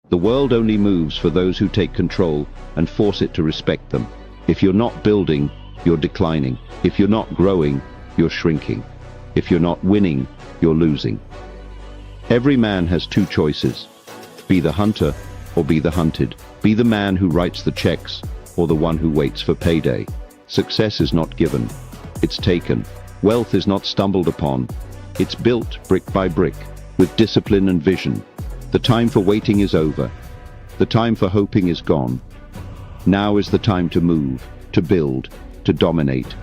The world only moves for those who take control and force it to respect them. If you're not building, you're declining. If you're not growing, you're shrinking. If you're not winning, you're losing. Every man has two choices. Be the hunter or be the hunted. Be the man who writes the checks or the one who waits for payday. Success is not given, it's taken. Wealth is not stumbled upon, it's built brick by brick, with discipline and vision. The time for waiting is over. The time for hoping is gone. Now is the time to move, to build, to dominate.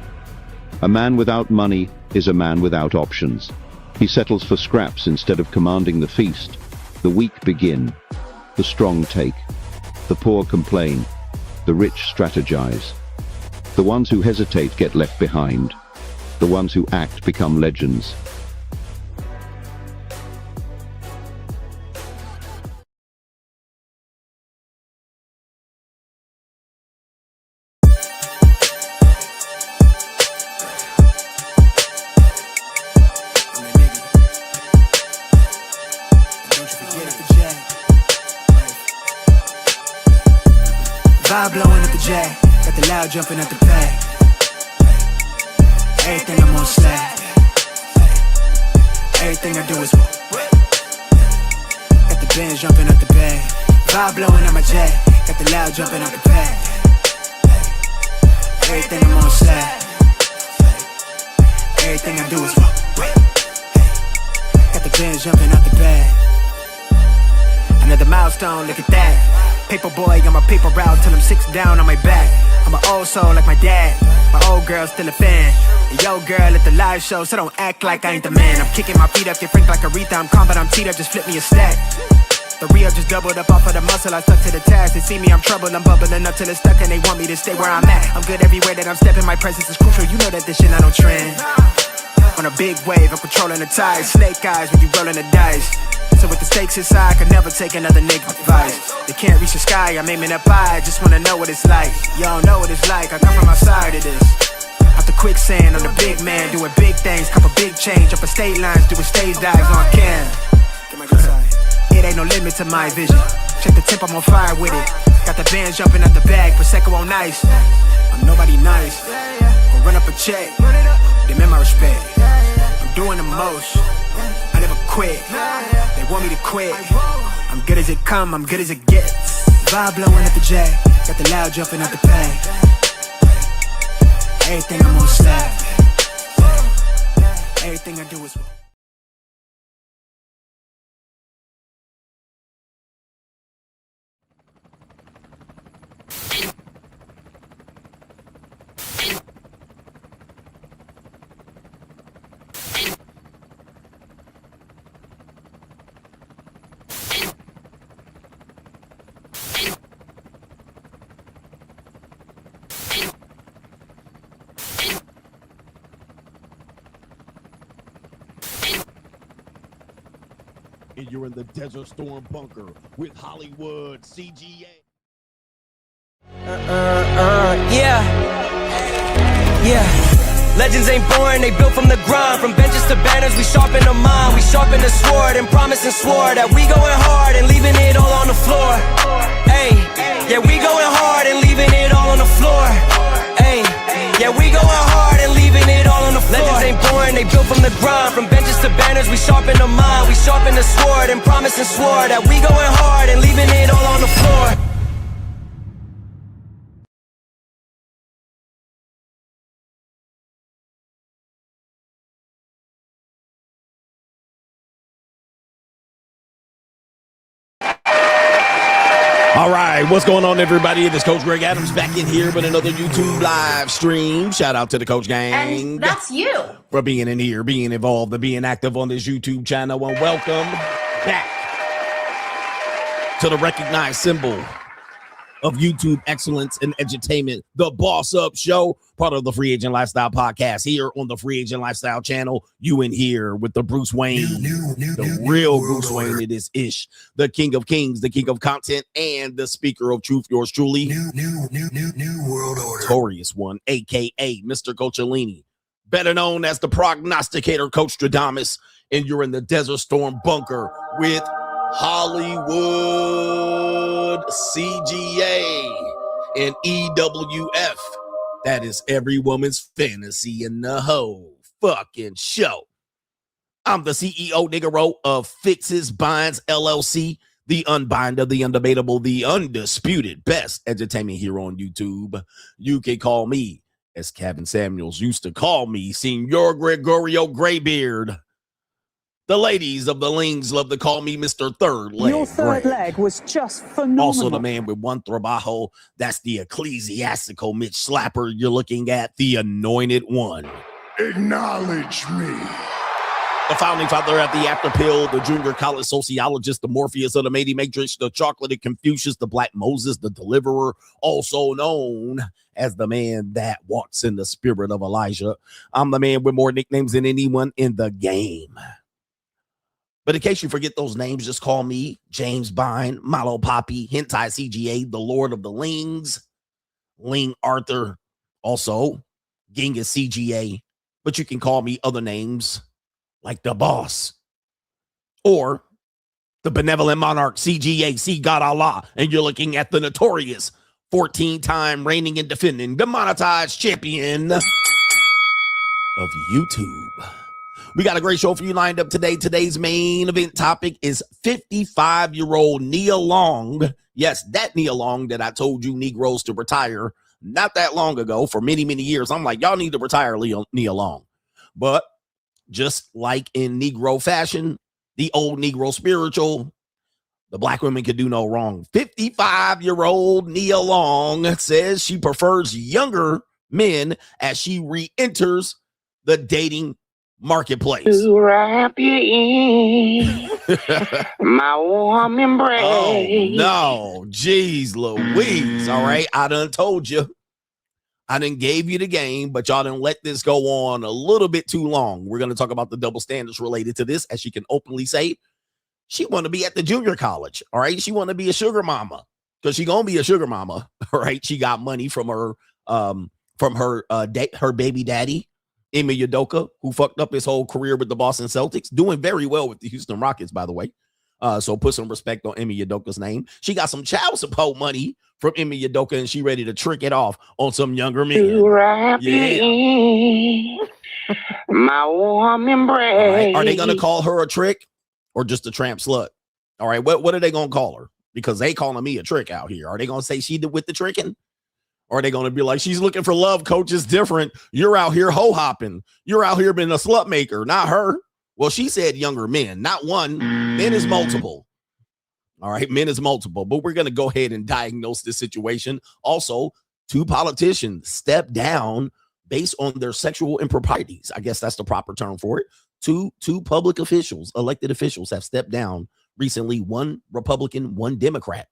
A man without money is a man without options. He settles for scraps instead of commanding the feast. The weak begin. The strong take. The poor complain. The rich strategize. The ones who hesitate get left behind. The ones who act become legends. Vibe blowing up the J, got the loud jumping at the pay. Everything I'm on slack. Everything I do is got the Benz jumping at the bay. Vibe blowing up my J, got the loud jumping at the pay. Everything I'm on slack. Everything I do is got the Benz jumping at the bay. Another milestone, look at that. Paper boy on my paper route till I'm 6 down on my back. I'm an old soul like my dad. My old girl still a fan. And yo girl at the live show, so don't act like I ain't the man. I'm kicking my feet up, get frank like Aretha. I'm calm but I'm teed up, just flip me a stack. The Rio just doubled up off of the muscle, I stuck to the task. They see me, I'm trouble, I'm bubbling up till it's stuck. And they want me to stay where I'm at. I'm good everywhere that I'm stepping, my presence is crucial. You know that this shit not on trend. On a big wave, I'm controlling the tide. Snake eyes when you rolling the dice. So with the stakes inside, I could never take another nigga advice. They can't reach the sky, I'm aiming up high. Just wanna know what it's like. Y'all know what it's like, I come from outside of this. Out the quicksand, I'm the big man, doing big things. Cop a big change, up a state lines, doing stage dives on cam. It ain't no limit to my vision. Check the tip, I'm on fire with it. Got the bands jumping out the bag, Prosecco on ice. I'm nobody nice, gonna run up a check. Demand my respect, I'm doing the most. I never quit, they want me to quit. I'm good as it come, I'm good as it gets. Vibe blowing at the J, got the loud jumping at the pay. Everything I'm on slack. Everything I do is and you're in the Desert Storm bunker with Hollywood CGA. Yeah. Legends ain't born, they built from the grind. From benches to banners, we sharpen the mind. We sharpen the sword and promise and swore that we going hard and leaving it all on the floor. Hey, yeah, we going hard and leaving it all on the floor. Hey, yeah, we going hard and leaving it all on the floor. Legends ain't born, they built from the grind. From benches to banners, we sharpen the mind. We sharpen the sword and promise and swore that we going hard and leaving it all on the floor. All right, what's going on, everybody? It is Coach Greg Adams back in here with another YouTube live stream. Shout out to the Coach Gang. And that's you. For being in here, being involved, and being active on this YouTube channel. And welcome back to the recognized symbol of YouTube excellence and edutainment, the Boss Up Show, part of the Free Agent Lifestyle podcast here on the Free Agent Lifestyle channel. You in here with the Bruce Wayne, the real Bruce Wayne. It is Ish, the King of Kings, the King of Content, and the Speaker of Truth. Yours truly, new world order, Notorious One, aka Mr. Coachellini, better known as the prognosticator, Coach Stradamus. And you're in the Desert Storm bunker with Hollywood CGA and EWF. That is every woman's fantasy in the whole fucking show. I'm the CEO, Niggero, of Fixes Binds LLC, the unbinder, the undebatable, the undisputed best entertainment here on YouTube. You can call me, as Kevin Samuels used to call me, Senor Gregorio Graybeard. The ladies of the Lings love to call me Mr. Third Leg. Your third leg was just phenomenal. Also the man with one trabajo, that's the ecclesiastical Mitch Slapper. You're looking at the anointed one. Acknowledge me. The founding father at the After Pill, the junior college sociologist, the Morpheus of the Matey Matrix, the chocolatey Confucius, the Black Moses, the deliverer, also known as the man that walks in the spirit of Elijah. I'm the man with more nicknames than anyone in the game. But in case you forget those names, just call me James Bine, Malo Poppy, Hentai CGA, the Lord of the Lings, Ling Arthur, also Genghis CGA. But you can call me other names like the Boss or the Benevolent Monarch CGA, see God Allah. And you're looking at the notorious 14-time reigning and defending the Monetized champion of YouTube. We got a great show for you lined up today. Today's main event topic is 55-year-old Nia Long. Yes, that Nia Long that I told you Negroes to retire not that long ago for many, many years. I'm like, y'all need to retire Nia Long. But just like in Negro fashion, the old Negro spiritual, the black women could do no wrong. 55-year-old Nia Long says she prefers younger men as she re-enters the dating marketplace. To wrap you in my warm embrace. Oh, no. Jeez Louise. All right. I done told you. I done gave you the game, but y'all done let this go on a little bit too long. We're going to talk about the double standards related to this, as she can openly say. She want to be at the junior college. All right. She want to be a sugar mama because she going to be a sugar mama. All right. She got money from her baby daddy, Emi Udoka, who fucked up his whole career with the Boston Celtics, doing very well with the Houston Rockets, by the way. So put some respect on Emi Udoka's name. She got some child support money from Emi Udoka, and she ready to trick it off on some younger men. To wrap you in my warm embrace. Right. Are they going to call her a trick or just a tramp slut? All right, what are they going to call her? Because they calling me a trick out here. Are they going to say she did with the tricking? Or are they going to be like, she's looking for love, coach, is different. You're out here ho-hopping. You're out here being a slut maker, not her. Well, she said younger men, not one. Men is multiple. All right, men is multiple. But we're going to go ahead and diagnose this situation. Also, two politicians stepped down based on their sexual improprieties. I guess that's the proper term for it. Two public officials, elected officials, have stepped down recently. One Republican, one Democrat,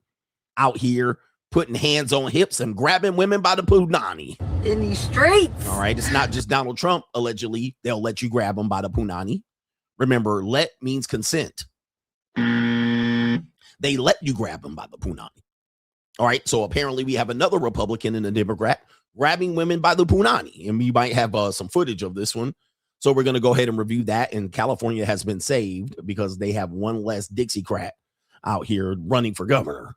out here putting hands on hips and grabbing women by the punani. In these streets. All right, it's not just Donald Trump, allegedly. They'll let you grab them by the punani. Remember, let means consent. They let you grab them by the punani. All right, so apparently we have another Republican and a Democrat grabbing women by the punani. And we might have some footage of this one. So we're going to go ahead and review that. And California has been saved because they have one less Dixiecrat out here running for governor.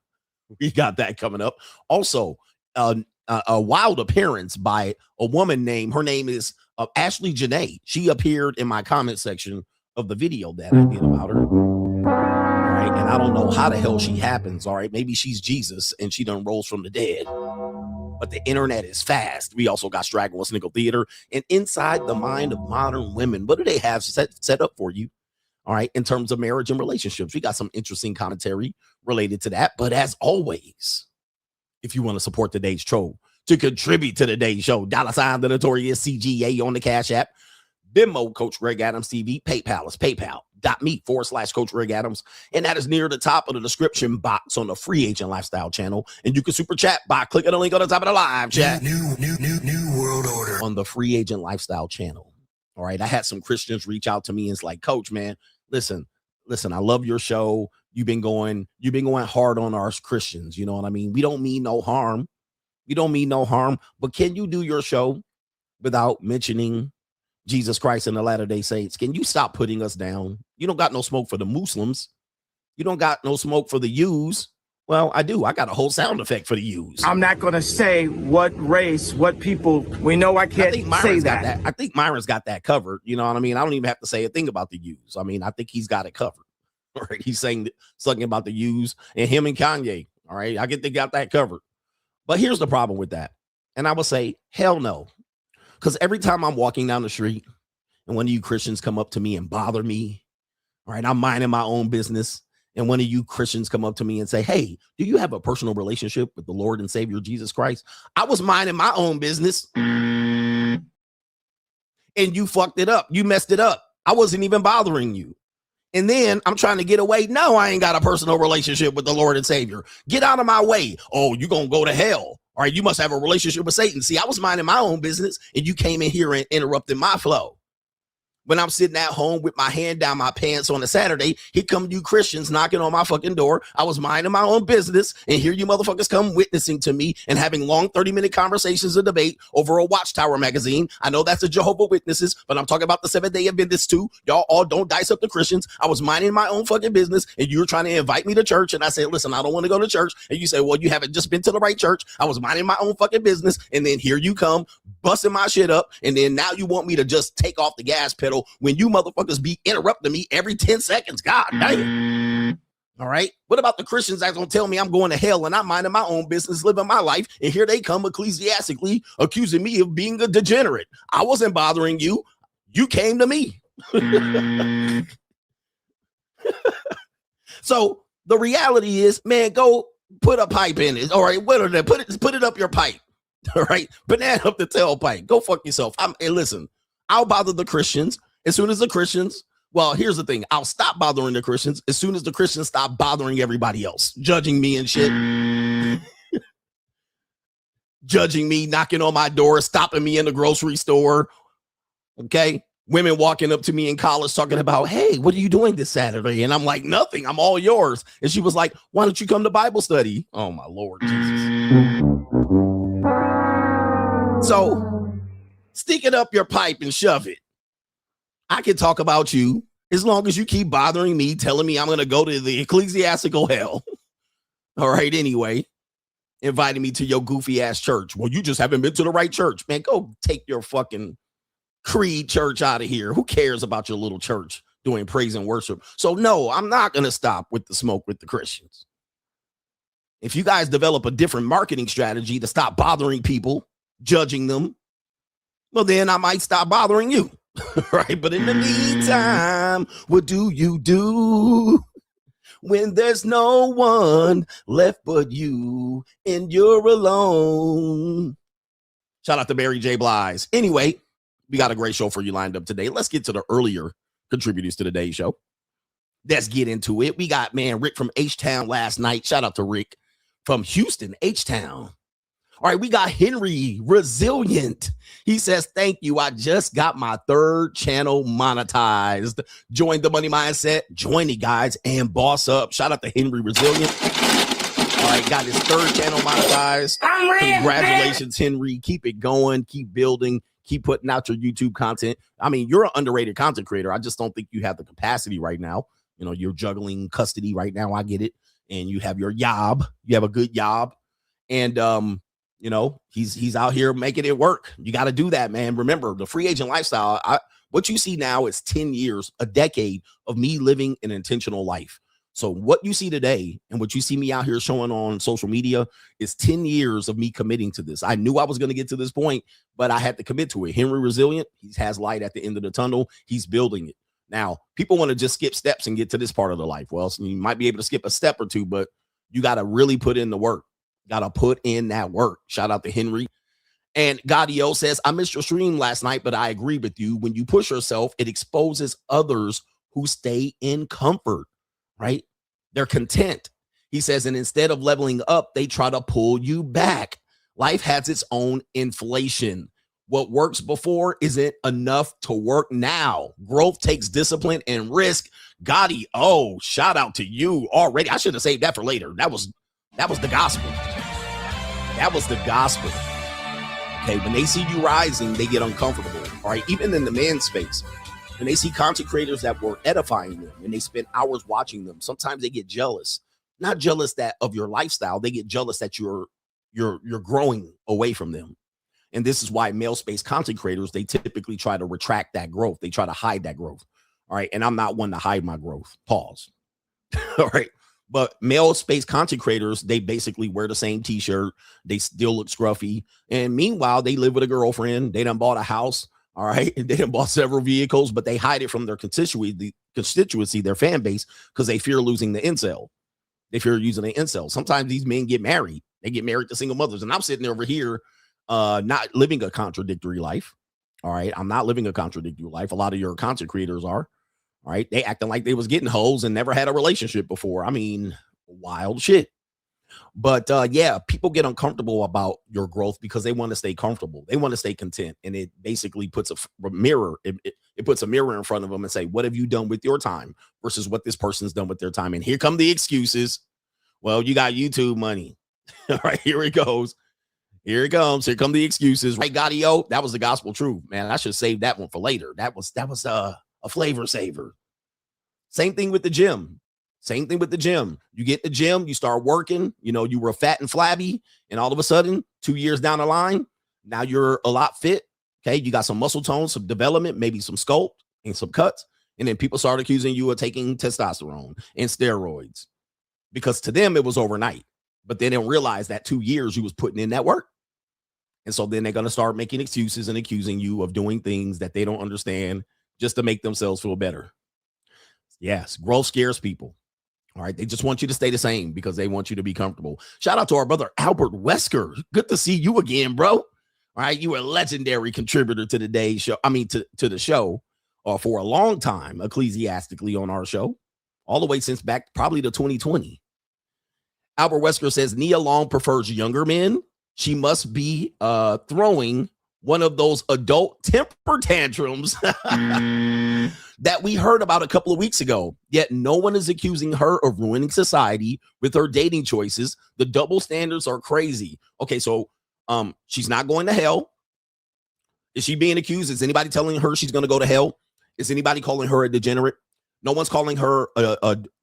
We got that coming up. Also, a wild appearance by a woman named, her name is Ashley Janae. She appeared in my comment section of the video that I did about her. All right, and I don't know how the hell she happens. All right, maybe she's Jesus and she done rose from the dead. But the internet is fast. We also got Strag and Sniggle Theater. And Inside the Mind of Modern Women. What do they have set up for you? All right, in terms of marriage and relationships, we got some interesting commentary related to that. But as always, if you want to support today's show, to contribute to today's show, $ the Notorious CGA on the Cash App, Venmo, Coach Greg Adams TV, PayPal is paypal.me/Coach Greg Adams. And that is near the top of the description box on the Free Agent Lifestyle channel. And you can super chat by clicking the link on the top of the live chat. New world order. On the Free Agent Lifestyle channel. All right, I had some Christians reach out to me and it's like, Coach, man, listen, I love your show. You've been going hard on our Christians. You know what I mean? We don't mean no harm. But can you do your show without mentioning Jesus Christ and the Latter-day Saints? Can you stop putting us down? You don't got no smoke for the Muslims. You don't got no smoke for the U's. Well, I do. I got a whole sound effect for the U's. I'm not going to say what race, what people. We know I can't say that. I think Myron's got that covered. You know what I mean? I don't even have to say a thing about the U's. I mean, I think he's got it covered. All right. He's saying something about the U's and him and Kanye. All right. I get they got that covered. But here's the problem with that. And I would say, hell no. Because every time I'm walking down the street and one of you Christians come up to me and bother me, all right, I'm minding my own business. And one of you Christians come up to me and say, hey, do you have a personal relationship with the Lord and Savior Jesus Christ? I was minding my own business. And you fucked it up. You messed it up. I wasn't even bothering you. And then I'm trying to get away. No, I ain't got a personal relationship with the Lord and Savior. Get out of my way. Oh, you're going to go to hell. All right, you must have a relationship with Satan. See, I was minding my own business and you came in here and interrupted my flow. When I'm sitting at home with my hand down my pants on a Saturday, here come you Christians knocking on my fucking door. I was minding my own business, and here you motherfuckers come witnessing to me and having long 30-minute conversations of debate over a Watchtower magazine. I know that's a Jehovah's Witnesses, but I'm talking about the Seventh-day Adventists too. Y'all all don't dice up the Christians. I was minding my own fucking business, and you were trying to invite me to church, and I said, listen, I don't want to go to church. And you say, well, you haven't just been to the right church. I was minding my own fucking business, and then here you come busting my shit up, and then now you want me to just take off the gas pedal when you motherfuckers be interrupting me every 10 seconds. God damn. All right. What about the Christians that's gonna tell me I'm going to hell and I'm minding my own business, living my life, and here they come ecclesiastically accusing me of being a degenerate? I wasn't bothering you. You came to me. So the reality is, man, go put a pipe in it. All right. What are they? Put it up your pipe. All right. Banana up the tailpipe. Go fuck yourself. Hey, listen, I'll bother the Christians as soon as the Christians. Well, here's the thing. I'll stop bothering the Christians as soon as the Christians stop bothering everybody else, judging me and shit. Judging me, knocking on my door, stopping me in the grocery store. Okay. Women walking up to me in college talking about, hey, what are you doing this Saturday? And I'm like, nothing. I'm all yours. And she was like, why don't you come to Bible study? Oh, my Lord Jesus. So stick it up your pipe and shove it. I can talk about you as long as you keep bothering me, telling me I'm going to go to the ecclesiastical hell. All right. Anyway, inviting me to your goofy ass church. Well, you just haven't been to the right church, man. Go take your fucking Creed church out of here. Who cares about your little church doing praise and worship? So no, I'm not going to stop with the smoke with the Christians. If you guys develop a different marketing strategy to stop bothering people, judging them, well, then I might stop bothering you. Right. But in the meantime, what do you do when there's no one left but you and you're alone? Shout out to Mary J. Blige. Anyway, we got a great show for you lined up today. Let's get to the earlier contributors to today's show. Let's get into it. We got, man, Rick from H-Town last night. Shout out to Rick from Houston, H-Town. All right, we got Henry Resilient. He says, thank you. I just got my third channel monetized. Join the money mindset, join the guys, and boss up. Shout out to Henry Resilient. All right, got his third channel monetized. Congratulations, Henry. Keep it going. Keep building. Keep putting out your YouTube content. I mean, you're an underrated content creator. I just don't think you have the capacity right now. You know, you're juggling custody right now. I get it. And you have your job. You have a good job. And, you know, he's out here making it work. You got to do that, man. Remember, the free agent lifestyle, what you see now is 10 years, a decade of me living an intentional life. So what you see today and what you see me out here showing on social media is 10 years of me committing to this. I knew I was going to get to this point, but I had to commit to it. Henry Resilient, he has light at the end of the tunnel. He's building it. Now, people want to just skip steps and get to this part of their life. Well, so you might be able to skip a step or two, but you got to really put in the work. Got to put in that work. Shout out to Henry. And Gaudio says, I missed your stream last night, but I agree with you. When you push yourself, it exposes others who stay in comfort, right? They're content. He says, and instead of leveling up, they try to pull you back. Life has its own inflation. What works before isn't enough to work now. Growth takes discipline and risk. Gotti, oh, shout out to you already. I should have saved that for later. That was the gospel. That was the gospel. Okay, when they see you rising, they get uncomfortable. All right, even in the men's space. When they see content creators that were edifying them and they spend hours watching them, sometimes they get jealous. Not jealous that of your lifestyle, they get jealous that you're growing away from them. And this is why male space content creators, they typically try to retract that growth. They try to hide that growth. All right. And I'm not one to hide my growth. Pause. All right. But male space content creators, they basically wear the same t-shirt. They still look scruffy. And meanwhile, they live with a girlfriend. They done bought a house. All right. And they done bought several vehicles, but they hide it from their constituency, their fan base, because they fear losing the incel. They fear using the incel. Sometimes these men get married. They get married to single mothers. And I'm sitting over here not living a contradictory life. All right. I'm not living a contradictory life. A lot of your content creators are. All right. They acting like they was getting hoes and never had a relationship before. I mean, wild shit. But yeah, people get uncomfortable about your growth because they want to stay comfortable. They want to stay content. And it basically puts a mirror. It puts a mirror in front of them and say, what have you done with your time versus what this person's done with their time? And here come the excuses. Well, you got YouTube money. All right, here it goes. Here it comes. Here come the excuses. Right, Gotti-O? That was the gospel truth, man. I should save that one for later. That was a flavor saver. Same thing with the gym. Same thing with the gym. You get the gym, you start working, you know, you were fat and flabby, and all of a sudden, 2 years down the line, now you're a lot fit. Okay, you got some muscle tone, some development, maybe some sculpt and some cuts, and then people start accusing you of taking testosterone and steroids because to them it was overnight, but they didn't realize that 2 years you was putting in that work. And so then they're going to start making excuses and accusing you of doing things that they don't understand just to make themselves feel better. Yes, growth scares people. All right, they just want you to stay the same because they want you to be comfortable. Shout out to our brother Albert Wesker. Good to see you again, bro. All right, you were a legendary contributor to today's show. I mean, to the show for a long time, ecclesiastically on our show, all the way since back probably to 2020. Albert Wesker says Nia Long prefers younger men. She must be throwing one of those adult temper tantrums that we heard about a couple of weeks ago. Yet no one is accusing her of ruining society with her dating choices. The double standards are crazy. Okay, so she's not going to hell. Is she being accused? Is anybody telling her she's going to go to hell? Is anybody calling her a degenerate? No one's calling her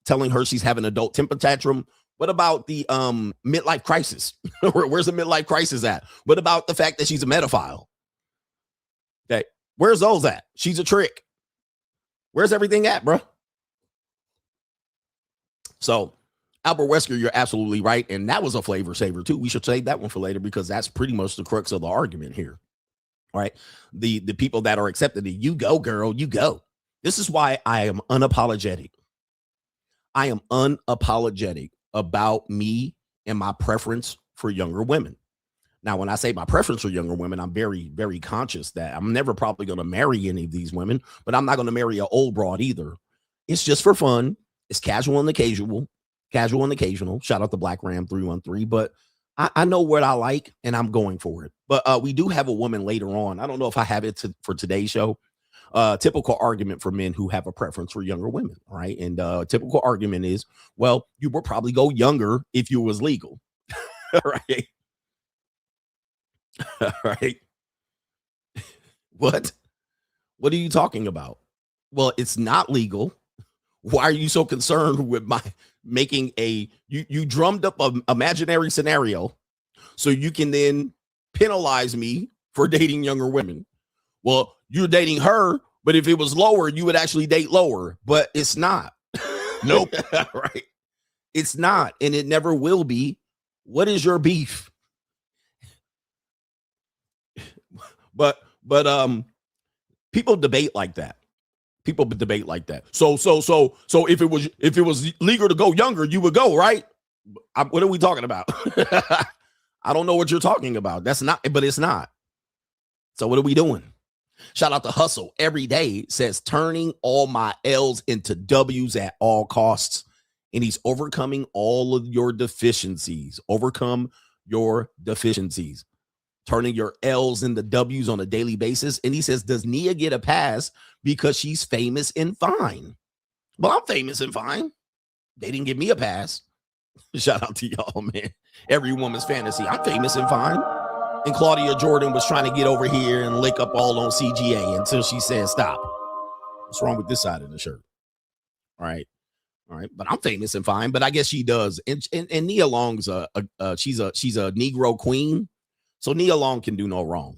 telling her she's having an adult temper tantrum. What about the midlife crisis? Where's the midlife crisis at? What about the fact that she's a pedophile? Okay, where's those at? She's a trick. Where's everything at, bro? So, Albert Wesker, you're absolutely right. And that was a flavor saver, too. We should save that one for later because that's pretty much the crux of the argument here. All right. The people that are accepting it, you go, girl, you go. This is why I am unapologetic. I am unapologetic about me and my preference for younger women. Now, when I say my preference for younger women, I'm very, very conscious that I'm never probably going to marry any of these women, but I'm not going to marry an old broad either. It's just for fun. It's casual and occasional. Shout out to Black Ram 313. But I know what I like, and I'm going for it. But we do have a woman later on. I don't know if I have it for today's show. Typical argument for men who have a preference for younger women, right? And typical argument is, well, you would probably go younger if you was legal, right? All right. What are you talking about? Well, it's not legal. Why are you so concerned with my making you drummed up an imaginary scenario so you can then penalize me for dating younger women? Well, you're dating her, but if it was lower, you would actually date lower, but it's not. Nope. Right. It's not, and it never will be. What is your beef? But people debate like that. People debate like that. So if it was legal to go younger, you would go, right? What are we talking about? I don't know what you're talking about. That's not, but it's not. So what are we doing? Shout out to Hustle every day, says turning all my L's into W's at all costs. And he's overcoming all of your deficiencies. Overcome your deficiencies. Turning your L's into W's on a daily basis. And he says, does Nia get a pass because she's famous and fine? Well, I'm famous and fine. They didn't give me a pass. Shout out to y'all, man. Every woman's fantasy. I'm famous and fine. And Claudia Jordan was trying to get over here and lick up all on CGA until she said stop. What's wrong with this side of the shirt? All right. All right. But I'm famous and fine, but I guess she does. And Nia Long's she's a Negro queen. So Nia Long can do no wrong.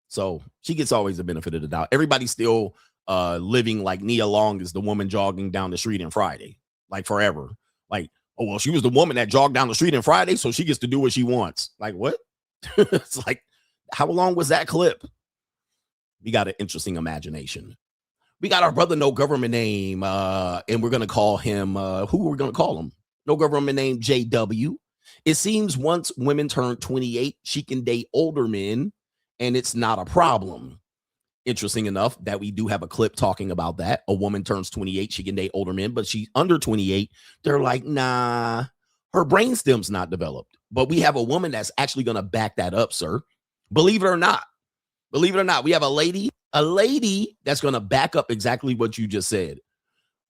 So she gets always the benefit of the doubt. Everybody's still living like Nia Long is the woman jogging down the street on Friday, like forever. Like, oh, well, she was the woman that jogged down the street on Friday, so she gets to do what she wants. Like, what? It's like, how long was that clip? We got an interesting imagination. We got our brother, no government name, and we're going to call him, who we're going to call him? No government name, JW. It seems once women turn 28, she can date older men, and it's not a problem. Interesting enough that we do have a clip talking about that. A woman turns 28, she can date older men, but she's under 28. They're like, nah, her brainstem's not developed. But we have a woman that's actually going to back that up, sir. Believe it or not. Believe it or not, we have a lady that's going to back up exactly what you just said.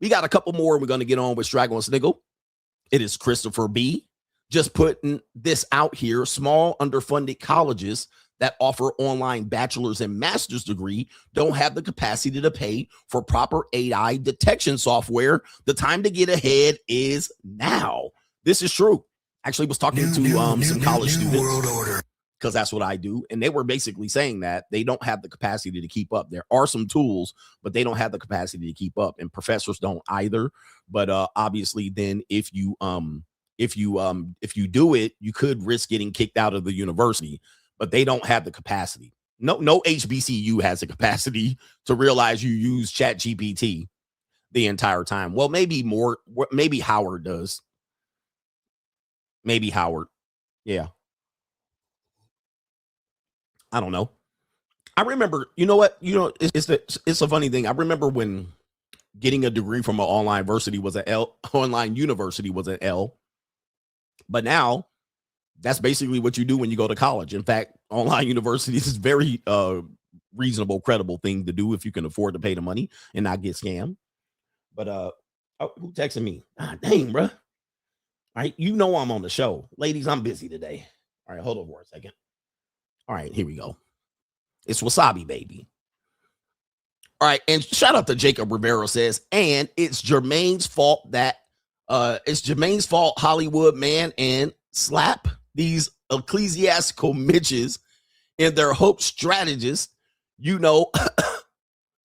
We got a couple more. We're going to get on with Strag and Sniggle. It is Christopher B. Just putting this out here. Small underfunded colleges that offer online bachelor's and master's degree don't have the capacity to pay for proper AI detection software. The time to get ahead is now. This is true. Actually was talking to some college students, because that's what I do. And they were basically saying that they don't have the capacity to keep up. There are some tools, but they don't have the capacity to keep up. And professors don't either. But obviously then if you do it, you could risk getting kicked out of the university, but they don't have the capacity. No HBCU has the capacity to realize you use ChatGPT the entire time. Well, maybe Howard does. Maybe Howard. Yeah. I don't know. I remember, you know what? It's a funny thing. I remember when getting a degree from an online university was an L. But now that's basically what you do when you go to college. In fact, online universities is very reasonable, credible thing to do if you can afford to pay the money and not get scammed. But who texted me? Dang, bro. All right, you know I'm on the show. Ladies, I'm busy today. All right, hold on for a second. All right, here we go. It's Wasabi, baby. All right, and shout out to Jacob Rivera says, and it's Jermaine's fault Hollywood man and slap these ecclesiastical midges and their hope strategists,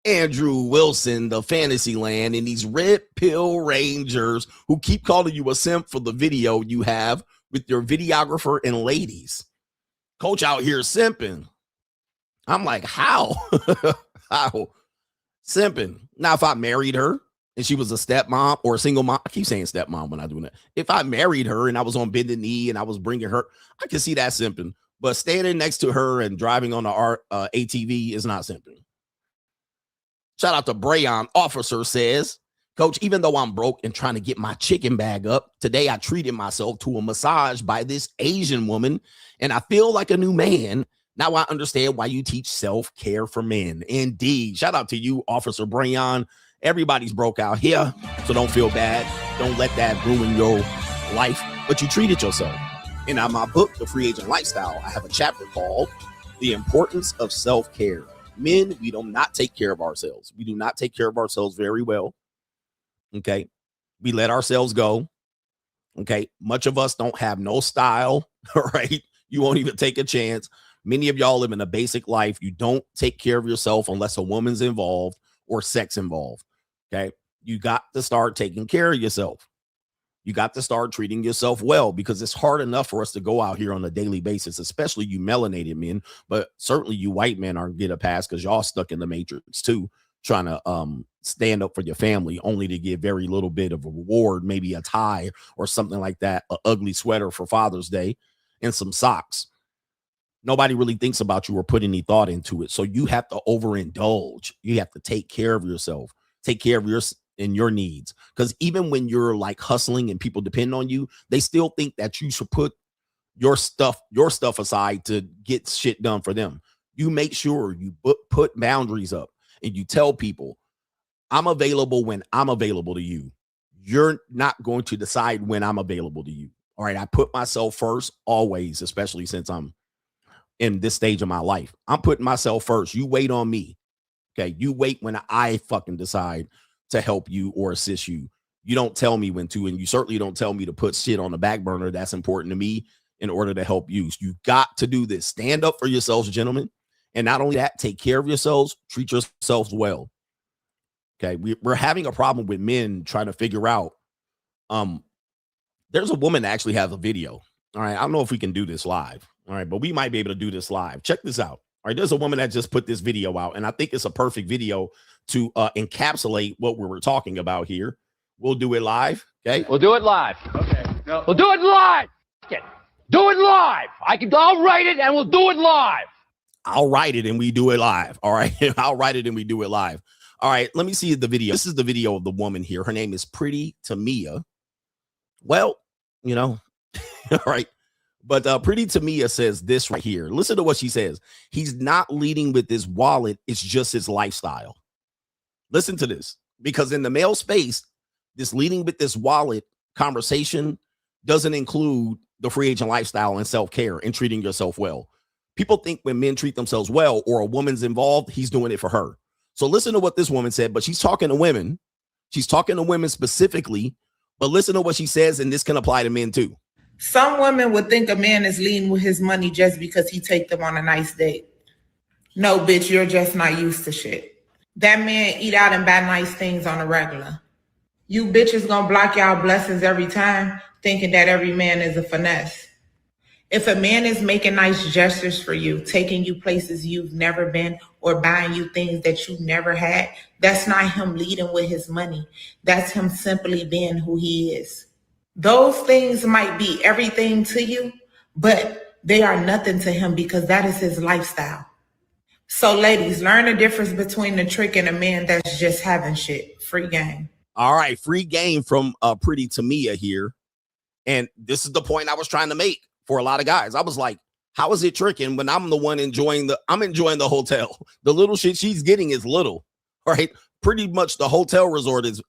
Andrew Wilson, the fantasy land, and these red pill rangers who keep calling you a simp for the video you have with your videographer and ladies. Coach out here simping. I'm like, how? How? Simping. Now, if I married her and she was a stepmom or a single mom, I keep saying stepmom when I do that. If I married her and I was on bended knee and I was bringing her, I can see that simping. But standing next to her and driving on the ATV is not simping. Shout out to Brayon. Officer says, Coach, even though I'm broke and trying to get my chicken bag up, today I treated myself to a massage by this Asian woman, and I feel like a new man. Now I understand why you teach self-care for men. Indeed. Shout out to you, Officer Brayon. Everybody's broke out here, so don't feel bad. Don't let that ruin your life, but you treated yourself. And in my book, The Free Agent Lifestyle, I have a chapter called The Importance of Self-Care. Men, we do not take care of ourselves. We do not take care of ourselves very well. Okay. We let ourselves go. Okay. Much of us don't have no style. All right. You won't even take a chance. Many of y'all live in a basic life. You don't take care of yourself unless a woman's involved or sex involved. Okay. You got to start taking care of yourself. You got to start treating yourself well, because it's hard enough for us to go out here on a daily basis, especially you melanated men, but certainly you white men aren't get a pass because y'all stuck in the matrix too, trying to stand up for your family only to get very little bit of a reward, maybe a tie or something like that, an ugly sweater for Father's Day and some socks. Nobody really thinks about you or put any thought into it. So you have to overindulge. You have to take care of yourself, take care of your needs. Because even when you're like hustling and people depend on you, they still think that you should put your stuff aside to get shit done for them. You make sure you put boundaries up and you tell people, I'm available when I'm available to you. You're not going to decide when I'm available to you. All right. I put myself first always, especially since I'm in this stage of my life. I'm putting myself first. You wait on me. Okay, you wait when I fucking decide to help you or assist you. You don't tell me when to, and you certainly don't tell me to put shit on the back burner that's important to me in order to help you. You got to do this. Stand up for yourselves, gentlemen. And not only that, take care of yourselves, treat yourselves well. Okay, we're having a problem with men trying to figure out. There's a woman that actually has a video. All right, I don't know if we can do this live. All right, but we might be able to do this live. Check this out. All right, there's a woman that just put this video out, and I think it's a perfect video to encapsulate what we were talking about here. We'll do it live. Okay, we'll do it live. Okay, no. We'll do it live. Do it live. I'll write it and we'll do it live. I'll write it and we do it live. All right, I'll write it and we do it live. All right, let me see the video. This is the video of the woman here. Her name is Pretty Tamia. Well, you know, all right. But Pretty Tamia says this right here. Listen to what she says. He's not leading with his wallet. It's just his lifestyle. Listen to this. Because in the male space, this leading with this wallet conversation doesn't include the free agent lifestyle and self-care and treating yourself well. People think when men treat themselves well or a woman's involved, he's doing it for her. So listen to what this woman said, but she's talking to women. She's talking to women specifically, but listen to what she says, and this can apply to men too. Some women would think a man is leading with his money just because he take them on a nice date. No, bitch, you're just not used to shit. That man eat out and buy nice things on a regular. You bitches gonna block y'all blessings every time, thinking that every man is a finesse. If a man is making nice gestures for you, taking you places you've never been, or buying you things that you never had, that's not him leading with his money. That's him simply being who he is. Those things might be everything to you, but they are nothing to him because that is his lifestyle. So ladies, learn the difference between the trick and a man that's just having shit. Free game. All right, free game from Pretty Tamia here. And this is the point I was trying to make for a lot of guys. I was like, how is it tricking when I'm the one enjoying the hotel? The little shit she's getting is little, right? Pretty much the hotel resort is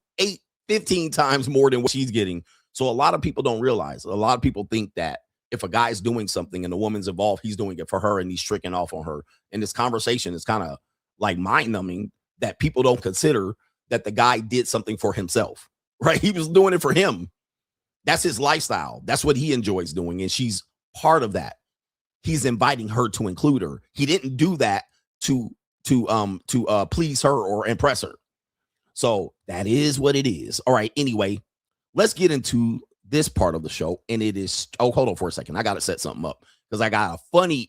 15 times more than what she's getting. So a lot of people don't realize. A lot of people think that if a guy's doing something and the woman's involved, he's doing it for her and he's tricking off on her. And this conversation is kind of like mind-numbing that people don't consider that the guy did something for himself, right? He was doing it for him. That's his lifestyle. That's what he enjoys doing. And she's part of that. He's inviting her to include her. He didn't do that to please her or impress her. So that is what it is. All right. Anyway, let's get into this part of the show. And it is, hold on for a second. I got to set something up because I got a funny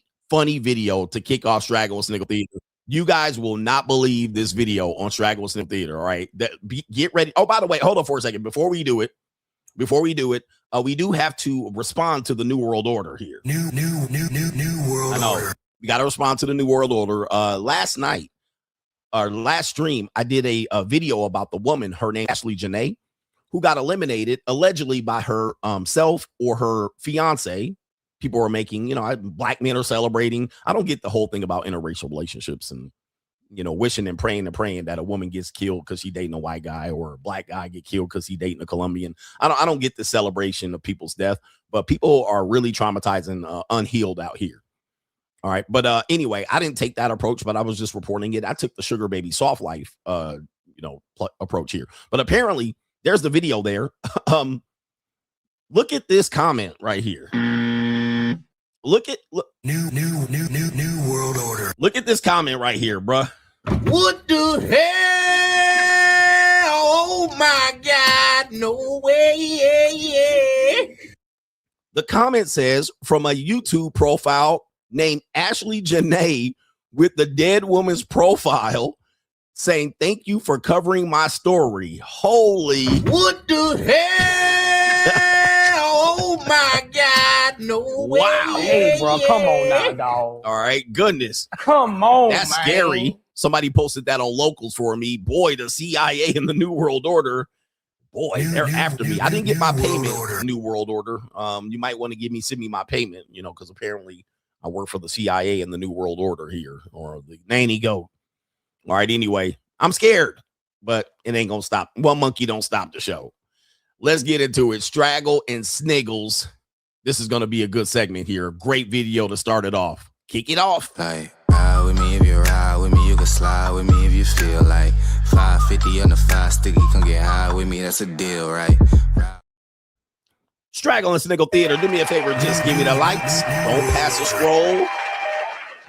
video to kick off Straggle and Sniggle Theater. You guys will not believe this video on Straggle and Sniggle Theater. All right. Get ready. Oh, by the way, hold on for a second. Before we do it, we do have to respond to the New World Order here. New World Order. We got to respond to the New World Order. Last night, or last stream, I did a video about the woman, her name Ashley Janae, who got eliminated allegedly by her self or her fiance. People are making, black men are celebrating. I don't get the whole thing about interracial relationships and, wishing and praying that a woman gets killed because she dating a white guy or a black guy get killed because he dating a Colombian. I don't get the celebration of people's death, but people are really traumatized and unhealed out here. All right. But anyway, I didn't take that approach, but I was just reporting it. I took the sugar baby soft life, approach here. But apparently there's the video there. Look at this comment right here. Look new world order. Look at this comment right here, bruh. What the hell? Oh my God, no way. The comment says from a YouTube profile named Ashley Janae with the dead woman's profile saying, "Thank you for covering my story." Holy, what the hell? Oh my God, no way. Wow. Hey, bro, come on now, dog. All right, goodness. Come on, that's man. Scary. Somebody posted that on Locals for me. Boy, the CIA and the New World Order. Boy, they're after me. I didn't get my payment. New World Order. You might want to send me my payment, because apparently I work for the CIA and the New World Order here, or the nanny goat. All right, anyway, I'm scared, but it ain't gonna stop. One monkey don't stop the show. Let's get into it. Straggle and Sniggles. This is gonna be a good segment here. Great video to start it off. Kick it off. Hey, ride with me if you ride with me, you can can slide with me if you feel like 550 on the 5 sticky. Come get high with me, that's a deal, right? Strag on the Sniggle Theater. Do me a favor, just give me the likes. Don't pass a scroll.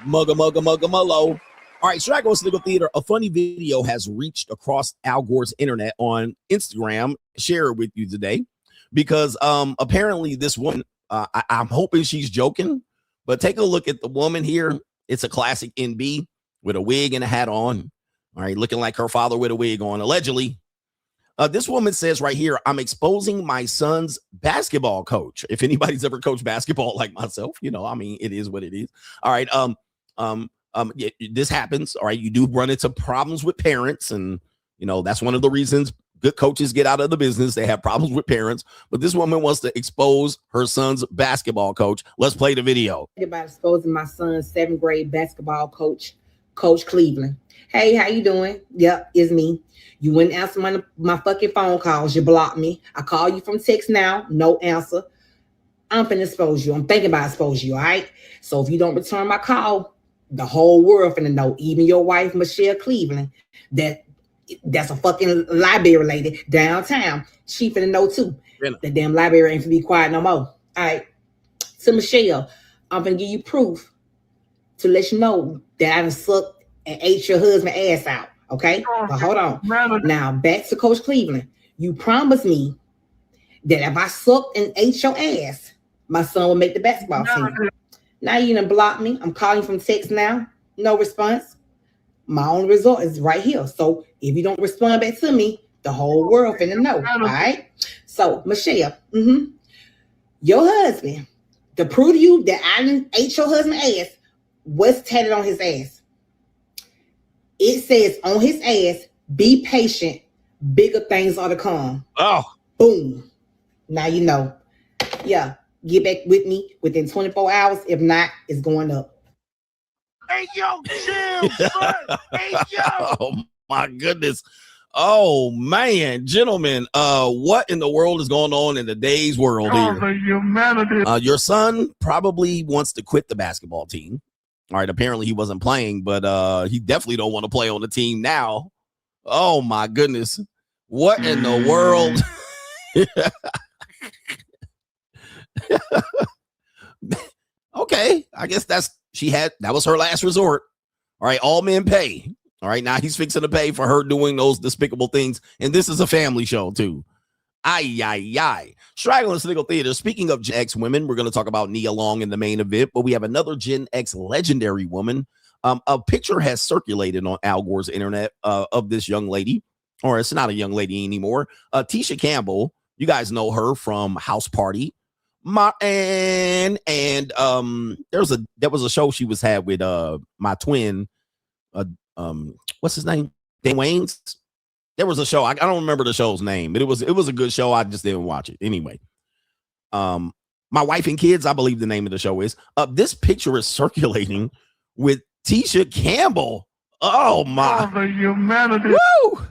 Mugga mullo. All right, Strag on Sniggle Theater. A funny video has reached across Al Gore's internet on Instagram. Share it with you today because apparently this woman, I'm hoping she's joking, but take a look at the woman here. It's a classic NB with a wig and a hat on. All right, looking like her father with a wig on, allegedly. This woman says right here, I'm exposing my son's basketball coach. If anybody's ever coached basketball like myself, you know, I mean, it is what it is. All right. Yeah, this happens. All right. You do run into problems with parents. And, you know, that's one of the reasons good coaches get out of the business. They have problems with parents. But this woman wants to expose her son's basketball coach. Let's play the video. About exposing my son's 7th grade basketball coach, Coach Cleveland. Hey, how you doing? Yep, it's me. You wouldn't answer my fucking phone calls. You blocked me. I call you from text now. No answer. I'm finna expose you. I'm thinking about exposing you, all right? So if you don't return my call, the whole world finna know, even your wife, Michelle Cleveland, that's a fucking library lady downtown. She finna know too. Really? The damn library ain't finna be quiet no more. All right. So Michelle, I'm finna give you proof to let you know that I done sucked and ate your husband ass out. Okay? But hold on. Now back to Coach Cleveland. You promised me that if I sucked and ate your ass, my son will make the basketball team. Now you done blocked me. I'm calling from text now. No response. My only result is right here. So if you don't respond back to me, the whole world finna know. All right. So Michelle, your husband, to prove to you that I didn't ate your husband's ass, what's tatted on his ass? It says on his ass, be patient, bigger things are to come. Oh. Boom. Now you know. Yeah. Get back with me within 24 hours. If not, it's going up. Hey, yo, chill, son. Hey, yo. Oh, my goodness. Oh, man. Gentlemen, what in the world is going on in today's world here? The humanity. Your son probably wants to quit the basketball team. All right, apparently he wasn't playing, but he definitely don't want to play on the team now. Oh, my goodness. What in the world? Okay, I guess that was her last resort. All right, all men pay. All right, now he's fixing to pay for her doing those despicable things, and this is a family show too. Ay. Straggling Sniggle Theater. Speaking of Gen X women, we're going to talk about Nia Long in the main event, but we have another Gen X legendary woman. A picture has circulated on Al Gore's internet of this young lady, or it's not a young lady anymore. Tisha Campbell. You guys know her from House Party. There was a show she was had with my twin, what's his name? Dan Wayne's. There was a show. I don't remember the show's name, but it was a good show. I just didn't watch it anyway. My Wife and Kids, I believe the name of the show is. This picture is circulating with Tisha Campbell. Oh my! The humanity. Woo!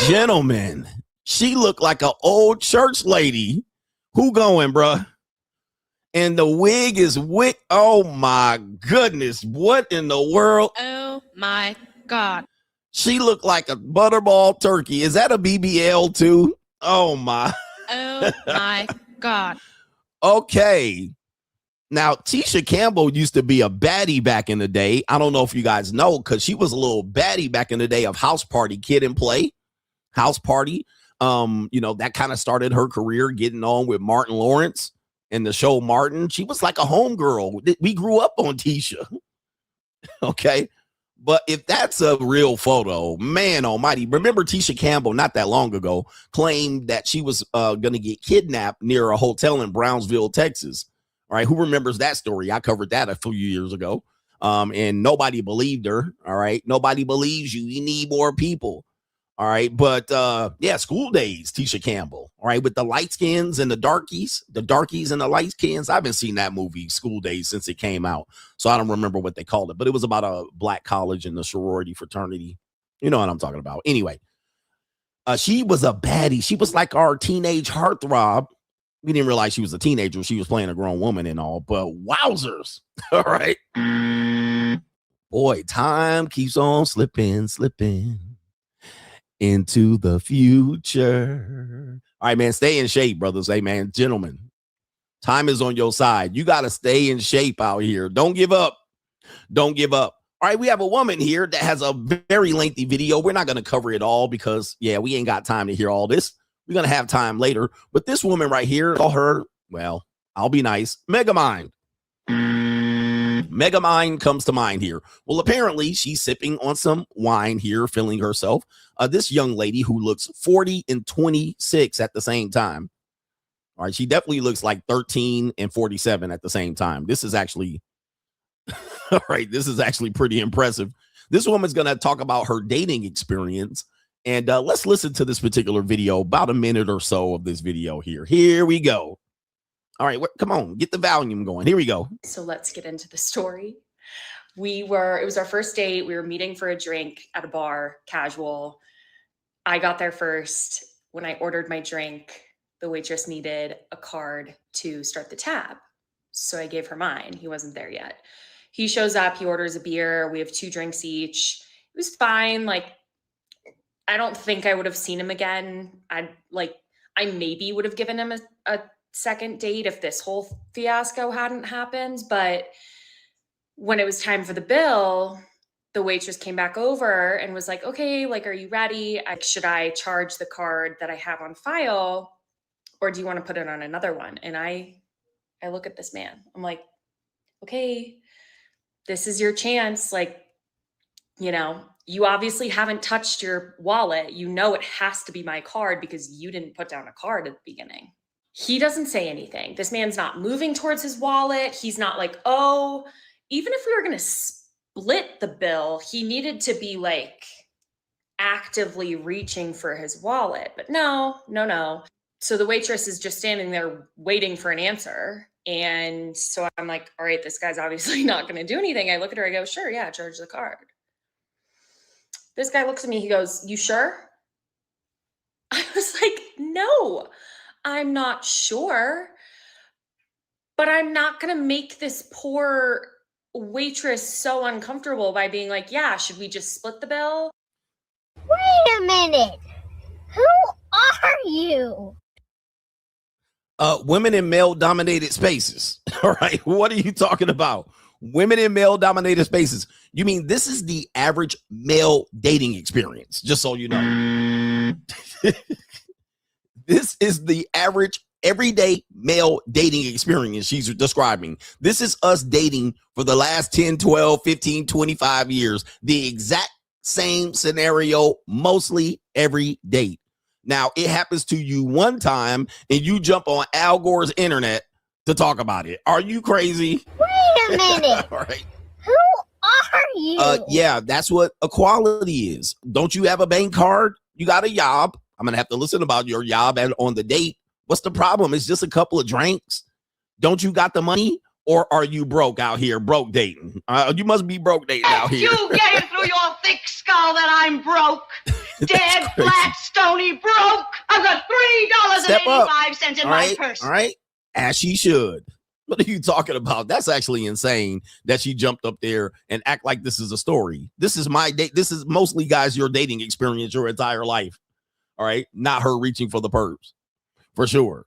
Gentlemen, she looked like an old church lady. Who going, bruh? And the wig is wick. Oh my goodness. What in the world? Oh my God. She looked like a butterball turkey. Is that a BBL too? Oh my. Oh my God. Okay. Now, Tisha Campbell used to be a baddie back in the day. I don't know if you guys know, because she was a little baddie back in the day of House Party, Kid and Play. House Party. That kind of started her career getting on with Martin Lawrence and the show Martin. She was like a homegirl. We grew up on Tisha. Okay. But if that's a real photo, man almighty. Remember Tisha Campbell not that long ago claimed that she was going to get kidnapped near a hotel in Brownsville, Texas. All right. Who remembers that story? I covered that a few years ago. And nobody believed her. All right. Nobody believes you. You need more people. All right, but School Days, Tisha Campbell. All right, with the light skins and the darkies and the light skins. I haven't seen that movie, School Days, since it came out, so I don't remember what they called it. But it was about a black college and the sorority fraternity. You know what I'm talking about. Anyway, she was a baddie. She was like our teenage heartthrob. We didn't realize she was a teenager. She was playing a grown woman and all. But wowzers! All right. Boy, time keeps on slipping into the future. All right, man, stay in shape, brothers. Hey, man, gentlemen, time is on your side. You got to stay in shape out here. Don't give up. Don't give up. All right, we have a woman here that has a very lengthy video. We're not going to cover it all because, yeah, we ain't got time to hear all this. We're going to have time later. But this woman right here, call her, well, I'll be nice, Megamind. Megamind comes to mind here. Well, apparently she's sipping on some wine here, filling herself. This young lady who looks 40 and 26 at the same time. All right, she definitely looks like 13 and 47 at the same time. This is actually, all right, this is actually pretty impressive. This woman's going to talk about her dating experience. And let's listen to this particular video, about a minute or so of this video here. Here we go. All right, come on, get the volume going. Here we go. So let's get into the story. It was our first date. We were meeting for a drink at a bar, casual. I got there first. When I ordered my drink, the waitress needed a card to start the tab. So I gave her mine. He wasn't there yet. He shows up, he orders a beer. We have 2 drinks each. It was fine. Like, I don't think I would have seen him again. I maybe would have given him a second date if this whole fiasco hadn't happened. But when it was time for the bill, the waitress came back over and was like, okay, like, are you ready? Should I charge the card that I have on file, or do you want to put it on another one? And I look at this man. I'm like, okay, this is your chance. Like, you know, you obviously haven't touched your wallet. You know it has to be my card because you didn't put down a card at the beginning. He doesn't say anything. This man's not moving towards his wallet. He's not like, oh, even if we were going to split the bill, he needed to be like actively reaching for his wallet. But no. So the waitress is just standing there waiting for an answer. And so I'm like, all right, this guy's obviously not going to do anything. I look at her, I go, sure, yeah, charge the card. This guy looks at me, he goes, you sure? I was like, no, I'm not sure, but I'm not going to make this poor waitress so uncomfortable by being like, yeah, should we just split the bill? Wait a minute. Who are you? Women in male-dominated spaces. All right, what are you talking about? Women in male-dominated spaces. You mean this is the average male dating experience, just so you know. This is the average everyday male dating experience she's describing. This is us dating for the last 10, 12, 15, 25 years. The exact same scenario, mostly every date. Now, it happens to you one time and you jump on Al Gore's internet to talk about it. Are you crazy? Wait a minute. All right. Who are you? Yeah, that's what equality is. Don't you have a bank card? You got a job. I'm going to have to listen about your job and on the date. What's the problem? It's just a couple of drinks. Don't you got the money? Or are you broke out here, broke dating? You must be broke dating out here. You get it through your thick skull that I'm broke. Dead, flat, stony broke. I've got $3.85 in my purse. All right. As she should. What are you talking about? That's actually insane that she jumped up there and act like this is a story. This is my date. This is mostly, guys, your dating experience your entire life. All right. Not her reaching for the purse. For sure.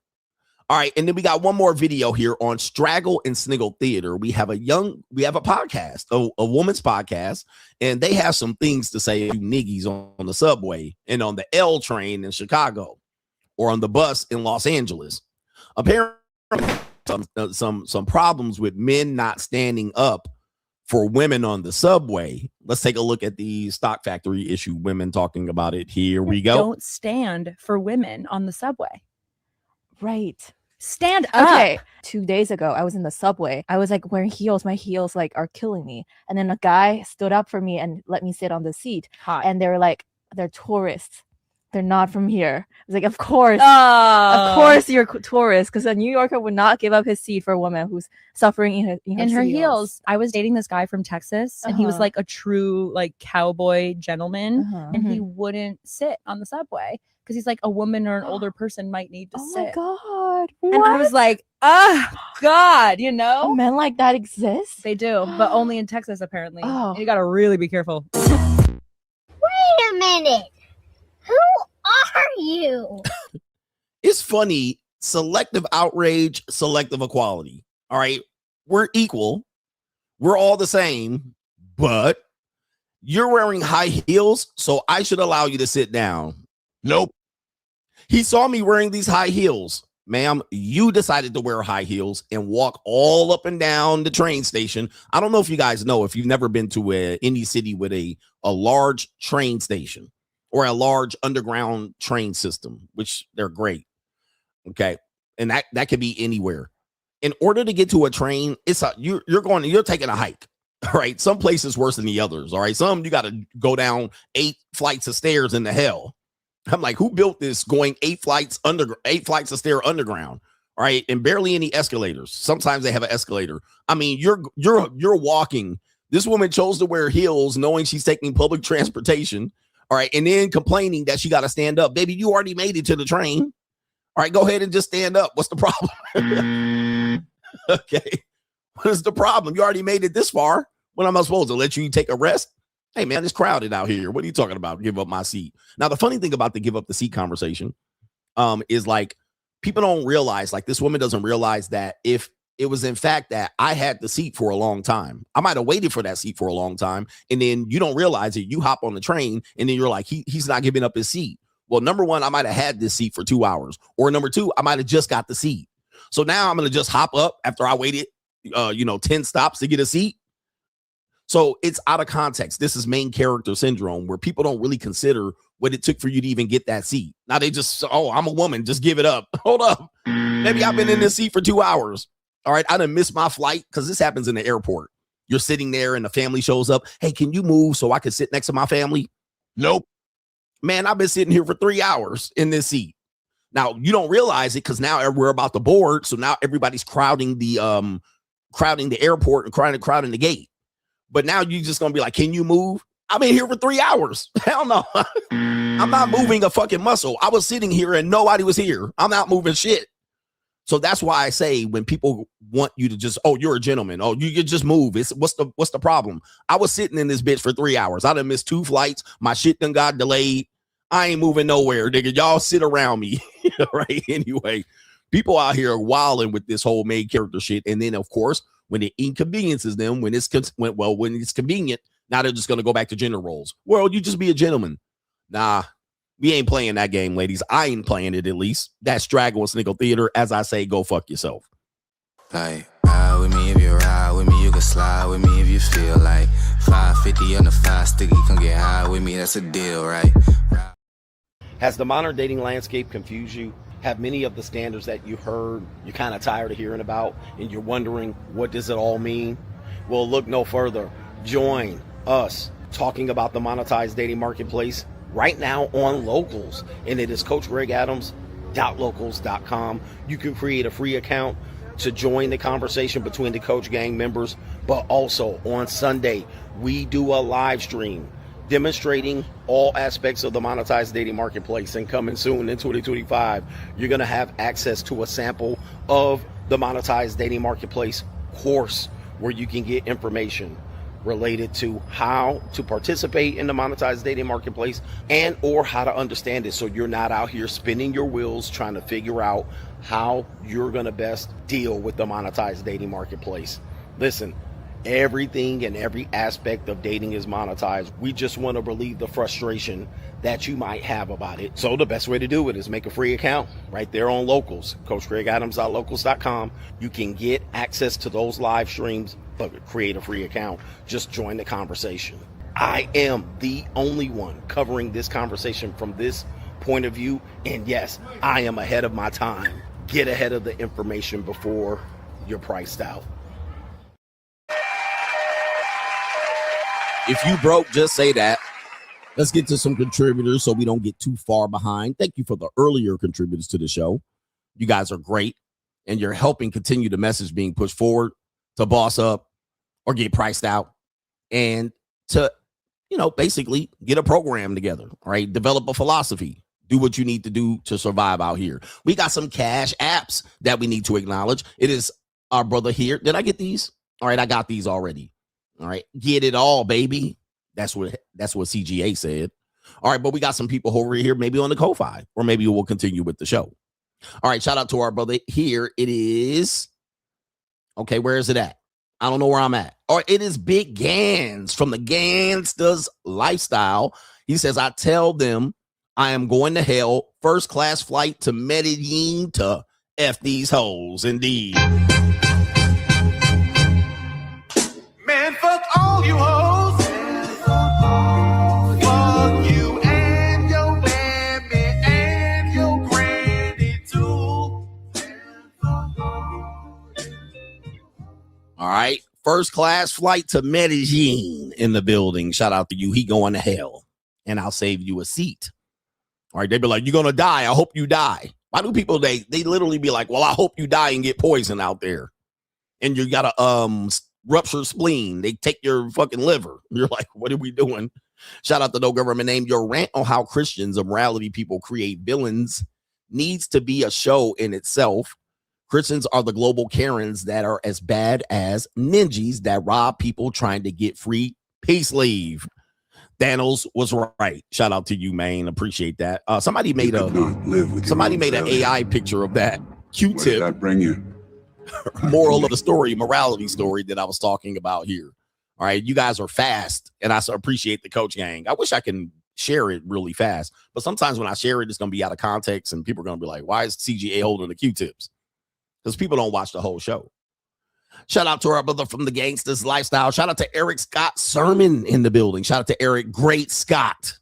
All right. And then we got one more video here on Straggle and Sniggle Theater. We have a podcast, a woman's podcast, and they have some things to say to niggies on the subway and on the L train in Chicago or on the bus in Los Angeles. Apparently, some problems with men not standing up for women on the subway. Let's take a look at the Stock Factory issue. Women talking about it. Here we go. Don't stand for women on the subway. Right. Stand up. Okay. 2 days ago, I was in the subway. I was like wearing heels. My heels like are killing me. And then a guy stood up for me and let me sit on the seat. Hot. And they were like, they're tourists. They're not from here. I was like, of course you're tourist, because a New Yorker would not give up his seat for a woman who's suffering in her heels. I was dating this guy from Texas, and he was like a true like cowboy gentleman, and he wouldn't sit on the subway because he's like, a woman or an older person might need to sit. Oh my God. And I was like, oh God, you know? Men like that exist? They do, but only in Texas apparently. Oh. And you gotta really be careful. Wait a minute. Who are you? It's funny. Selective outrage, selective equality. All right. We're equal. We're all the same, but you're wearing high heels, so I should allow you to sit down. Nope. He saw me wearing these high heels. Ma'am, you decided to wear high heels and walk all up and down the train station. I don't know if you guys know, if you've never been to any city with a large train station or a large underground train system, which they're great. Okay. And that could be anywhere. In order to get to a train, you're taking a hike. All right. Some places worse than the others. All right. Some you got to go down 8 flights of stairs into hell. I'm like, who built this going 8 flights of stair underground? All right. And barely any escalators. Sometimes they have an escalator. I mean, you're walking. This woman chose to wear heels knowing she's taking public transportation. All right. And then complaining that she got to stand up. Baby, you already made it to the train. All right, go ahead and just stand up. What's the problem? Okay. What is the problem? You already made it this far. When am I supposed to let you take a rest? Hey, man, it's crowded out here. What are you talking about? Give up my seat. Now, the funny thing about the give up the seat conversation is like people don't realize, like this woman doesn't realize that if it was in fact that I had the seat for a long time, I might have waited for that seat for a long time. And then you don't realize it. You hop on the train and then you're like, he's not giving up his seat. Well, number one, I might have had this seat for 2 hours. Or number two, I might have just got the seat. So now I'm going to just hop up after I waited, 10 stops to get a seat. So it's out of context. This is main character syndrome where people don't really consider what it took for you to even get that seat. Now they just, I'm a woman. Just give it up. Hold up. Maybe I've been in this seat for 2 hours. All right. I done missed my flight because this happens in the airport. You're sitting there and the family shows up. Hey, can you move so I can sit next to my family? Nope. Man, I've been sitting here for 3 hours in this seat. Now, you don't realize it because now we're about to board. So now everybody's crowding the airport and crowding the gate. But now you're just going to be like, can you move? I've been here for 3 hours. Hell no. I'm not moving a fucking muscle. I was sitting here and nobody was here. I'm not moving shit. So that's why I say when people want you to just, you're a gentleman. Oh, you can just move. What's the problem? I was sitting in this bitch for 3 hours. I done missed 2 flights. My shit done got delayed. I ain't moving nowhere, nigga. Y'all sit around me. Right? Anyway, people out here are wilding with this whole main character shit. And then, of course, when it inconveniences them, when it's convenient, now they're just going to go back to gender roles. Well, you just be a gentleman. Nah, we ain't playing that game, ladies. I ain't playing it, at least. That's Strag on Sniggle Theater. As I say, go fuck yourself. Like, ride with me if you ride with me. You can slide with me if you feel like 550 on the 5 sticky. Come get high with me. That's a deal, right? Has the modern dating landscape confused you? Have many of the standards that you heard you're kind of tired of hearing about, and you're wondering, what does it all mean? Well, look no further. Join us talking about the monetized dating marketplace right now on Locals, and it is CoachGregAdams.locals.com. You can create a free account to join the conversation between the Coach Gang members, but also on Sunday, we do a live stream demonstrating all aspects of the monetized dating marketplace, and coming soon in 2025, you're going to have access to a sample of the monetized dating marketplace course where you can get information related to how to participate in the monetized dating marketplace and or how to understand it, so you're not out here spinning your wheels trying to figure out how you're going to best deal with the monetized dating marketplace. Listen, everything and every aspect of dating is monetized. We just want to relieve the frustration that you might have about it. So the best way to do it is make a free account right there on Locals, CoachGregAdams.locals.com. You can get access to those live streams, but create a free account. Just join the conversation. I am the only one covering this conversation from this point of view. And yes, I am ahead of my time. Get ahead of the information before you're priced out. If you broke, just say that. Let's get to some contributors so we don't get too far behind. Thank you for the earlier contributors to the show. You guys are great, and you're helping continue the message being pushed forward to boss up or get priced out, and to basically get a program together, all right? Develop a philosophy. Do what you need to do to survive out here. We got some cash apps that we need to acknowledge. It is our brother here. Did I get these? All right, I got these already. All right, get it all, baby. That's what CGA said. All right, but we got some people over here, maybe on the Ko-Fi, or maybe we'll continue with the show. All right, shout out to our brother here. It is, okay, where is it at? I don't know where I'm at. Or it is Big Gans from the Ganstas Lifestyle. He says, I tell them I am going to hell. First class flight to Medellin to F these hoes. Indeed. Man, fuck all you hoes. Fuck you and your baby and your granny too. All right. First class flight to Medellin in the building. Shout out to you. He going to hell. And I'll save you a seat. All right. They be like, you're going to die. I hope you die. Why do people, they literally be like, well, I hope you die and get poison out there. And you got to rupture spleen. They take your fucking liver. You're like, what are we doing? Shout out to No Government Name. Your rant on how Christians and morality people create villains needs to be a show in itself. Christians are the global Karens that are as bad as ninjas that rob people trying to get free. Peace leave. Thanos was right. Shout out to you, man. Appreciate that. Somebody made an AI picture of that Q-tip. What did that bring you? Moral of the story, morality story that I was talking about here. All right, you guys are fast, and I appreciate the coach gang. I wish I can share it really fast, but sometimes when I share it, it's going to be out of context, and people are going to be like, why is CGA holding the Q-tips? Because people don't watch the whole show. Shout out to our brother from the Gangsters Lifestyle. Shout out to Eric Scott Sermon in the building. Shout out to Eric Great Scott.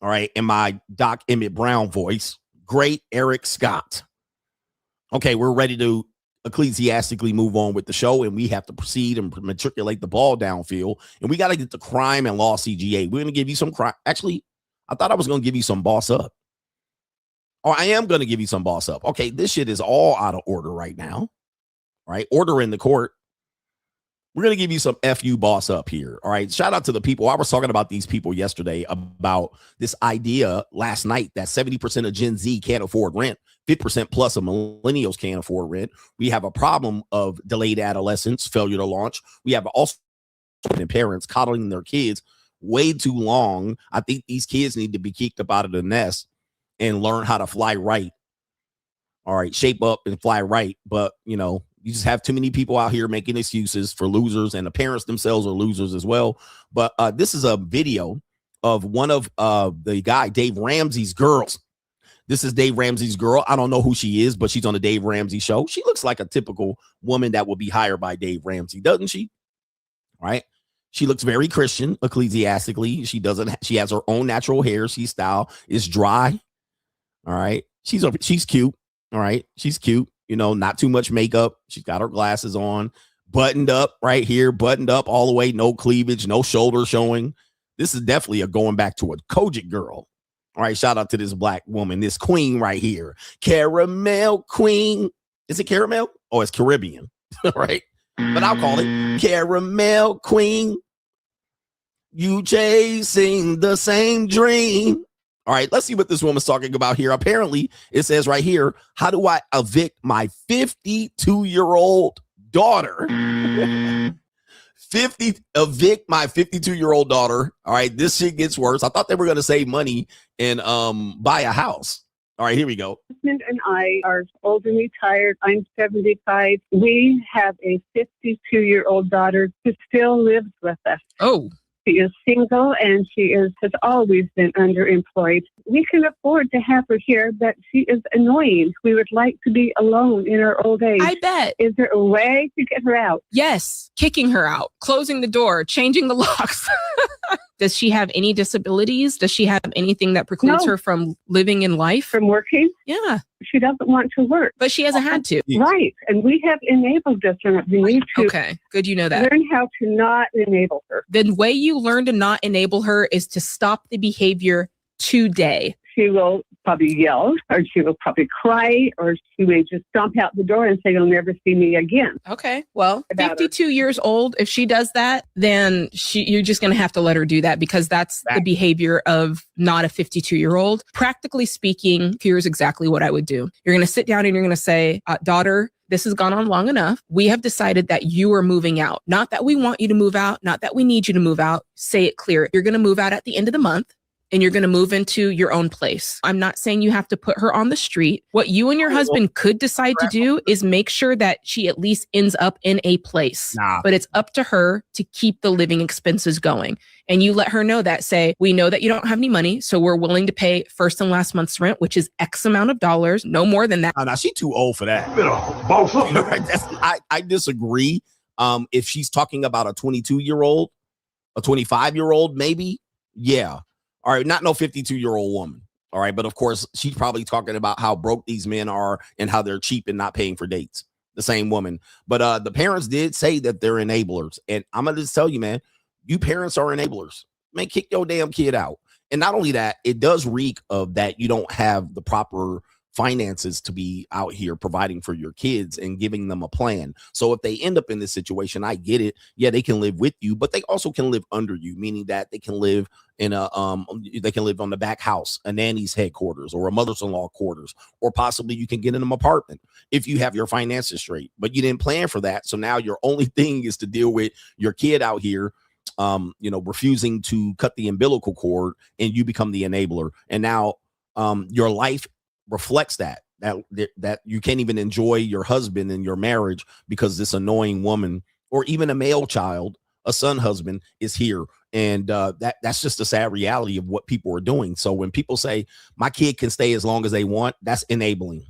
All right, in my Doc Emmett Brown voice. Great Eric Scott. Okay, we're ready to ecclesiastically move on with the show, and we have to proceed and matriculate the ball downfield. And we got to get the crime and law CGA. We're going to give you some crime. Actually, I thought I was going to give you some boss up. Or I am going to give you some boss up. Okay, this shit is all out of order right now. Right? Order in the court. We're going to give you some FU boss up here. All right. Shout out to the people. I was talking about these people yesterday about this idea last night that 70% of Gen Z can't afford rent. 50% plus of millennials can't afford rent. We have a problem of delayed adolescence, failure to launch. We have also parents coddling their kids way too long. I think these kids need to be kicked up out of the nest and learn how to fly right. All right, shape up and fly right. But, you just have too many people out here making excuses for losers, and the parents themselves are losers as well. But this is a video of one of the guy, Dave Ramsey's girls. This is Dave Ramsey's girl. I don't know who she is, but she's on the Dave Ramsey show. She looks like a typical woman that would be hired by Dave Ramsey, doesn't she? Right? She looks very Christian, ecclesiastically. She has her own natural hair. She's style is dry. All right. She's cute. All right. She's cute. Not too much makeup. She's got her glasses on, buttoned up right here, buttoned up all the way. No cleavage, no shoulder showing. This is definitely a going back to a Kojic girl. All right. Shout out to this black woman, this queen right here. Caramel queen. Is it caramel? Oh, it's Caribbean. All right. But I'll call it caramel queen. You chasing the same dream. All right, let's see what this woman's talking about here. Apparently, it says right here, how do I evict my 52-year-old daughter? Evict my 52-year-old daughter. All right, this shit gets worse. I thought they were going to save money and buy a house. All right, here we go. My husband and I are old and retired. I'm 75. We have a 52-year-old daughter who still lives with us. Oh. She is single and she has always been underemployed. We can afford to have her here, but she is annoying. We would like to be alone in our old age. I bet. Is there a way to get her out? Yes. Kicking her out, closing the door, changing the locks. Does she have any disabilities? Does she have anything that precludes her from living in life? From working? Yeah. She doesn't want to work. But she hasn't had to. Right. And we have enabled this. And we need to okay. Good, you know that. Learn how to not enable her. The way you learn to not enable her is to stop the behavior today. She will probably yell, or she will probably cry, or she may just stomp out the door and say, "You'll never see me again." Okay. Well, 52 years old, if she does that, then you're just going to have to let her do that, because that's the behavior of not a 52-year-old. Practically speaking, here's exactly what I would do. You're going to sit down and you're going to say, daughter, this has gone on long enough. We have decided that you are moving out. Not that we want you to move out, not that we need you to move out. Say it clear. You're going to move out at the end of the month, and you're going to move into your own place. I'm not saying you have to put her on the street. What you and your husband could decide to do is make sure that she at least ends up in a place. But it's up to her to keep the living expenses going. And you let her know that. Say, we know that you don't have any money, so we're willing to pay first and last month's rent, which is X amount of dollars, no more than that. Now, she's too old for that. I disagree. If she's talking about a 22-year-old, a 25-year-old, maybe, yeah. All right, not no 52-year-old woman. All right, but of course, she's probably talking about how broke these men are and how they're cheap and not paying for dates. The same woman. But the parents did say that they're enablers. And I'm going to just tell you, man, you parents are enablers. Man, kick your damn kid out. And not only that, it does reek of that you don't have the proper finances to be out here providing for your kids and giving them a plan. So if they end up in this situation, I get it. Yeah, they can live with you, but they also can live under you, meaning that they can live in they can live on the back house, a nanny's headquarters, or a mother-in-law quarters, or possibly you can get in an apartment if you have your finances straight. But you didn't plan for that. So now your only thing is to deal with your kid out here refusing to cut the umbilical cord, and you become the enabler. And now your life reflects that you can't even enjoy your husband and your marriage because this annoying woman, or even a male child, a son husband, is here. And that's just a sad reality of what people are doing. So when people say my kid can stay as long as they want, that's enabling.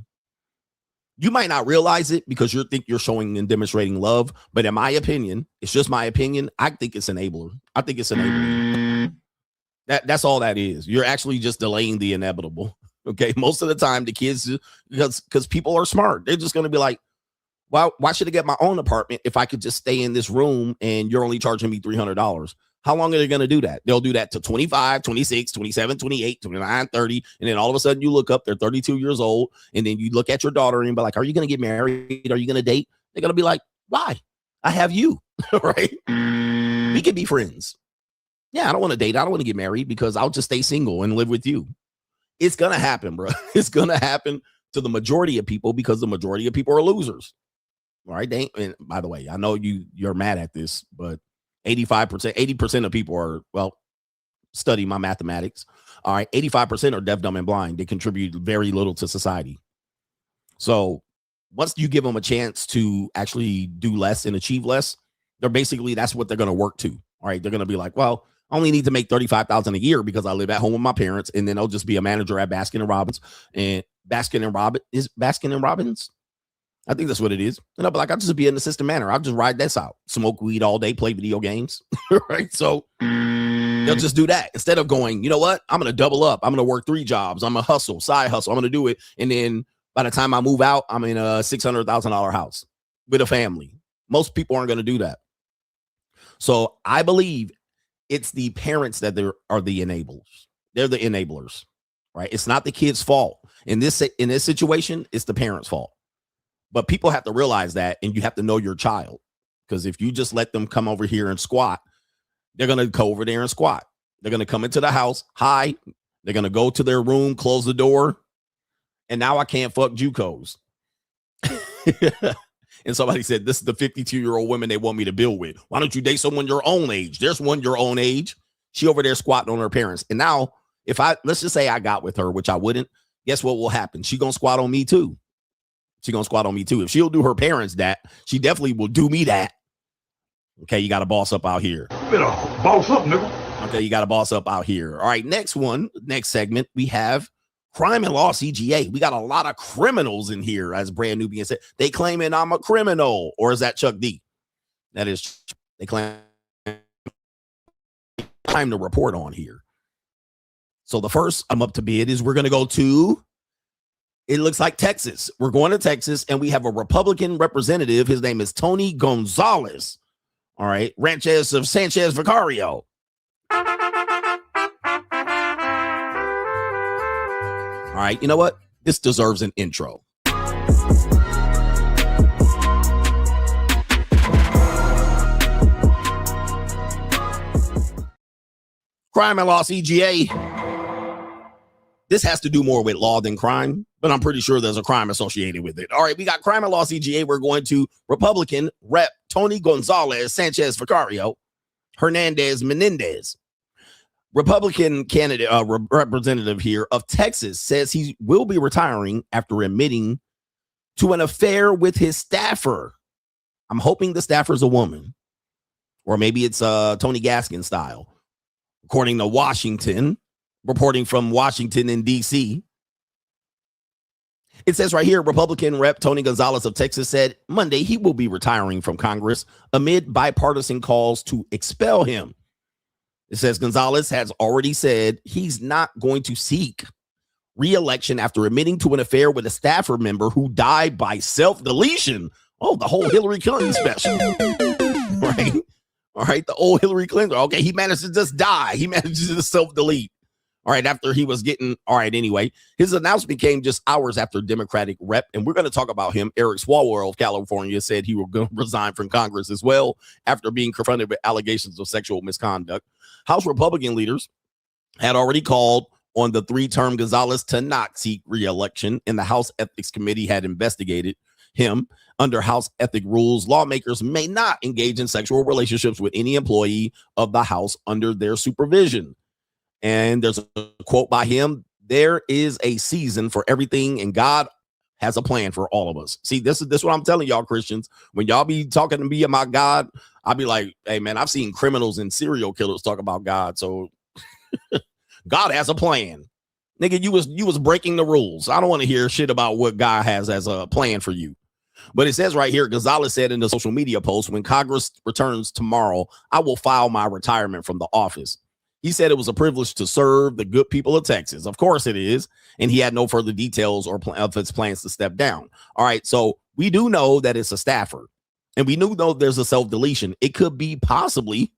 You might not realize it because you think you're showing and demonstrating love, but in my opinion, it's just my opinion, I think it's enabler. I think it's enabling. That's all that is. You're actually just delaying the inevitable. Okay, most of the time the kids, because people are smart, they're just going to be like, well, why should I get my own apartment if I could just stay in this room and you're only charging me $300? How long are they going to do that? They'll do that to 25, 26, 27, 28, 29, 30. And then all of a sudden you look up, they're 32 years old. And then you look at your daughter and be like, are you going to get married? Are you going to date? They're going to be like, why? I have you, right? We can be friends. Yeah, I don't want to date. I don't want to get married because I'll just stay single and live with you. It's going to happen, bro. It's going to happen to the majority of people because the majority of people are losers. All right. And by the way, I know you're mad at this, but 80% of people are, well, study my mathematics. All right. 85% are deaf, dumb, and blind. They contribute very little to society. So once you give them a chance to actually do less and achieve less, that's what they're going to work to. All right. They're going to be like, well, I only need to make $35,000 a year because I live at home with my parents, and then I'll just be a manager at Baskin & Robbins. And Baskin & Robbins? I think that's what it is. And I'll be like, I'll just be an assistant manager. I'll just ride this out, smoke weed all day, play video games. Right? So they'll just do that instead of going, you know what? I'm going to double up. I'm going to work 3 jobs. I'm going to side hustle. I'm going to do it. And then by the time I move out, I'm in a $600,000 house with a family. Most people aren't going to do that. So I believe it's the parents that are the enablers. They're the enablers, right? It's not the kid's fault. In this situation, it's the parents' fault. But people have to realize that, and you have to know your child, because if you just let them come over here and squat, they're going to go over there and squat. They're going to come into the house, hi. They're going to go to their room, close the door, and now I can't fuck JUCOs. And somebody said, this is the 52-year-old women they want me to build with. Why don't you date someone your own age? There's one your own age. She over there squatting on her parents. And now, let's just say I got with her, which I wouldn't, guess what will happen? She going to squat on me too. If she'll do her parents that, she definitely will do me that. Okay, you got to boss up out here. Better boss up, nigga. Okay, you got to boss up out here. All right, next segment, we have Crime and Law CGA. We got a lot of criminals in here, as Brand Nubian said. They claiming I'm a criminal. Or is that Chuck D? That is, they claim time to report on here. So the first I'm up to bid is we're going to go to, it looks like Texas. We're going to Texas, and we have a Republican representative. His name is Tony Gonzalez. All right. Sanchez Vicario. All right, you know what? This deserves an intro. Crime and Law CGA. This has to do more with law than crime, but I'm pretty sure there's a crime associated with it. All right, we got Crime and Law CGA. We're going to Republican Rep. Tony Gonzalez, Sanchez Vicario, Hernandez Menendez. Republican candidate, representative here of Texas says he will be retiring after admitting to an affair with his staffer. I'm hoping the staffer's a woman, or maybe it's Tony Gaskin style. According to Washington, reporting from Washington and D.C., it says right here, Republican Rep. Tony Gonzalez of Texas said Monday he will be retiring from Congress amid bipartisan calls to expel him. It says Gonzalez has already said he's not going to seek re-election after admitting to an affair with a staffer member who died by self-deletion. Oh, the whole Hillary Clinton special. Right? All right, the old Hillary Clinton. Okay, he managed to just die. He managed to self-delete. All right, after he was getting, all right, anyway, his announcement came just hours after Democratic rep, and we're going to talk about him. Eric Swalwell of California said he was going to resign from Congress as well after being confronted with allegations of sexual misconduct. House Republican leaders had already called on the three-term Gonzalez to not seek re-election, and the House Ethics Committee had investigated him. Under House ethic rules, lawmakers may not engage in sexual relationships with any employee of the House under their supervision. And there's a quote by him: there is a season for everything, and God has a plan for all of us. See, this is what I'm telling y'all, Christians. When y'all be talking to me about God, I'll be like, hey, man, I've seen criminals and serial killers talk about God. So God has a plan. Nigga, you was breaking the rules. I don't want to hear shit about what God has as a plan for you. But it says right here, Gonzalez said in the social media post, when Congress returns tomorrow, I will file my retirement from the office. He said it was a privilege to serve the good people of Texas. Of course it is. And he had no further details or of his plans to step down. All right. So we do know that it's a staffer, and we do know there's a self-deletion. It could be possibly,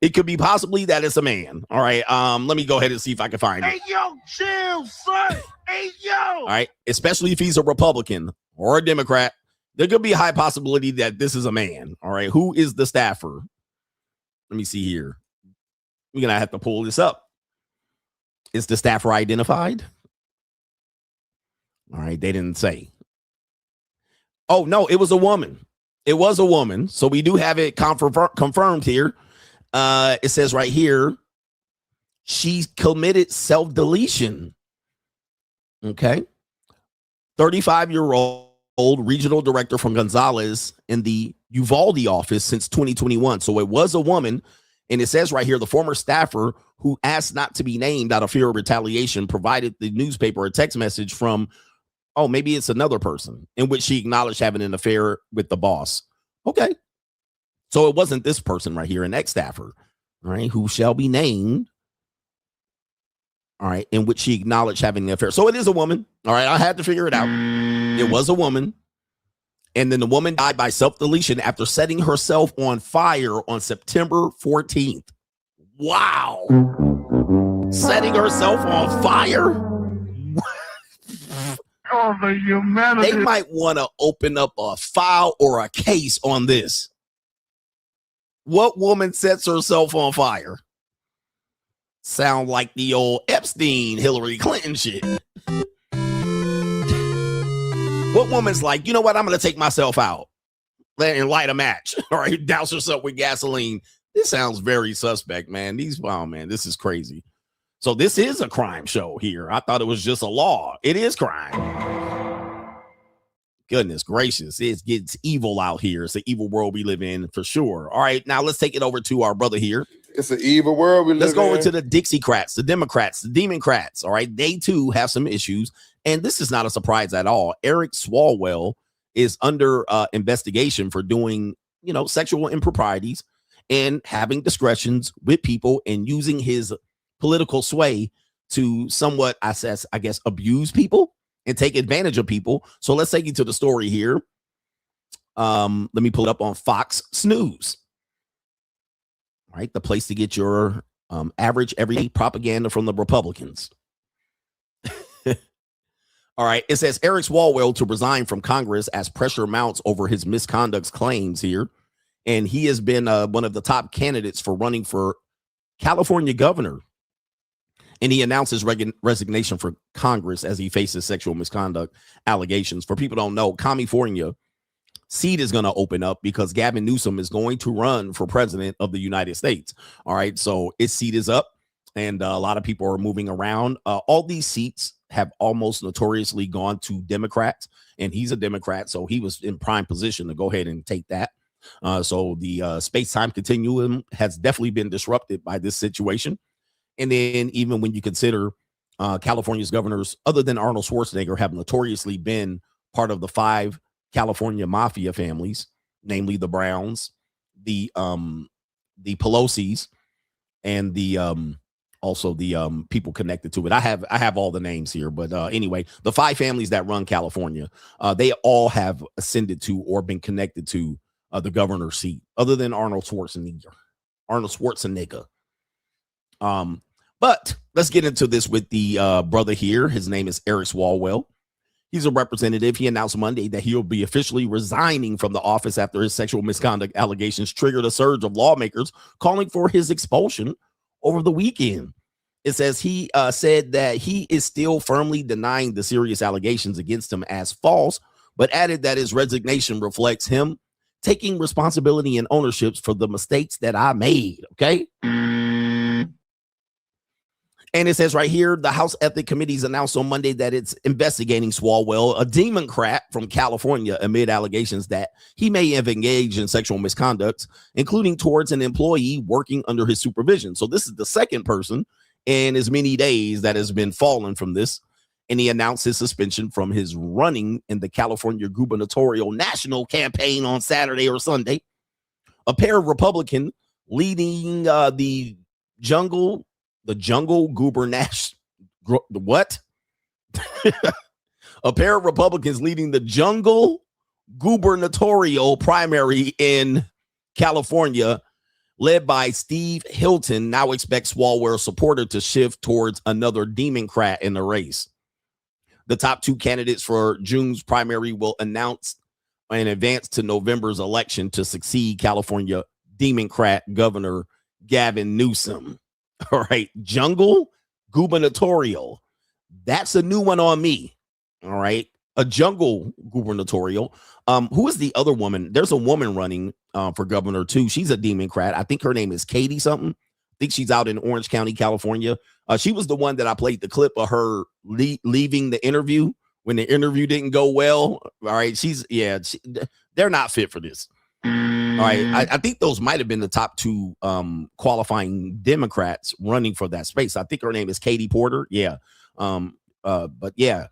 it could be possibly that it's a man. All right. Let me go ahead and see if I can find it. Hey, yo, chill, son. Hey, yo. All right. Especially if he's a Republican or a Democrat, there could be a high possibility that this is a man. All right. Who is the staffer? Let me see here. We're going to have to pull this up. Is the staffer identified? All right. They didn't say. Oh, no, it was a woman. It was a woman. So we do have it confirmed here. It says right here, she committed self-deletion. Okay. 35-year-old regional director from Gonzalez in the Uvalde office since 2021. So it was a woman. And it says right here, the former staffer who asked not to be named out of fear of retaliation provided the newspaper a text message from, oh, maybe it's another person, in which she acknowledged having an affair with the boss. Okay. So it wasn't this person right here, an ex-staffer, all right, who shall be named, all right, in which she acknowledged having an affair. So it is a woman, all right, I had to figure it out. It was a woman, and then the woman died by self-deletion after setting herself on fire on September 14th. Wow. Setting herself on fire? Oh, the humanity. They might want to open up a file or a case on this. What woman sets herself on fire? Sound like the old Epstein, Hillary Clinton shit. What woman's like, you know what? I'm going to take myself out and light a match. All right. Douse herself with gasoline. This sounds very suspect, man. Wow, man, this is crazy. So this is a crime show here. I thought it was just a law. It is crime. Goodness gracious. It gets evil out here. It's an evil world we live in for sure. All right. Now let's take it over to our brother here. It's an evil world we live in. Let's go over to the Dixiecrats, the Democrats, the Democrats. All right. They too have some issues. And this is not a surprise at all. Eric Swalwell is under investigation for doing, sexual improprieties and having discretions with people and using his political sway to somewhat, I guess, abuse people and take advantage of people. So let's take you to the story here. Let me pull it up on Fox Snooze. All right, the place to get your average everyday propaganda from the Republicans. All right. It says Eric Swalwell to resign from Congress as pressure mounts over his misconduct claims here. And he has been one of the top candidates for running for California governor. And he announced his resignation from Congress as he faces sexual misconduct allegations. For people who don't know, California seat is going to open up because Gavin Newsom is going to run for president of the United States. All right. So its seat is up and a lot of people are moving around. All these seats have almost notoriously gone to Democrats, and he's a Democrat. So he was in prime position to go ahead and take that. So the space-time continuum has definitely been disrupted by this situation. And then even when you consider California's governors, other than Arnold Schwarzenegger, have notoriously been part of the 5 California mafia families, namely the Browns, the Pelosi's, and the also the people connected to it. I have all the names here, but anyway, the 5 families that run California, they all have ascended to or been connected to the governor's seat, other than Arnold Schwarzenegger. But let's get into this with the brother here. His name is Eric Swalwell. He's a representative. He announced Monday that he'll be officially resigning from the office after his sexual misconduct allegations triggered a surge of lawmakers calling for his expulsion over the weekend. It says he said that he is still firmly denying the serious allegations against him as false, but added that his resignation reflects him taking responsibility and ownership for the mistakes that I made. Okay. And it says right here, the House Ethics Committees announced on Monday that it's investigating Swalwell, a Democrat from California, amid allegations that he may have engaged in sexual misconduct, including towards an employee working under his supervision. So this is the second person in as many days that has been fallen from this. And he announced his suspension from his running in the California gubernatorial national campaign on Saturday or Sunday. A pair of Republicans leading the jungle gubernatorial. What? A pair of Republicans leading the jungle gubernatorial primary in California, led by Steve Hilton, now expects Swalwell's supporter to shift towards another Democrat in the race. The top 2 candidates for June's primary will announce an advance to November's election to succeed California Democrat Governor Gavin Newsom. All right, jungle gubernatorial. That's a new one on me. All right, a jungle gubernatorial. Who is the other woman? There's a woman running for governor too. She's a Democrat. I think her name is Katy something. I think she's out in Orange County, California. She was the one that I played the clip of her leaving the interview when the interview didn't go well. All right, they're not fit for this. All right, I think those might have been the top 2 qualifying Democrats running for that space. I think her name is Katy Porter. Yeah. But yeah,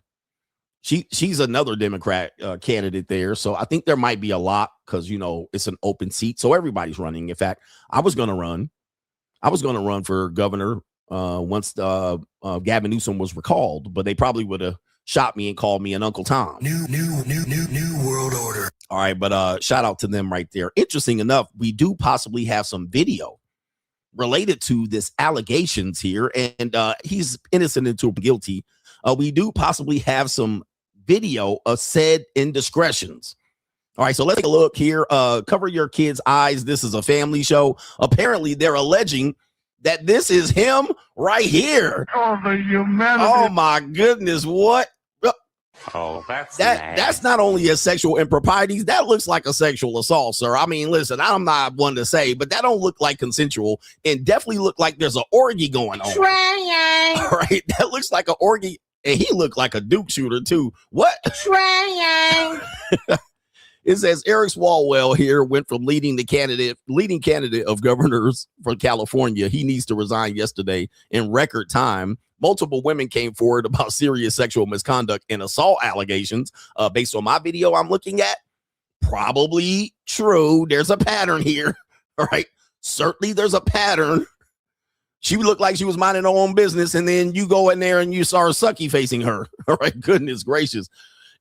she's another Democrat candidate there. So I think there might be a lot because, you know, it's an open seat. So everybody's running. In fact, I was going to run for governor once Gavin Newsom was recalled, but they probably would have shot me and called me an Uncle Tom. New world order. All right, but shout out to them right there. Interesting enough, we do possibly have some video related to this allegations here, and he's innocent until guilty. We do possibly have some video of said indiscretions. All right, so let's take a look here. Cover your kids' eyes. This is a family show. Apparently, they're alleging that this is him right here. Oh, the humanity. Oh my goodness, what? Oh, That's not only a sexual improprieties, that looks like a sexual assault, sir. I mean, listen, I'm not one to say, but that don't look like consensual and definitely look like there's an orgy going on. Trying. All right, that looks like an orgy, and he looked like a Duke shooter too. What? Trying. It says Eric Swalwell here went from leading candidate of governors for California. He needs to resign yesterday in record time. Multiple women came forward about serious sexual misconduct and assault allegations. Based on my video I'm looking at, probably true. There's a pattern here. All right. Certainly there's a pattern. She looked like she was minding her own business, and then you go in there and you saw her sucky facing her. All right. Goodness gracious.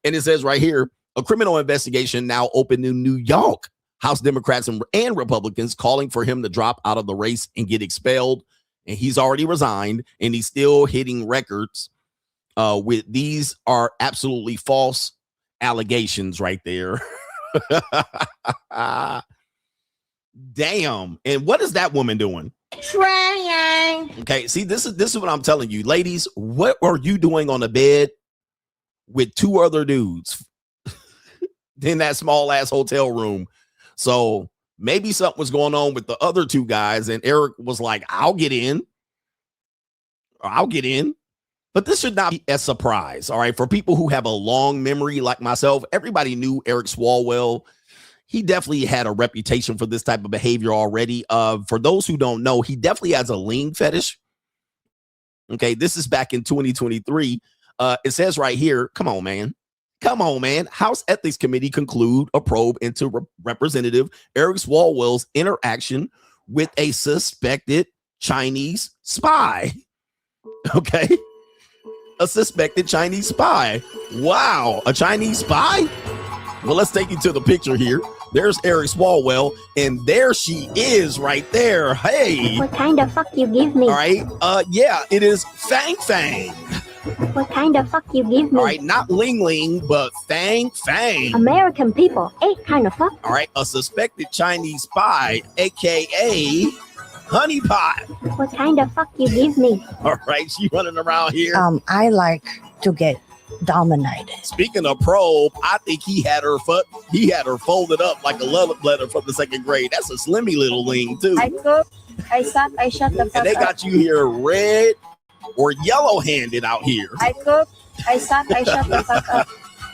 And it says right here, a criminal investigation now open in New York. House Democrats and Republicans calling for him to drop out of the race and get expelled. And he's already resigned, and he's still hitting records with these are absolutely false allegations right there. Damn. And what is that woman doing? Trying. Okay, see, this is what I'm telling you. Ladies, what are you doing on the bed with two other dudes in that small ass hotel room? So maybe something was going on with the other two guys, and Eric was like, I'll get in. But this should not be a surprise. All right. For people who have a long memory like myself, everybody knew Eric Swalwell. He definitely had a reputation for this type of behavior already. For those who don't know, he definitely has a lean fetish. Okay, this is back in 2023. It says right here, come on, man. House Ethics Committee conclude a probe into Representative Eric Swalwell's interaction with a suspected Chinese spy. Okay, a suspected Chinese spy. Wow, a Chinese spy? Well, let's take you to the picture here. There's Eric Swalwell, and there she is right there. Hey. What kind of fuck you give me? All right. Yeah, it is Fang Fang. What kind of fuck you give me? All right, not Ling Ling, but Fang Fang. American people, ain't kind of fuck. All right, a suspected Chinese spy, aka Honeypot. What kind of fuck you give me? All right, she running around here. I like to get dominated. Speaking of probe, I think he had her folded up like a love letter from the second grade. That's a slimmy little Ling too. I cook, I suck, I shut the fuck And they up. got you here red or yellow handed out here. I cook, I suck, I shut the fuck up.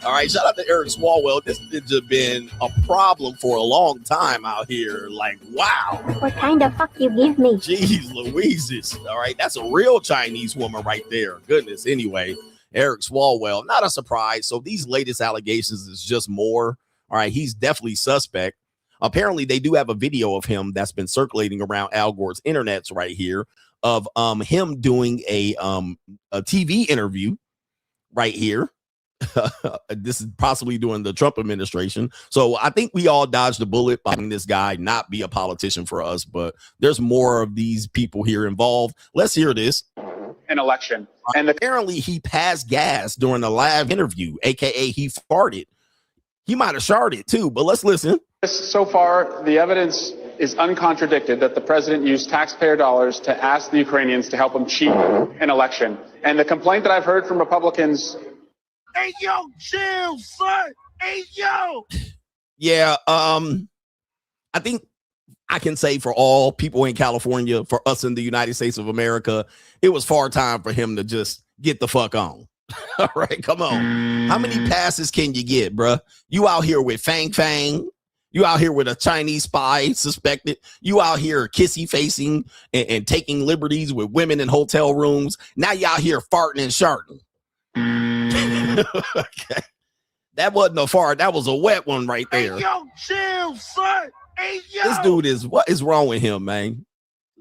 All right, shout out to Eric Swalwell. This has just been a problem for a long time out here. Like, wow. What kind of fuck you give me? Jeez Louises. All right, that's a real Chinese woman right there. Goodness. Anyway, Eric Swalwell, not a surprise. So these latest allegations is just more. All right, he's definitely suspect. Apparently, they do have a video of him that's been circulating around Al Gore's internets right here of him doing a TV interview right here. This is possibly during the Trump administration. So I think we all dodged the bullet by having this guy not be a politician for us, but there's more of these people here involved. Let's hear this. An election. And apparently he passed gas during the live interview, aka he farted. He might have sharted too, but let's listen. So far, the evidence is uncontradicted that the president used taxpayer dollars to ask the Ukrainians to help him cheat an election. And the complaint that I've heard from Republicans. Hey, yo, chill, son. Hey, yo. Yeah, I think I can say for all people in California, for us in the United States of America, it was far time for him to just get the fuck on. All right, come on. How many passes can you get, bruh? You out here with Fang Fang. You out here with a Chinese spy suspected. You out here kissy facing and taking liberties with women in hotel rooms. Now you out here farting and sharting. Okay. That wasn't a fart. That was a wet one right there. Hey, yo, chill, son. Hey, yo. This dude is, what is wrong with him, man?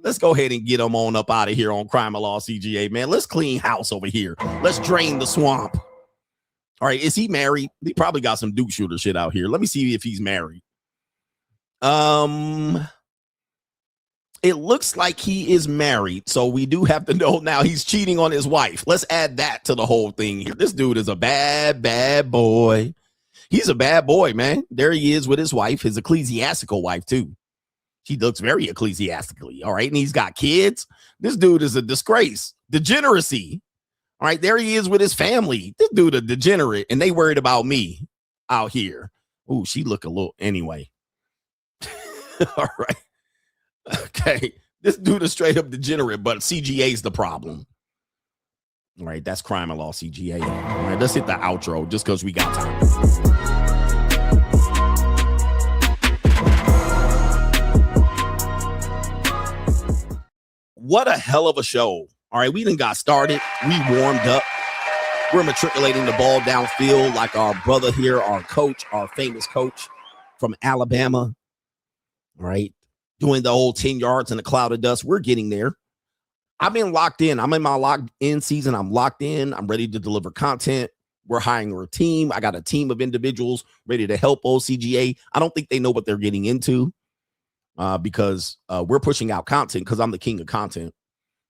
Let's go ahead and get him on up out of here on Crime and Law CGA, man. Let's clean house over here. Let's drain the swamp. All right, is he married? He probably got some Duke shooter shit out here. Let me see if he's married. It looks like he is married, so we do have to know now he's cheating on his wife. Let's add that to the whole thing here. This dude is a bad, bad boy. He's a bad boy, man. There he is with his wife, his ecclesiastical wife, too. She looks very ecclesiastically, all right? And he's got kids. This dude is a disgrace. Degeneracy. All right, there he is with his family. This dude a degenerate, and they worried about me out here. Ooh, she look a little, anyway. All right. Okay, this dude is straight up degenerate, but CGA's the problem. All right, that's Crime and Law CGA. All right, let's hit the outro just because we got time. What a hell of a show. All right, we done got started. We warmed up. We're matriculating the ball downfield like our brother here, our coach, our famous coach from Alabama. All right. Doing the whole 10 yards in a cloud of dust. We're getting there. I've been locked in. I'm in my locked in season. I'm locked in. I'm ready to deliver content. We're hiring a team. I got a team of individuals ready to help OCGA. I don't think they know what they're getting into because we're pushing out content because I'm the king of content.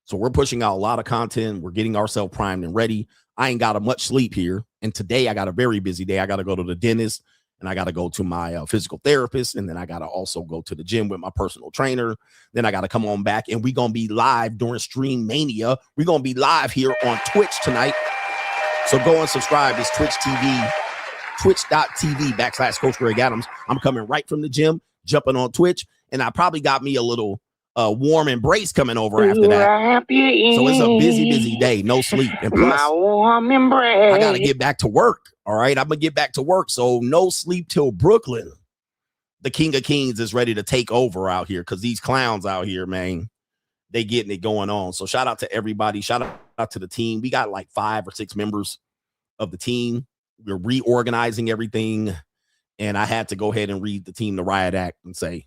So we're pushing out a lot of content. We're getting ourselves primed and ready. I ain't got much sleep here. And today I got a very busy day. I got to go to the dentist and I got to go to my physical therapist. And then I got to also go to the gym with my personal trainer. Then I got to come on back and we're going to be live during Stream Mania. We're going to be live here on Twitch tonight. So go and subscribe. It's Twitch TV, twitch.tv/Coach Greg Adams. I'm coming right from the gym, jumping on Twitch. And I probably got me a little warm embrace coming over after that. So it's a busy day, no sleep. And plus, My warm embrace. I got to get back to work. All right, I'm going to get back to work. So no sleep till Brooklyn. The King of Kings is ready to take over out here because these clowns out here, man, they getting it going on. So shout out to everybody. Shout out to the team. We got like 5 or 6 members of the team. We're reorganizing everything. And I had to go ahead and read the team the riot act and say,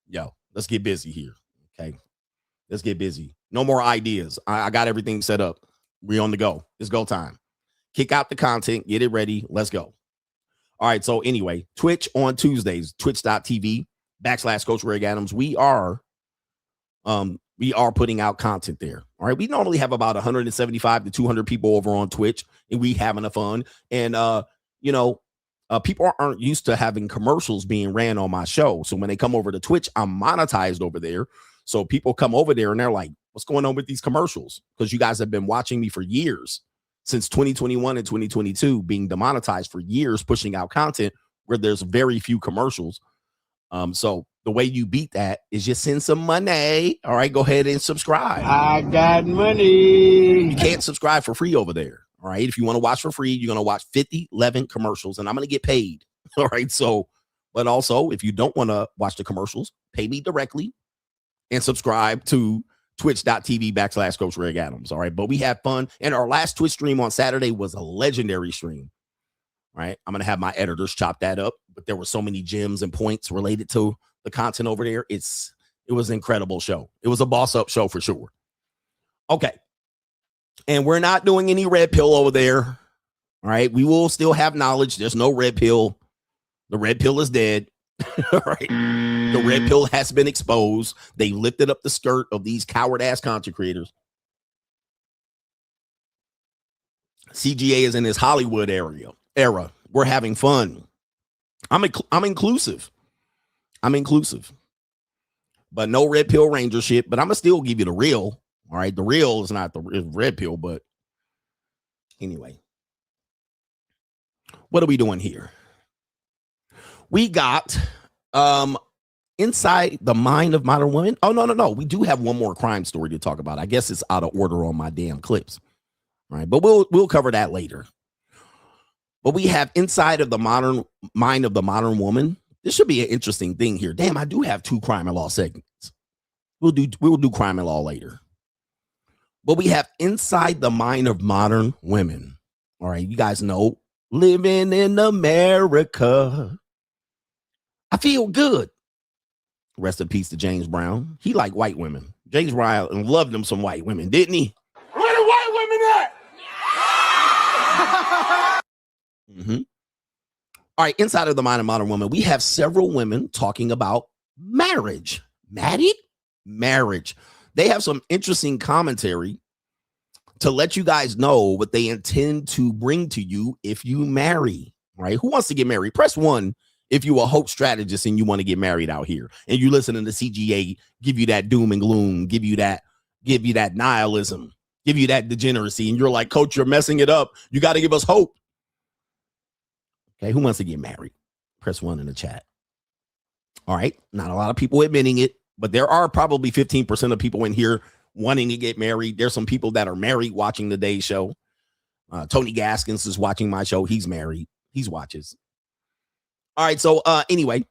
yo, let's get busy here. Okay, let's get busy. No more ideas. I got everything set up. We're on the go. It's go time. Kick out the content. Get it ready. Let's go. All right. So anyway, Twitch on Tuesdays, twitch.tv/Coach Greg Adams. We are putting out content there. All right. We normally have about 175 to 200 people over on Twitch, and we having a fun. And people aren't used to having commercials being ran on my show. So when they come over to Twitch, I'm monetized over there. So people come over there and they're like, what's going on with these commercials? Because you guys have been watching me for years, since 2021 and 2022, being demonetized for years, pushing out content where there's very few commercials. So the way you beat that is just send some money. All right, go ahead and subscribe. I got money. You can't subscribe for free over there. All right, if you want to watch for free, you're going to watch 11 commercials, and I'm going to get paid. All right, so, but also, if you don't want to watch the commercials, pay me directly and subscribe to twitch.tv/Coach Greg Adams. All right, but we had fun. And our last Twitch stream on Saturday was a legendary stream. All right, I'm going to have my editors chop that up, but there were so many gems and points related to the content over there. It was an incredible show. It was a boss up show for sure. Okay. And we're not doing any red pill over there. All right. We will still have knowledge. There's no red pill. The red pill is dead. All right. The red pill has been exposed. They lifted up the skirt of these coward ass content creators. CGA is in this Hollywood era. We're having fun. I'm inclusive. I'm inclusive. But no red pill ranger shit. But I'm going to still give you the real. All right. The real is not the red pill. But anyway. What are we doing here? We got inside the mind of modern women. Oh, no. We do have one more crime story to talk about. I guess it's out of order on my damn clips. All right. But we'll cover that later. But we have inside of the modern mind of the modern woman. This should be an interesting thing here. Damn, I do have 2 crime and law segments. We'll do crime and law later. But we have inside the mind of modern women. All right. You guys know, living in America, I feel good. Rest in peace to James Brown. He liked white women. James Brown loved them some white women, didn't he? Where the white women at? Mm-hmm. All right, inside of the mind of modern woman, we have several women talking about marriage. Marriage. They have some interesting commentary to let you guys know what they intend to bring to you if you marry. Right? Who wants to get married? Press 1 if you a hope strategist and you want to get married out here. And you listening to CGA give you that doom and gloom, give you that nihilism, give you that degeneracy, and you're like, Coach, you're messing it up. You got to give us hope. Okay, who wants to get married? Press 1 in the chat. All right, not a lot of people admitting it, but there are probably 15% of people in here wanting to get married. There's some people that are married watching today's show. Tony Gaskins is watching my show. He's married. He watches. All right, so anyway,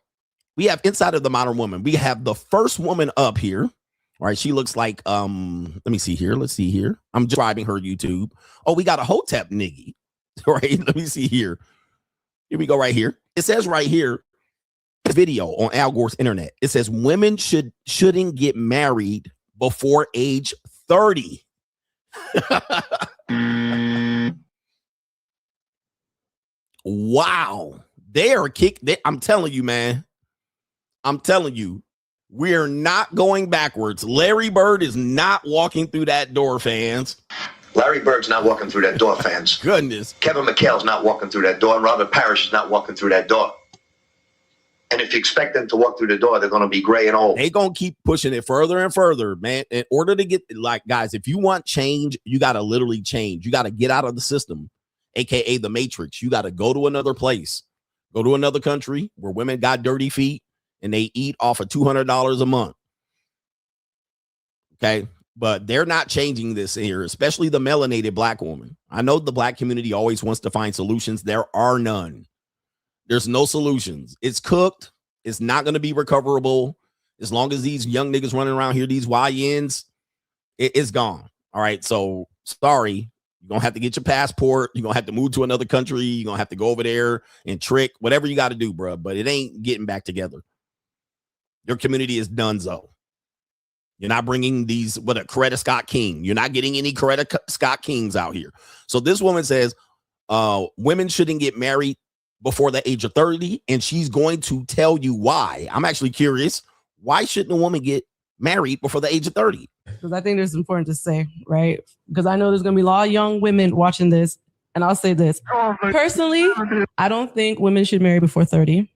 we have inside of the modern woman. We have the first woman up here. All right, she looks like, let me see here. Let's see here. I'm describing her YouTube. Oh, we got a Hotep niggy. All right, let me see here. Here we go right here. It says right here, video on Al Gore's internet. It says women shouldn't get married before age 30. Wow. I'm telling you, man. I'm telling you, We're not going backwards. Larry Bird is not walking through that door, fans. Larry Bird's not walking through that door, fans. Goodness. Kevin McHale's not walking through that door. Robert Parrish is not walking through that door. And if you expect them to walk through the door, they're going to be gray and old. They're going to keep pushing it further and further, man. In order to get, like, guys, if you want change, you got to literally change. You got to get out of the system, a.k.a. the Matrix. You got to go to another place. Go to another country where women got dirty feet and they eat off of $200 a month. Okay? But they're not changing this here, especially the melanated black woman. I know the black community always wants to find solutions. There are none. There's no solutions. It's cooked. It's not going to be recoverable. As long as these young niggas running around here, these YNs, it's gone. All right. So sorry. You're going to have to get your passport. You're going to have to move to another country. You're going to have to go over there and trick, whatever you got to do, bro. But it ain't getting back together. Your community is donezo. You're not bringing these, what a Coretta Scott King. You're not getting any Coretta Scott Kings out here. So this woman says women shouldn't get married before the age of 30, and she's going to tell you why. I'm actually curious. Why shouldn't a woman get married before the age of 30? Because I think this is important to say, right? Because I know there's going to be a lot of young women watching this, and I'll say this. Personally, I don't think women should marry before 30.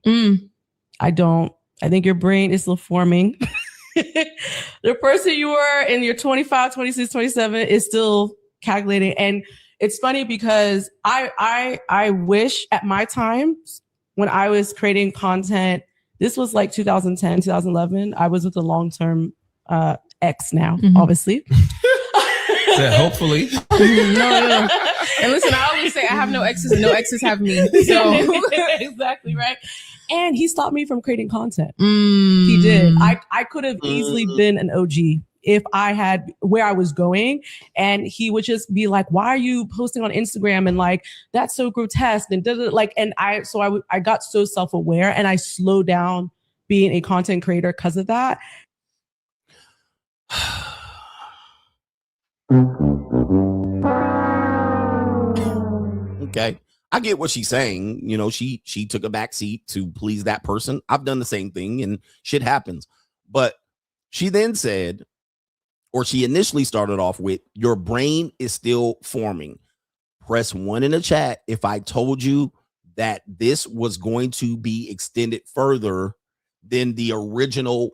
I don't. I think your brain is still forming. The person you were in your 25, 26, 27 is still calculating. And it's funny because I wish at my time when I was creating content, this was like 2010, 2011. I was with a long-term ex now, obviously. Hopefully. No. And listen, I always say I have no exes and no exes have me. So exactly, right? And he stopped me from creating content. He did. I could have easily been an OG if I had where I was going, and he would just be like, "Why are you posting on Instagram?" And like, "That's so grotesque." And like, and I got so self-aware, and I slowed down being a content creator because of that. Okay. I get what she's saying. You know, she took a back seat to please that person. I've done the same thing and shit happens. But she then said, or she initially started off with, your brain is still forming. Press 1 in the chat if I told you that this was going to be extended further than the original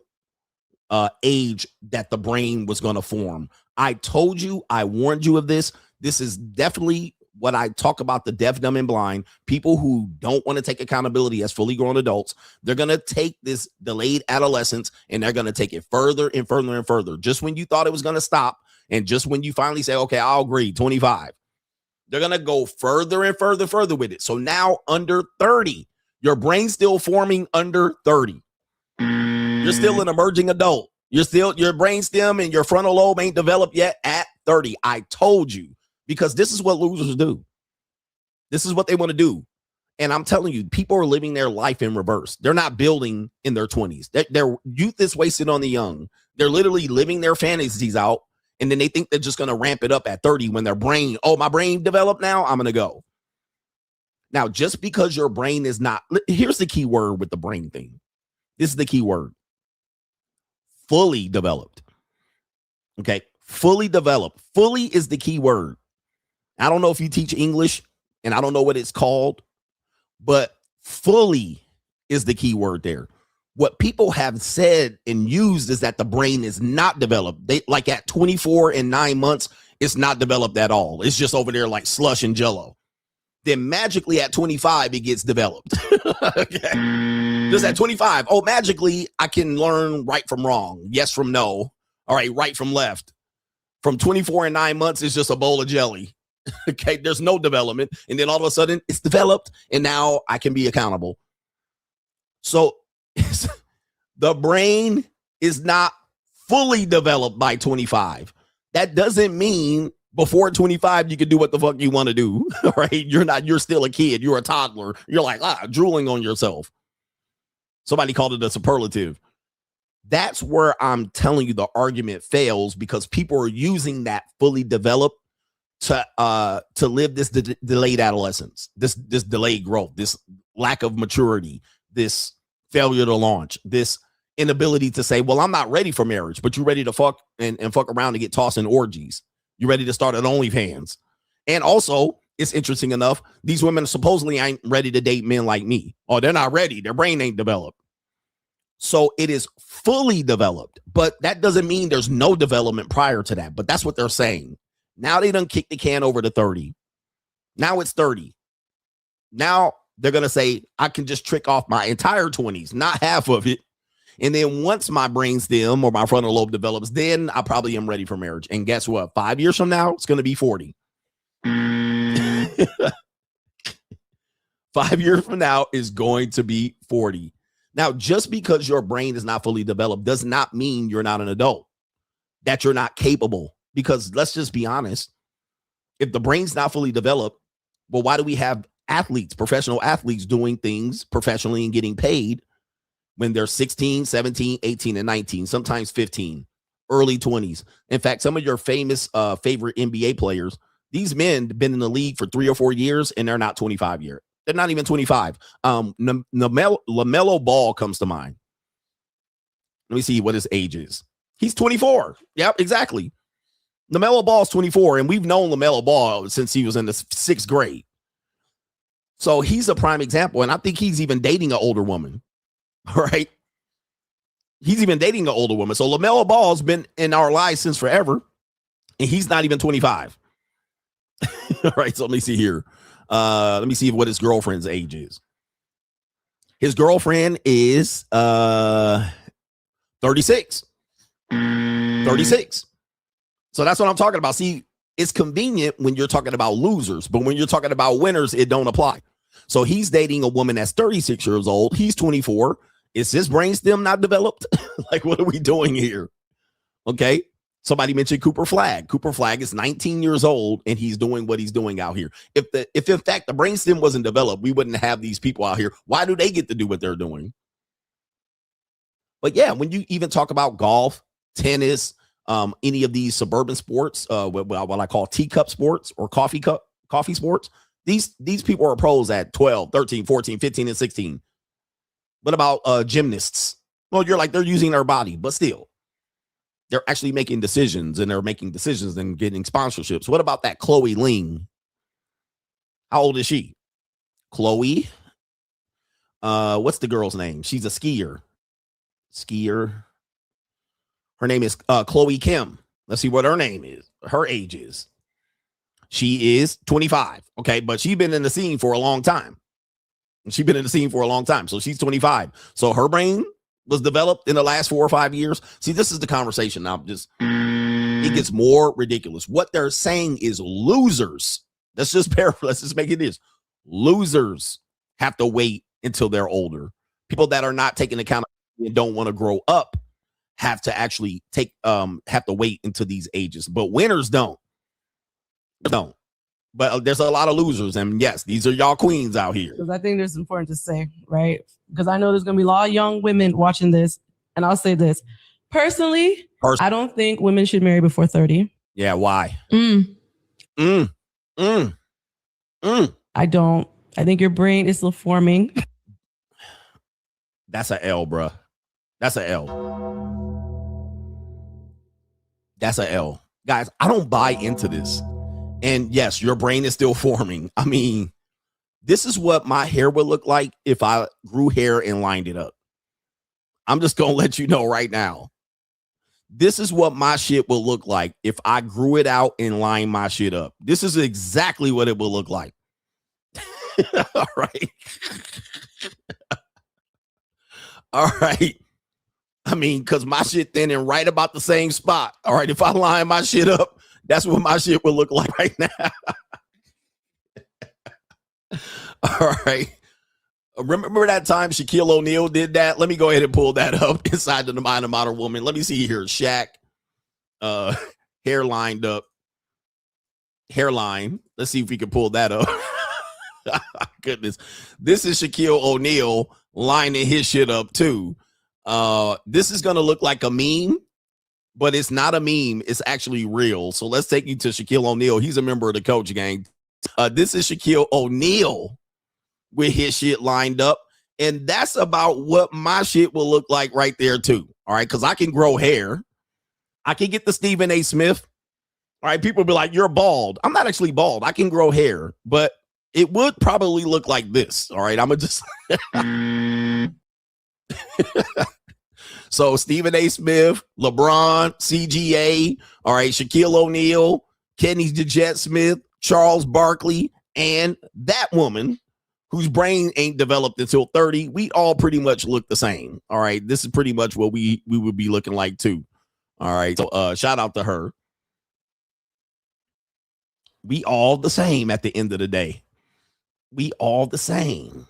age that the brain was going to form. I told you, I warned you of this. This is definitely what I talk about, the deaf, dumb, and blind, people who don't want to take accountability as fully grown adults. They're going to take this delayed adolescence and they're going to take it further and further and further. Just when you thought it was going to stop, and just when you finally say, okay, I'll agree, 25, they're going to go further and further with it. So now under 30, your brain's still forming under 30. You're still an emerging adult. Your brainstem and your frontal lobe ain't developed yet at 30. I told you. Because this is what losers do. This is what they want to do. And I'm telling you, people are living their life in reverse. They're not building in their 20s. Their youth is wasted on the young. They're literally living their fantasies out. And then they think they're just going to ramp it up at 30 when their brain, my brain developed now, I'm going to go. Now, just because your brain is not, here's the key word with the brain thing. This is the key word. Fully developed. Okay. Fully developed. Fully is the key word. I don't know if you teach English and I don't know what it's called, but fully is the key word there. What people have said and used is that the brain is not developed. They like at 24 and 9 months, it's not developed at all. It's just over there like slush and jello. Then magically at 25, it gets developed. Okay. Just at 25, magically I can learn right from wrong, yes from no. All right, right from left. From 24 and 9 months, it's just a bowl of jelly. Okay, there's no development. And then all of a sudden, it's developed, and now I can be accountable. So the brain is not fully developed by 25. That doesn't mean before 25, you can do what the fuck you want to do. All right, you're still a kid. You're a toddler. You're like, drooling on yourself. Somebody called it a superlative. That's where I'm telling you the argument fails, because people are using that fully developed to live this delayed adolescence, this delayed growth, this lack of maturity, this failure to launch, this inability to say, well, I'm not ready for marriage, but you're ready to fuck and fuck around and get tossed in orgies. You're ready to start an OnlyFans. And also, it's interesting enough, these women supposedly ain't ready to date men like me. Or they're not ready. Their brain ain't developed. So it is fully developed, but that doesn't mean there's no development prior to that. But that's what they're saying. Now they done kicked the can over to 30. Now it's 30. Now they're going to say, I can just trick off my entire 20s, not half of it. And then once my brainstem or my frontal lobe develops, then I probably am ready for marriage. And guess what? 5 years from now, it's going to be 40. 5 years from now is going to be 40. Now, just because your brain is not fully developed does not mean you're not an adult, that you're not capable. Because let's just be honest. If the brain's not fully developed, well, why do we have athletes, professional athletes doing things professionally and getting paid when they're 16, 17, 18, and 19, sometimes 15, early 20s? In fact, some of your famous favorite NBA players, these men have been in the league for 3 or 4 years, and they're not 25 years. They're not even 25. LaMelo Ball comes to mind. Let me see what his age is. He's 24. Yep, exactly. LaMelo Ball is 24, and we've known LaMelo Ball since he was in the 6th grade. So he's a prime example, and I think he's even dating an older woman. All right. He's even dating an older woman. So LaMelo Ball's been in our lives since forever, and he's not even 25. All right. So let me see here. Let me see what his girlfriend's age is. His girlfriend is 36. 36. So that's what I'm talking about. See, it's convenient when you're talking about losers, but when you're talking about winners, it don't apply. So he's dating a woman that's 36 years old. He's 24. Is his brainstem not developed? Like, what are we doing here? Okay. Somebody mentioned Cooper Flagg. Cooper Flagg is 19 years old, and he's doing what he's doing out here. If in fact the brainstem wasn't developed, we wouldn't have these people out here. Why do they get to do what they're doing? But yeah, when you even talk about golf, tennis, any of these suburban sports, what I call teacup sports or coffee sports, these people are pros at 12, 13, 14, 15, and 16. What about gymnasts? Well, you're like, they're using their body, but still. They're actually making decisions, and they're making decisions and getting sponsorships. What about that Chloe Ling? How old is she? Chloe. What's the girl's name? She's a skier. Her name is Chloe Kim. Let's see what her name is. Her age is. She is 25. Okay, but she's been in the scene for a long time. So she's 25. So her brain was developed in the last 4 or 5 years. See, this is the conversation. Now, it gets more ridiculous. What they're saying is losers. Let's just make it this. Losers have to wait until they're older. People that are not taking account and don't want to grow up have to actually have to wait until these ages. But winners don't. But there's a lot of losers, and yes, these are y'all queens out here. Because I think it's important to say, right? Because I know there's going to be a lot of young women watching this, and I'll say this. Personally, I don't think women should marry before 30. Yeah, why? I don't. I think your brain is still forming. That's an L, bruh. That's an L. Guys, I don't buy into this. And yes, your brain is still forming. I mean, this is what my hair would look like if I grew hair and lined it up. I'm just going to let you know right now. This is what my shit will look like if I grew it out and lined my shit up. This is exactly what it will look like. All right. All right. I mean, because my shit thin and right about the same spot. All right. If I line my shit up, that's what my shit will look like right now. All right. Remember that time Shaquille O'Neal did that? Let me go ahead and pull that up inside the Mind of Modern Woman. Let me see here. Shaq, hair lined up. Hairline. Let's see if we can pull that up. Goodness. This is Shaquille O'Neal lining his shit up too. This is going to look like a meme, but it's not a meme. It's actually real. So let's take you to Shaquille O'Neal. He's a member of the Coach Gang. This is Shaquille O'Neal with his shit lined up. And that's about what my shit will look like right there too. All right. Cause I can grow hair. I can get the Stephen A. Smith. All right. People be like, you're bald. I'm not actually bald. I can grow hair, but it would probably look like this. All right. I'm gonna just so Stephen A. Smith, LeBron, CGA, all right, Shaquille O'Neal, Kenny the Jet Smith, Charles Barkley, and that woman whose brain ain't developed until 30. We all pretty much look the same. All right. This is pretty much what we would be looking like too. All right. So shout out to her. We all the same at the end of the day. We all the same.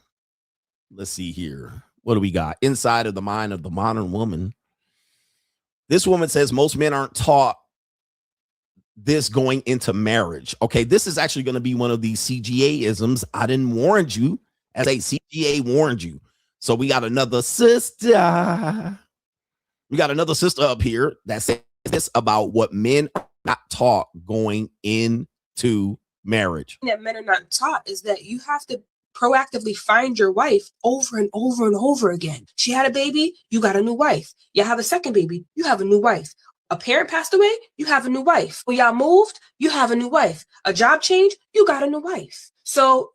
Let's see here. What do we got? Inside of the mind of the modern woman. This woman says most men aren't taught this going into marriage. Okay, this is actually going to be one of these CGA-isms. I didn't warn you, as a CGA warned you. So we got another sister. We got another sister up here that says this about what men are not taught going into marriage. That men are not taught is that you have to proactively find your wife over and over and over again. She had a baby, you got a new wife. You have a second baby, you have a new wife. A parent passed away, you have a new wife. When y'all moved, you have a new wife. A job change, you got a new wife. So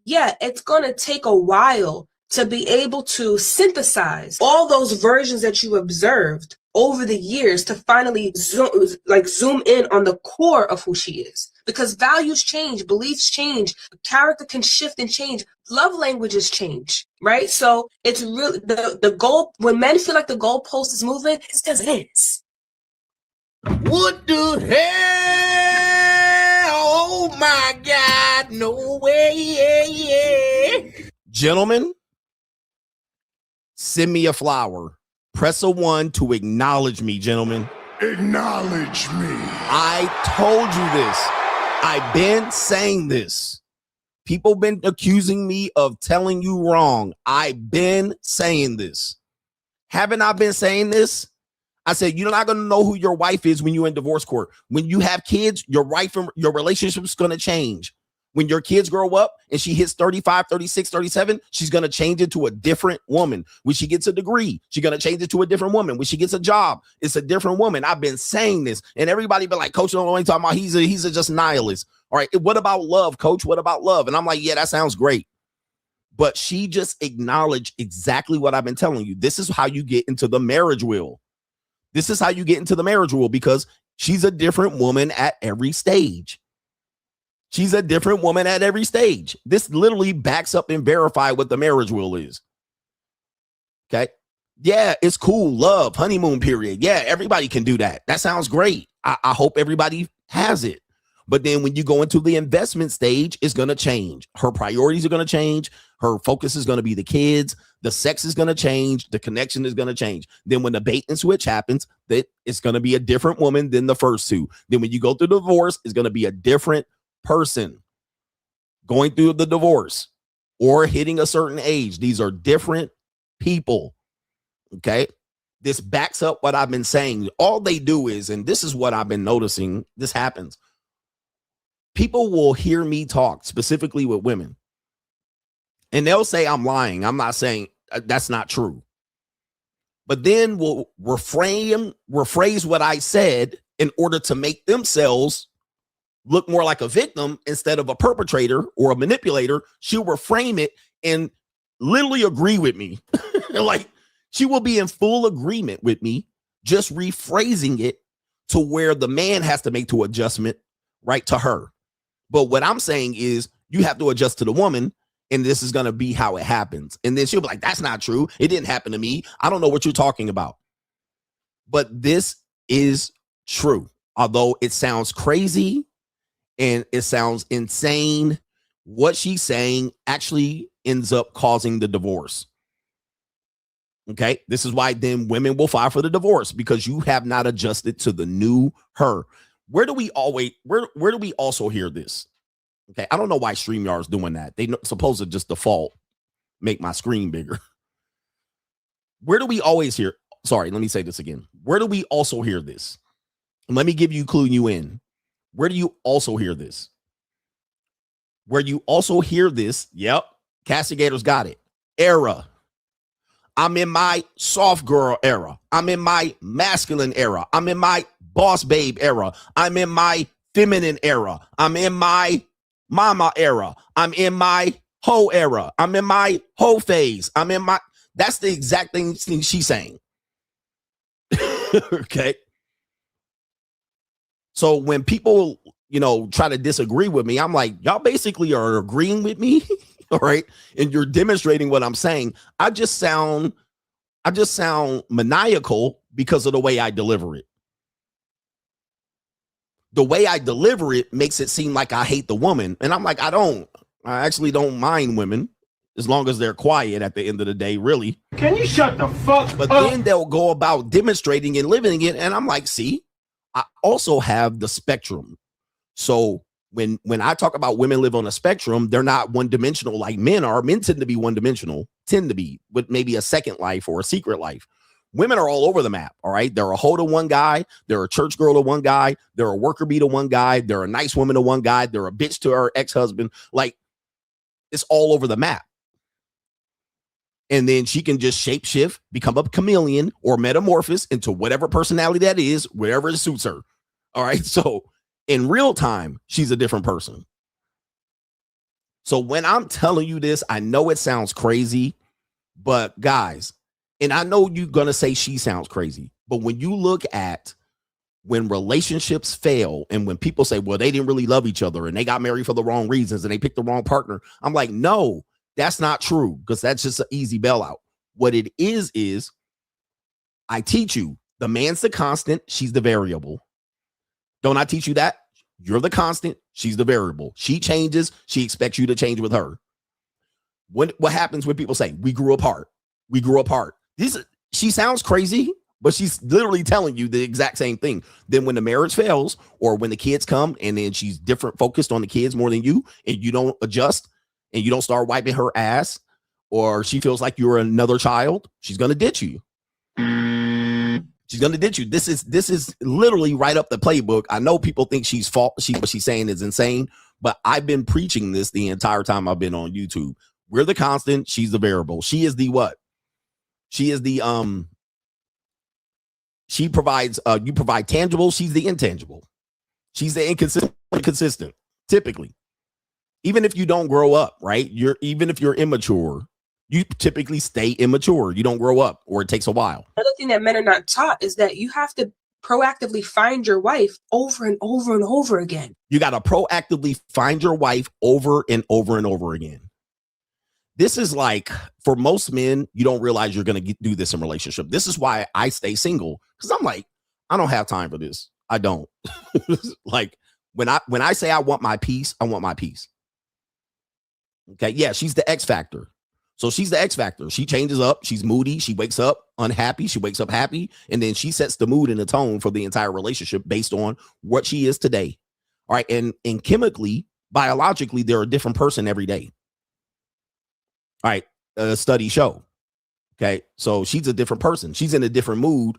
yeah, it's going to take a while to be able to synthesize all those versions that you observed over the years to finally zoom in on the core of who she is. Because values change, beliefs change, character can shift and change, love languages change, right? So it's really the goal. When men feel like the goalpost is moving, it's because it is. What the hell? Oh my God, no way. Gentlemen, send me a flower. Press a 1 to acknowledge me, gentlemen. Acknowledge me. I told you this. I've been saying this. People been accusing me of telling you wrong. I've been saying this. Haven't I been saying this? I said, you're not going to know who your wife is when you're in divorce court. When you have kids, your wife and your relationship is going to change. When your kids grow up and she hits 35, 36, 37, she's going to change into a different woman. When she gets a degree, she's going to change it to a different woman. When she gets a job, it's a different woman. I've been saying this, and everybody been like, Coach, don't know what he's talking about. He's a just nihilist. All right. What about love, Coach? What about love? And I'm like, yeah, that sounds great. But she just acknowledged exactly what I've been telling you. This is how you get into the marriage wheel. This is how you get into the marriage wheel, because she's a different woman at every stage. She's a different woman at every stage. This literally backs up and verify what the marriage wheel is. Okay. Yeah, it's cool. Love, honeymoon period. Yeah, everybody can do that. That sounds great. I hope everybody has it. But then when you go into the investment stage, it's going to change. Her priorities are going to change. Her focus is going to be the kids. The sex is going to change. The connection is going to change. Then when the bait and switch happens, that it's going to be a different woman than the first two. Then when you go through the divorce, it's going to be a different person going through the divorce or hitting a certain age. These are different people. Okay. This backs up what I've been saying. All they do is, and this is what I've been noticing, this happens. People will hear me talk, specifically with women, and they'll say I'm lying. I'm not saying that's not true. But then we'll rephrase what I said in order to make themselves look more like a victim instead of a perpetrator or a manipulator. She'll reframe it and literally agree with me. Like, she will be in full agreement with me, just rephrasing it to where the man has to make to adjustment right to her. But what I'm saying is you have to adjust to the woman, and this is going to be how it happens. And then she'll be like, that's not true. It didn't happen to me. I don't know what you're talking about. But this is true. Although it sounds crazy and it sounds insane, what she's saying actually ends up causing the divorce. Okay, this is why then women will file for the divorce, because you have not adjusted to the new her. Where do we also hear this? Okay, I don't know why StreamYard's doing that. They supposed to just default make my screen bigger. Where do we always hear? Sorry, let me say this again. Where do we also hear this? Let me give you, clue you in. Where do you also hear this? Where you also hear this? Yep, Castigator's got it. era. I'm in my soft girl era. I'm in my masculine era. I'm in my boss babe era. I'm in my feminine era. I'm in my mama era. I'm in my hoe era. I'm in my hoe phase. That's the exact thing she's saying. Okay. So when people, try to disagree with me, I'm like, y'all basically are agreeing with me. All right. And you're demonstrating what I'm saying. I just sound maniacal because of the way I deliver it. The way I deliver it makes it seem like I hate the woman. And I'm like, I actually don't mind women as long as they're quiet at the end of the day, really. Can you shut the fuck But up? then they'll go about demonstrating and living it. And I'm like, see, I also have the spectrum. So when I talk about women live on a spectrum, they're not one dimensional like men are. Men tend to be one dimensional, with maybe a second life or a secret life. Women are all over the map. All right. They're a hoe to one guy. They're a church girl to one guy. They're a worker bee to one guy. They're a nice woman to one guy. They're a bitch to her ex-husband. Like, it's all over the map. And then she can just shapeshift, become a chameleon or metamorphose into whatever personality that is, wherever it suits her. All right. So in real time, she's a different person. So when I'm telling you this, I know it sounds crazy, but guys, and I know you're going to say she sounds crazy, but when you look at when relationships fail and when people say, well, they didn't really love each other and they got married for the wrong reasons and they picked the wrong partner, I'm like, no, that's not true, because that's just an easy bailout. What it is I teach you the man's the constant, she's the variable. Don't I teach you that? You're the constant, she's the variable. She changes, she expects you to change with her. What happens when people say, we grew apart? We grew apart. She sounds crazy, but she's literally telling you the exact same thing. Then when the marriage fails or when the kids come and then she's different, focused on the kids more than you, and you don't adjust and you don't start wiping her ass, or she feels like you're another child, she's going to ditch you. She's going to ditch you. This is literally right up the playbook. I know people think what she's saying is insane, but I've been preaching this the entire time I've been on YouTube. We're the constant, she's the variable. She is the what? She is the she provides you provide tangible, she's the intangible. She's the inconsistent, typically. Even if you don't grow up, right? Even if you're immature, you typically stay immature. You don't grow up, or it takes a while. Another thing that men are not taught is that you have to proactively find your wife over and over and over again. You got to proactively find your wife over and over and over again. This is like, for most men, you don't realize you're going to do this in relationship. This is why I stay single, because I'm like, I don't have time for this. I don't. Like, when I say I want my peace, I want my peace. Okay, yeah, she's the X factor. So she's the X factor. She changes up. She's moody. She wakes up unhappy. She wakes up happy. And then she sets the mood and the tone for the entire relationship based on what she is today. All right. And chemically, biologically, they're a different person every day. All right. Studies show. Okay. So she's a different person. She's in a different mood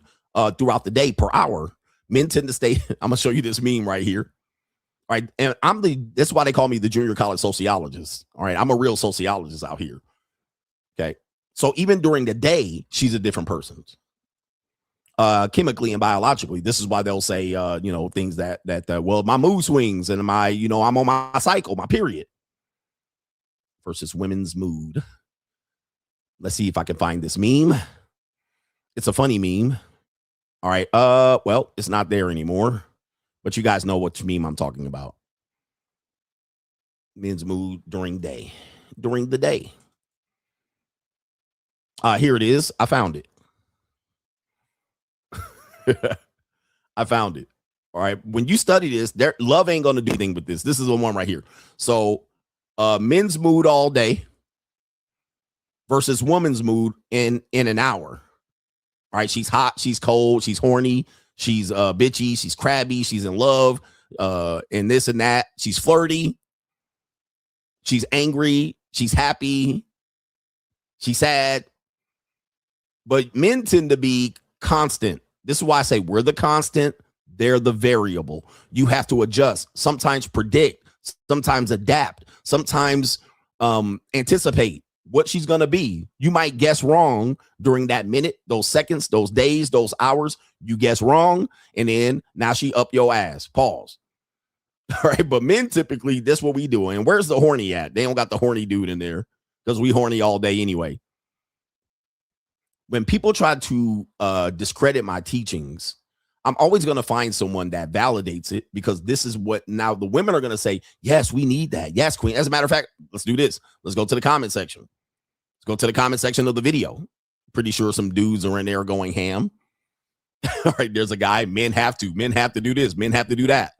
throughout the day per hour. Men tend to stay. I'm going to show you this meme right here. All right. And that's why they call me the junior college sociologist. All right. I'm a real sociologist out here. Okay. So even during the day, she's a different person. Chemically and biologically. This is why they'll say, things that well, my mood swings and I'm on my cycle, my period. Versus women's mood. Let's see if I can find this meme. It's a funny meme. All right. Well, it's not there anymore, but you guys know what meme I'm talking about. Men's mood during the day. Here it is. I found it. I found it. All right. When you study this, love ain't going to do anything with this. This is the one right here. So men's mood all day versus woman's mood in an hour. All right. She's hot. She's cold. She's horny. She's bitchy. She's crabby. She's in love. And this and that. She's flirty. She's angry. She's happy. She's sad. But men tend to be constant. This is why I say we're the constant. They're the variable. You have to adjust, sometimes predict, sometimes adapt, sometimes anticipate. what she's going to be. You might guess wrong during that minute, those seconds, those days, those hours. You guess wrong, and then now she up your ass. Pause. All right, but men typically, that's what we do. And where's the horny at? They don't got the horny dude in there because we horny all day anyway. When people try to discredit my teachings, I'm always going to find someone that validates it, because this is what now the women are going to say. Yes, we need that. Yes, queen. As a matter of fact, let's do this. Let's go to the comment section. Let's go to the comment section of the video. Pretty sure some dudes are in there going ham. All right, there's a guy. Men have to do this. Men have to do that.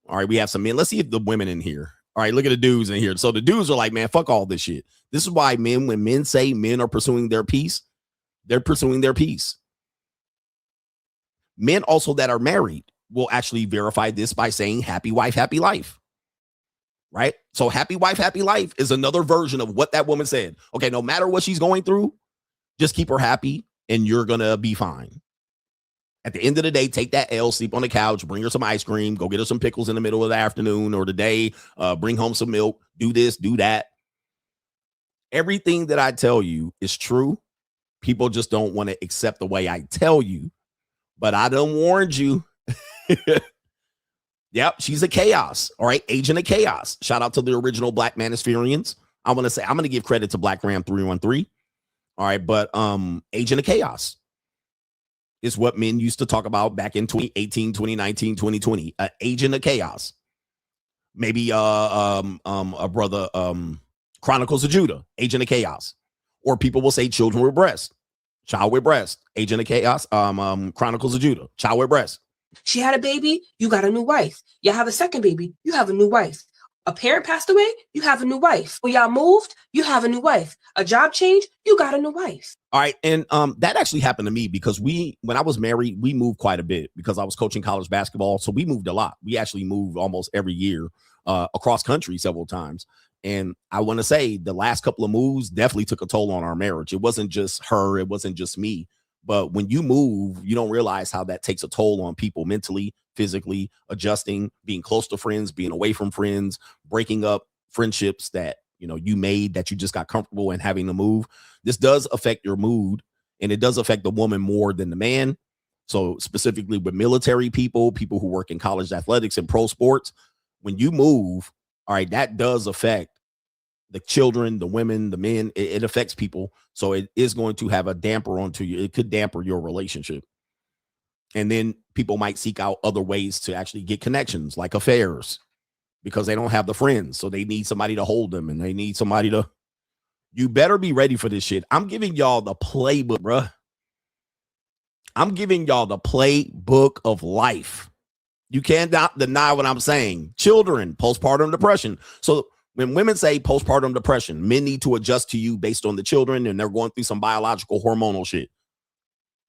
All right, we have some men. Let's see if the women in here. All right, look at the dudes in here. So the dudes are like, man, fuck all this shit. This is why men, when men say men are pursuing their peace, they're pursuing their peace. Men also that are married will actually verify this by saying happy wife, happy life. Right? So happy wife, happy life is another version of what that woman said. Okay, no matter what she's going through, just keep her happy and you're going to be fine. At the end of the day, take that L, sleep on the couch, bring her some ice cream, go get her some pickles in the middle of the afternoon or the day, bring home some milk, do this, do that. Everything that I tell you is true. People just don't want to accept the way I tell you. But I done warned you. Yep, she's a chaos. All right, agent of chaos. Shout out to the original Black Manispherians. I want to say, I'm going to give credit to Black Ram 313. All right, but agent of chaos is what men used to talk about back in 2018, 2019, 2020. Agent of chaos. Maybe a brother, Chronicles of Judah, agent of chaos. Or people will say children with breast, child with breast, agent of chaos, Chronicles of Judah, child with breast. She had a baby, you got a new wife. You have a second baby, you have a new wife. A parent passed away, you have a new wife. When y'all moved, you have a new wife. A job change, you got a new wife. All right, and that actually happened to me because when I was married, we moved quite a bit because I was coaching college basketball, so we moved a lot. We actually moved almost every year across country several times. And I want to say the last couple of moves definitely took a toll on our marriage. It wasn't just her, it wasn't just me. But when you move, you don't realize how that takes a toll on people mentally, physically, adjusting, being close to friends, being away from friends, breaking up friendships that, you know, you made that you just got comfortable in having to move. This does affect your mood, and it does affect the woman more than the man. So specifically with military people, people who work in college athletics and pro sports, when you move, all right, that does affect the children, the women, the men. It affects people. So it is going to have a damper onto you. It could damper your relationship. And then people might seek out other ways to actually get connections, like affairs, because they don't have the friends. So they need somebody to hold them, and they need somebody to, you better be ready for this shit. I'm giving y'all the playbook, bruh. I'm giving y'all the playbook of life. You cannot deny what I'm saying. Children, postpartum depression. So when women say postpartum depression, men need to adjust to you based on the children, and they're going through some biological hormonal shit.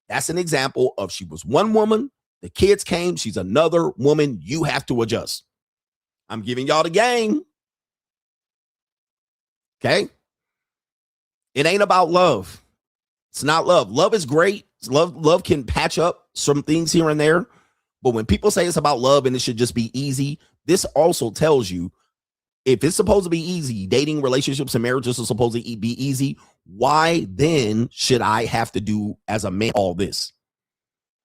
That's an example of she was one woman, the kids came, she's another woman, you have to adjust. I'm giving y'all the game. Okay? It ain't about love. It's not love. Love is great. Love can patch up some things here and there. But when people say it's about love and it should just be easy, this also tells you if it's supposed to be easy, dating, relationships, and marriages are supposed to be easy, why then should I have to do as a man all this?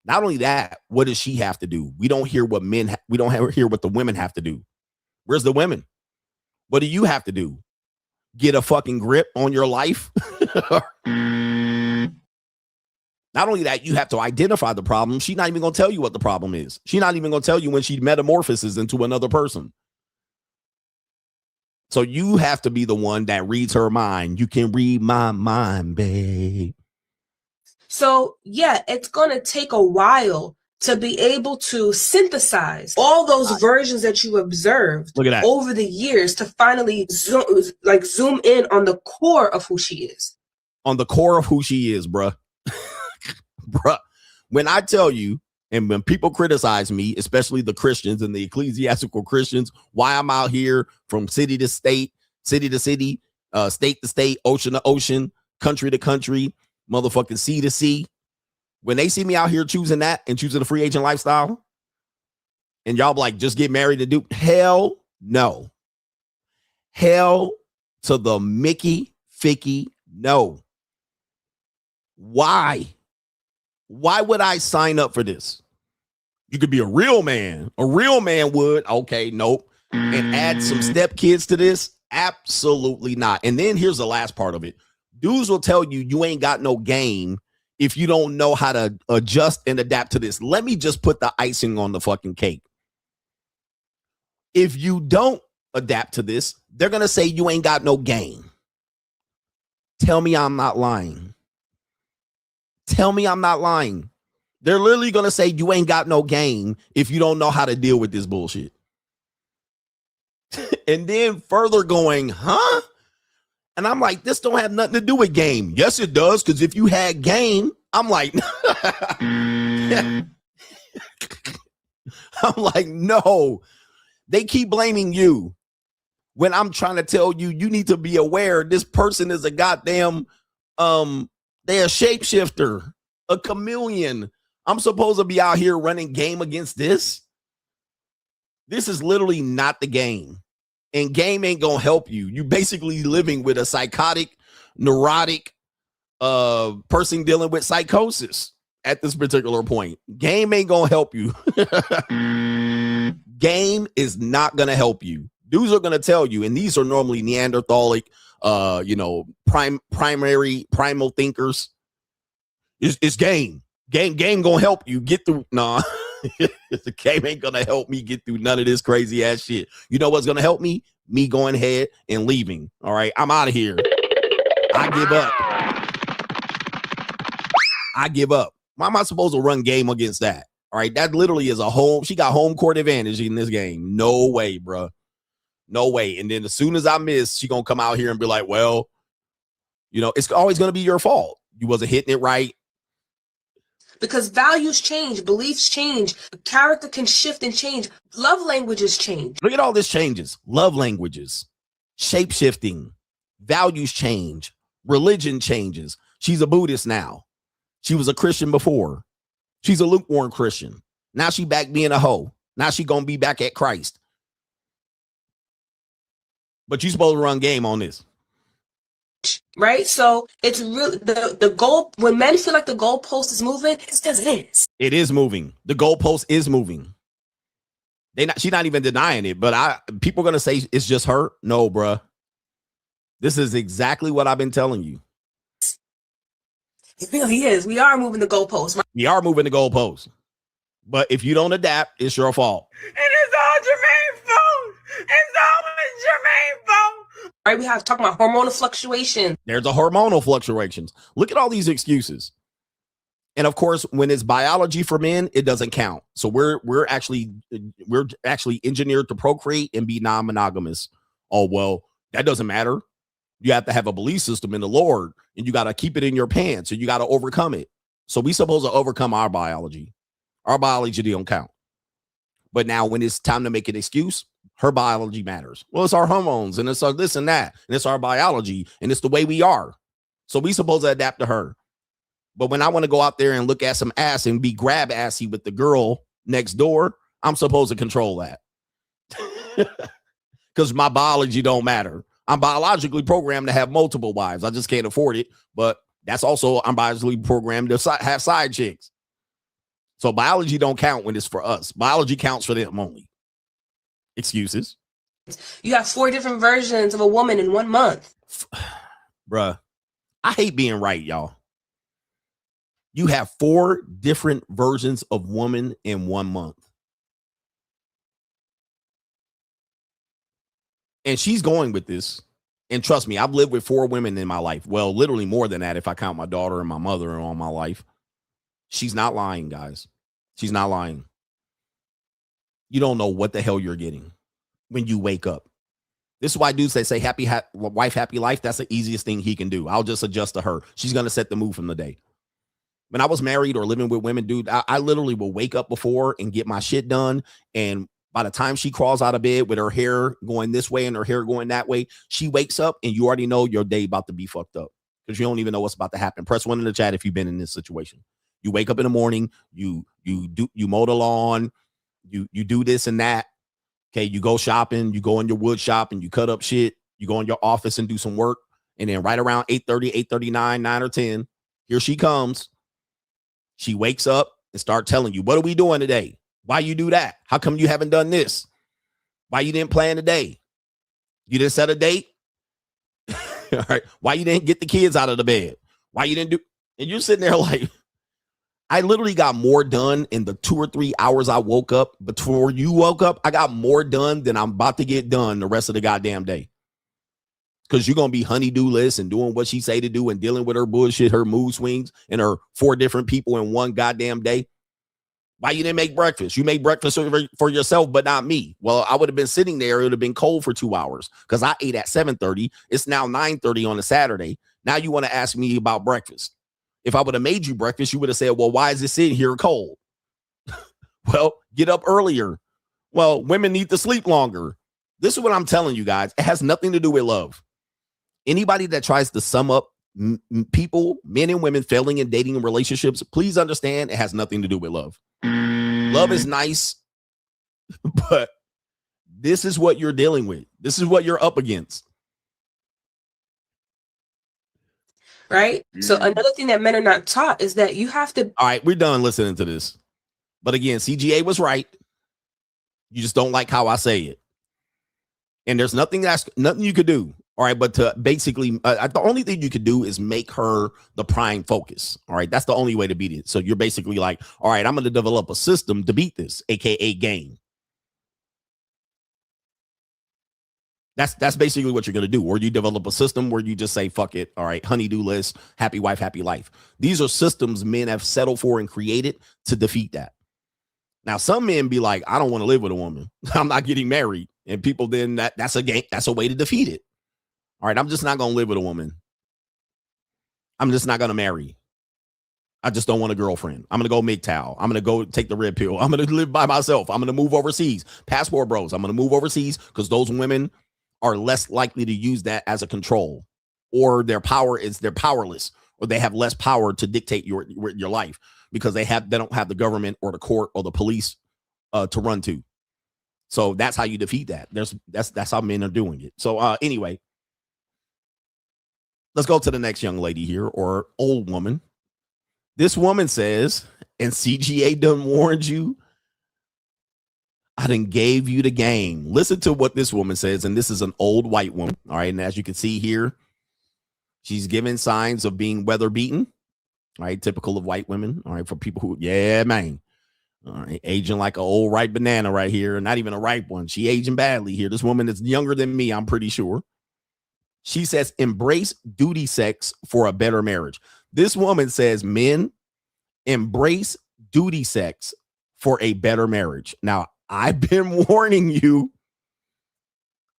Not only that, what does she have to do? We don't hear what men, we don't hear what the women have to do. Where's the women? What do you have to do? Get a fucking grip on your life? Not only that, you have to identify the problem. She's not even going to tell you what the problem is. She's not even going to tell you when she metamorphoses into another person. So you have to be the one that reads her mind. You can read my mind, babe. So, yeah, it's going to take a while to be able to synthesize all those versions that you observed over the years to finally zoom in on the core of who she is. On the core of who she is, bruh. Bruh. When I tell you, and when people criticize me, especially the Christians and the ecclesiastical Christians, why I'm out here from city to state, state to state, ocean to ocean, country to country, motherfucking sea to sea. When they see me out here choosing that and choosing a free agent lifestyle, and y'all like, just get married and do, hell no. Hell to the Mickey Ficky, no. Why? Why would I sign up for this? You could be a real man. A real man would. Okay, nope. And add some stepkids to this? Absolutely not. And then here's the last part of it. Dudes will tell you you ain't got no game if you don't know how to adjust and adapt to this. Let me just put the icing on the fucking cake. If you don't adapt to this, they're going to say you ain't got no game. Tell me I'm not lying. Tell me I'm not lying. They're literally going to say you ain't got no game if you don't know how to deal with this bullshit. And then further going, huh? And I'm like, this don't have nothing to do with game. Yes, it does, because if you had game, I'm like, I'm like, no. They keep blaming you when I'm trying to tell you, you need to be aware this person is a goddamn, they're a shapeshifter, a chameleon. I'm supposed to be out here running game against this. This is literally not the game. And game ain't gonna help you. You basically living with a psychotic, neurotic person dealing with psychosis at this particular point. Game ain't gonna help you. Game is not gonna help you. Dudes are gonna tell you, and these are normally Neanderthalic, primal thinkers. It's game. Game gonna help you get through. Nah. The game ain't gonna help me get through none of this crazy ass shit. You know what's gonna help me? Me going ahead and leaving. All right, I'm out of here. I give up. I give up. Why am I supposed to run game against that? All right, that literally is a home. She got home court advantage in this game. No way, bro. No way. And then as soon as I miss, she gonna come out here and be like, well, you know, it's always gonna be your fault. You wasn't hitting it right. Because values change, beliefs change, character can shift and change, love languages change. Look at all this changes. Love languages, shape-shifting, values change, religion changes. She's a Buddhist now. She was a Christian before. She's a lukewarm Christian. Now she back being a hoe. Now she gonna be back at Christ. But you supposed to run game on this. Right? So it's really the goal. When men feel like the goalpost is moving, it's because it is. It is moving. The goalpost is moving. She's not even denying it, but people are gonna say it's just her. No, bruh. This is exactly what I've been telling you. It really is. We are moving the goalpost. Right? We are moving the goalpost. But if you don't adapt, it's your fault. And it's all Jermaine's fault. It's always Jermaine's fault. Right, we have talking about hormonal fluctuation. There's a hormonal fluctuations. Look at all these excuses. And of course, when it's biology for men, it doesn't count. So we're actually engineered to procreate and be non-monogamous. Oh, well, that doesn't matter. You have to have a belief system in the Lord, and you got to keep it in your pants, and you got to overcome it. So we supposed to overcome our biology. Our biology don't count. But now when it's time to make an excuse, her biology matters. Well, it's our hormones, and it's our this and that, and it's our biology, and it's the way we are. So we supposed to adapt to her. But when I want to go out there and look at some ass and be grab assy with the girl next door, I'm supposed to control that. Because my biology don't matter. I'm biologically programmed to have multiple wives. I just can't afford it. But that's also, I'm biologically programmed to have side chicks. So biology don't count when it's for us. Biology counts for them only. Excuses. You have 4 different versions of a woman in 1 month. Bruh, I hate being right, y'all. You have 4 different versions of woman in 1 month. And she's going with this. And trust me, I've lived with 4 women in my life. Well, literally more than that if I count my daughter and my mother in all my life. She's not lying, guys. She's not lying. You don't know what the hell you're getting when you wake up. This is why dudes say happy wife, happy life. That's the easiest thing he can do. I'll just adjust to her. She's going to set the mood from the day. When I was married or living with women, dude, I literally will wake up before and get my shit done. And by the time she crawls out of bed with her hair going this way and her hair going that way, she wakes up and you already know your day about to be fucked up because you don't even know what's about to happen. Press 1 in the chat if you've been in this situation. You wake up in the morning, you mow the lawn, you do this and that. Okay, you go shopping, you go in your wood shop and you cut up shit. You go in your office and do some work, And then right around 8:30, 8:39, 9 or 10, here she comes. She wakes up and start telling you, what are we doing today? Why you do that? How come you haven't done this? Why you didn't plan today? You didn't set a date? All right. Why you didn't get the kids out of the bed? Why you didn't do? And you're sitting there like, I literally got more done in the 2 or 3 hours I woke up. Before you woke up, I got more done than I'm about to get done the rest of the goddamn day. Because you're going to be honey-do list and doing what she say to do and dealing with her bullshit, her mood swings, and her 4 different people in one goddamn day. Why you didn't make breakfast? You made breakfast for yourself, but not me. Well, I would have been sitting there. It would have been cold for 2 hours because I ate at 7:30. It's now 9:30 on a Saturday. Now you want to ask me about breakfast. If I would have made you breakfast, you would have said, well, why is it sitting here cold? Well, get up earlier. Well, women need to sleep longer. This is what I'm telling you guys. It has nothing to do with love. Anybody that tries to sum up people, men and women failing in dating and relationships, please understand it has nothing to do with love. Love is nice, but this is what you're dealing with. This is what you're up against. Right? So another thing that men are not taught is that you have to. All right, we're done listening to this. But again, CGA was right. You just don't like how I say it. And there's nothing you could do. All right, but to basically, the only thing you could do is make her the prime focus. All right, that's the only way to beat it. So you're basically like, all right, I'm going to develop a system to beat this, aka game. That's basically what you're going to do. Or you develop a system where you just say, fuck it. All right, honey-do list, happy wife, happy life. These are systems men have settled for and created to defeat that. Now, some men be like, I don't want to live with a woman. I'm not getting married. And people then that's a game. That's a way to defeat it. All right, I'm just not going to live with a woman. I'm just not going to marry. I just don't want a girlfriend. I'm going to go MGTOW. I'm going to go take the red pill. I'm going to live by myself. I'm going to move overseas. Passport bros. I'm going to move overseas because those women are less likely to use that as a control, or they're powerless, or they have less power to dictate your life because they don't have the government or the court or the police to run to. So that's how you defeat that. That's how men are doing it. So anyway, let's go to the next young lady here, or old woman. This woman says, and CGA done warned you, I done gave you the game. Listen to what this woman says, and this is an old white woman. All right, and as you can see here, she's giving signs of being weather beaten. All right, typical of white women. All right, for people who, yeah, man. All right, aging like an old ripe banana right here, not even a ripe one. She aging badly here. This woman is younger than me, I'm pretty sure. She says, embrace duty sex for a better marriage. This woman says, men, embrace duty sex for a better marriage. Now, I've been warning you.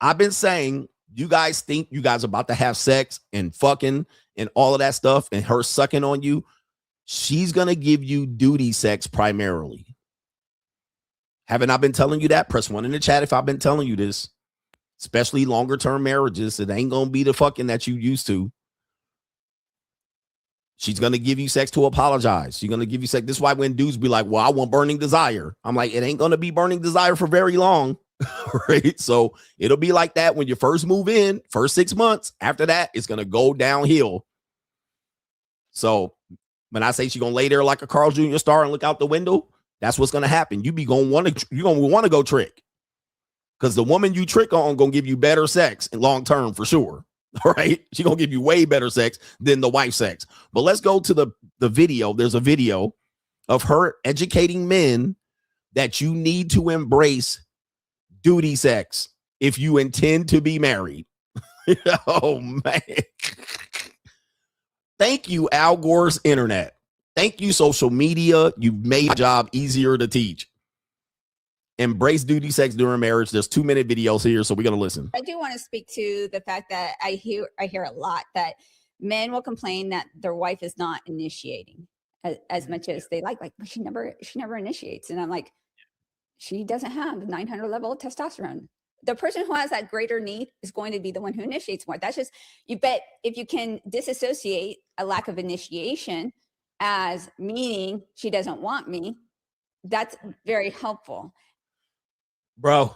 I've been saying, you guys think you guys are about to have sex and fucking and all of that stuff and her sucking on you. She's going to give you duty sex primarily. Haven't I been telling you that? Press 1 in the chat if I've been telling you this. Especially longer term marriages. It ain't going to be the fucking that you used to. She's going to give you sex to apologize. She's going to give you sex. This is why when dudes be like, well, I want burning desire. I'm like, it ain't going to be burning desire for very long. Right? So it'll be like that when you first move in, first 6 months. After that, it's going to go downhill. So when I say she's going to lay there like a Carl Jr. star and look out the window, that's what's going to happen. You're going to want to go trick. Because the woman you trick on going to give you better sex in long term for sure. All right. She's going to give you way better sex than the wife sex. But let's go to the video. There's a video of her educating men that you need to embrace duty sex if you intend to be married. Oh, man. Thank you, Al Gore's internet. Thank you, social media. You've made my job easier to teach. Embrace duty sex during marriage. There's 2-minute videos here, so we're going to listen. I do want to speak to the fact that I hear a lot that men will complain that their wife is not initiating as much as they like she never initiates. And I'm like, she doesn't have 900 level of testosterone. The person who has that greater need is going to be the one who initiates more. That's just, you bet if you can disassociate a lack of initiation as meaning she doesn't want me, that's very helpful. Bro,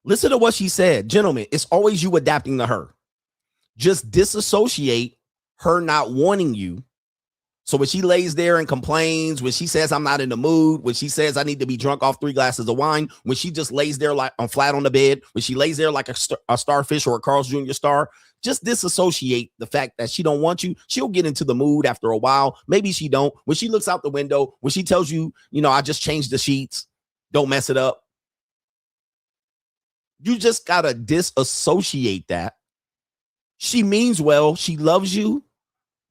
listen to what she said. Gentlemen, it's always you adapting to her. just disassociate her not wanting you. So when she lays there and complains, when she says I'm not in the mood, when she says I need to be drunk off 3 glasses of wine, when she just lays there like on flat on the bed, when she lays there like a starfish or a Carl's Jr. star, just disassociate the fact that she don't want you. She'll get into the mood after a while. Maybe she don't. When she looks out the window, when she tells you, I just changed the sheets, don't mess it up. You just got to disassociate that. She means well. She loves you.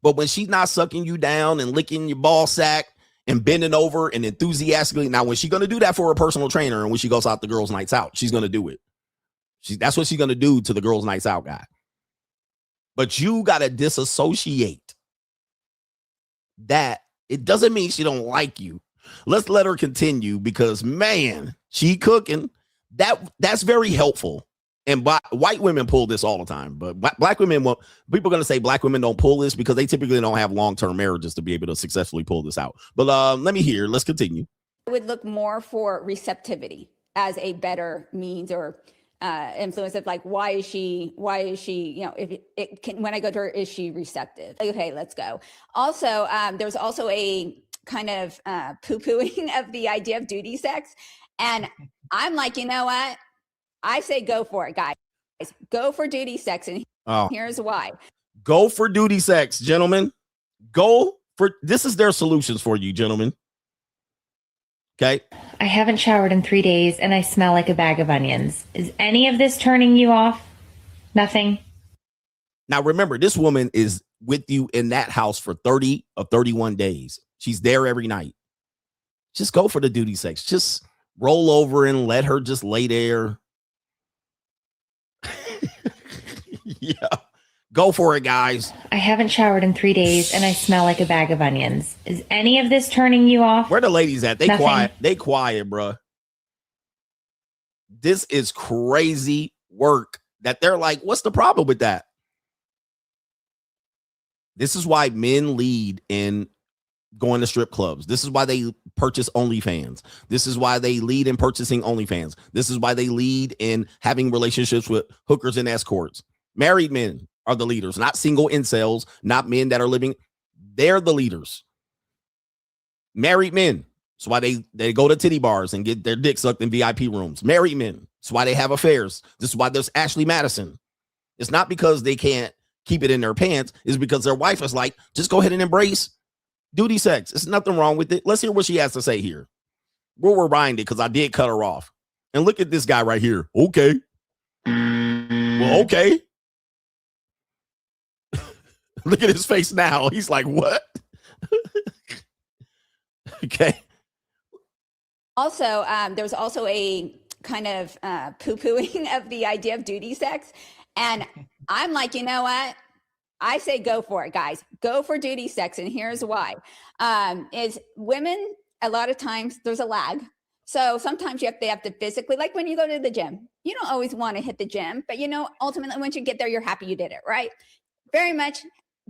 But when she's not sucking you down and licking your ball sack and bending over and enthusiastically, now when she's going to do that for her personal trainer and when she goes out the girls' nights out, she's going to do it. That's what she's going to do to the girls' nights out guy. But you got to disassociate that. It doesn't mean she don't like you. Let's let her continue because, man, she cooking. That's very helpful. And white women pull this all the time, but black women won't. People are going to say black women don't pull this because they typically don't have long-term marriages to be able to successfully pull this out. But let me hear. Let's continue. I would look more for receptivity as a better means or influence of like, why is she, if it can, when I go to her, is she receptive? Okay, let's go. Also, there's also a kind of poo-pooing of the idea of duty sex. And I'm like, you know what? I say go for it, guys. Go for duty sex. And here's why. Go for duty sex, gentlemen. This is their solutions for you, gentlemen. Okay. I haven't showered in 3 days and I smell like a bag of onions. Is any of this turning you off? Nothing. Now, remember, this woman is with you in that house for 30 or 31 days. She's there every night. Just go for the duty sex. Just roll over and let her just lay there. Yeah, go for it, guys. I haven't showered in 3 days and I smell like a bag of onions. Is any of this turning you off? Where the ladies at? They Nothing. quiet. They quiet, bruh. This is crazy work that they're like, what's the problem with that? This is why men lead in going to strip clubs. This is why they purchase OnlyFans. This is why they lead in purchasing OnlyFans. This is why they lead in having relationships with hookers and escorts. Married men are the leaders, not single incels, not men that are living. They're the leaders. Married men. That's why they go to titty bars and get their dick sucked in VIP rooms. Married men. That's why they have affairs. This is why there's Ashley Madison. It's not because they can't keep it in their pants. It's because their wife is like, just go ahead and embrace duty sex. There's nothing wrong with it. Let's hear what she has to say here. We'll rewind it because I did cut her off. And look at this guy right here. Okay. Well, okay. Look at his face now. He's like, what? Okay. Also, there's also a kind of poo-pooing of the idea of duty sex. And I'm like, you know what? I say go for it, guys. Go for duty sex. And here's why. Is women, a lot of times, there's a lag. So sometimes they have to physically, like when you go to the gym, you don't always want to hit the gym, but ultimately once you get there, you're happy you did it, right? Very much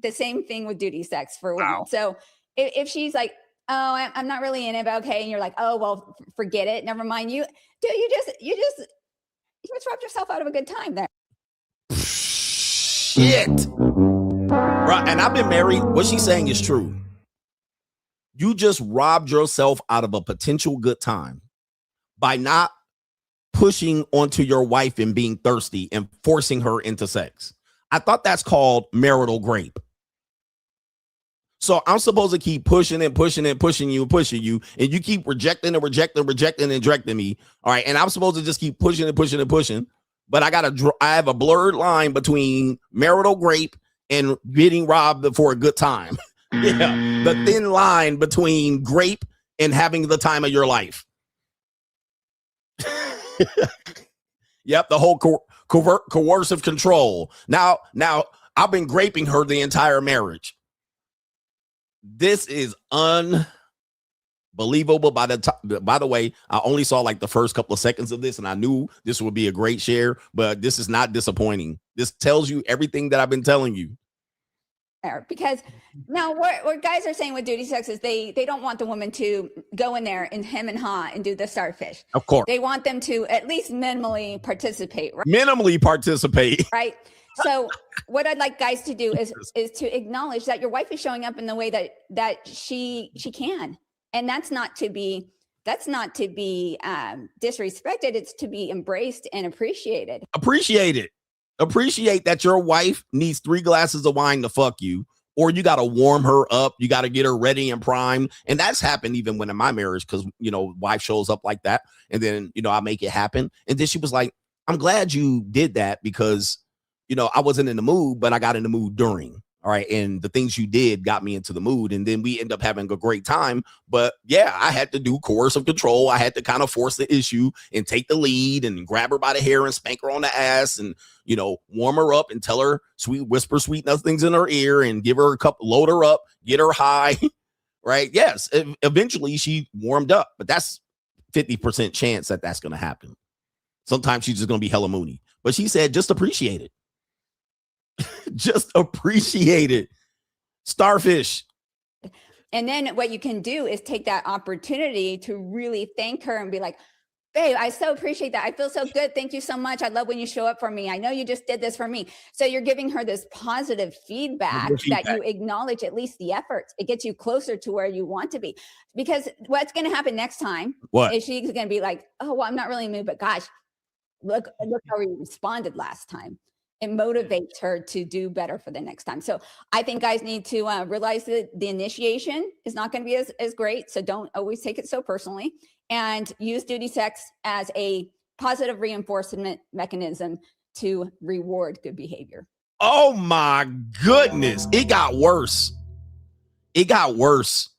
the same thing with duty sex for women. Wow. So if she's like, oh, I'm not really in it, but okay. And you're like, oh, well, forget it. Never mind. You just robbed yourself out of a good time there. Shit. Right. And I've been married. What she's saying is true. You just robbed yourself out of a potential good time by not pushing onto your wife and being thirsty and forcing her into sex. I thought that's called marital grape. So I'm supposed to keep pushing and pushing and pushing you, and you keep rejecting and rejecting me. All right. And I'm supposed to just keep pushing and pushing and pushing. But I have a blurred line between marital grape and getting robbed for a good time. Yeah. The thin line between grape and having the time of your life. Yep. The whole coercive control. Now I've been graping her the entire marriage. This is unbelievable. By the way, I only saw like the first couple of seconds of this and I knew this would be a great share, but this is not disappointing. This tells you everything that I've been telling you. there, because now what guys are saying with duty sex is they don't want the woman to go in there and hem and haw and do the starfish. Of course. They want them to at least minimally participate, right? Minimally participate. Right. So what I'd like guys to do is to acknowledge that your wife is showing up in the way that she can. And that's not to be disrespected. It's to be embraced and appreciated. Appreciate it. Appreciate that your wife needs 3 glasses of wine to fuck you, or you got to warm her up. You got to get her ready and primed. And that's happened even when in my marriage, because, wife shows up like that. And then, I make it happen. And then she was like, I'm glad you did that because, I wasn't in the mood, but I got in the mood during. All right. And the things you did got me into the mood. And then we end up having a great time. But yeah, I had to do coercive control. I had to kind of force the issue and take the lead and grab her by the hair and spank her on the ass and, warm her up and tell her whisper sweet nothings in her ear and give her a cup, load her up, get her high. Right. Yes. Eventually she warmed up, but that's 50% chance that that's going to happen. Sometimes she's just going to be hella moony, but she said, just appreciate it. Just appreciate it. Starfish. And then what you can do is take that opportunity to really thank her and be like, babe, I so appreciate that. I feel so good. Thank you so much. I love when you show up for me. I know you just did this for me. So you're giving her this positive feedback that you acknowledge at least the efforts. It gets you closer to where you want to be. Because what's going to happen next time is she's going to be like, oh, well, I'm not really in the mood, but gosh, look how we responded last time. It motivates her to do better for the next time. So I think guys need to realize that the initiation is not going to be as great. So don't always take it so personally, and use duty sex as a positive reinforcement mechanism to reward good behavior. Oh my goodness. It got worse. It got worse.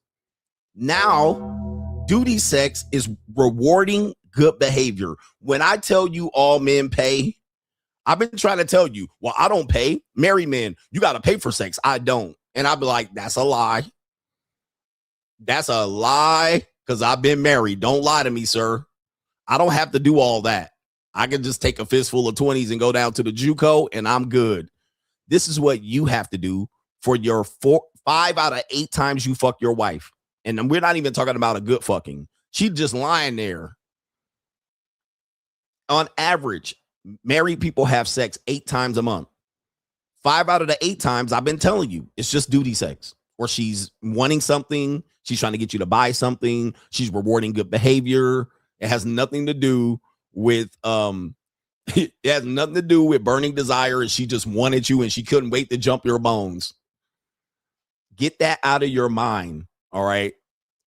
Now, duty sex is rewarding good behavior. When I tell you all men pay, I've been trying to tell you, well, I don't pay. Married men, you got to pay for sex. I don't. And I'll be like, that's a lie. That's a lie because I've been married. Don't lie to me, sir. I don't have to do all that. I can just take a fistful of 20s and go down to the JUCO and I'm good. This is what you have to do for your 5 out of 8 times you fuck your wife. And we're not even talking about a good fucking. She's just lying there. On average, married people have sex 8 times a month. 5 out of the 8 times, I've been telling you, it's just duty sex. Or she's wanting something. She's trying to get you to buy something. She's rewarding good behavior. It has nothing to do with it has nothing to do with burning desire. And she just wanted you and she couldn't wait to jump your bones. Get that out of your mind. All right.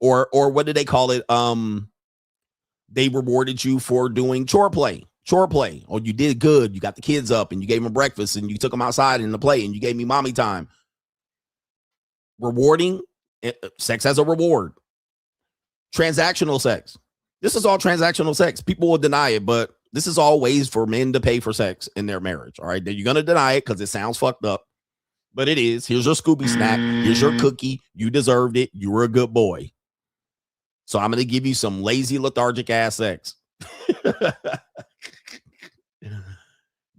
Or what do they call it? They rewarded you for doing chore play. Oh, you did good. You got the kids up and you gave them breakfast and you took them outside in the play and you gave me mommy time. Rewarding sex as a reward. Transactional sex. This is all transactional sex. People will deny it, but this is all ways for men to pay for sex in their marriage. All right. You're going to deny it because it sounds fucked up, but it is. Here's your Scooby snack. Here's your cookie. You deserved it. You were a good boy. So I'm going to give you some lazy, lethargic ass sex.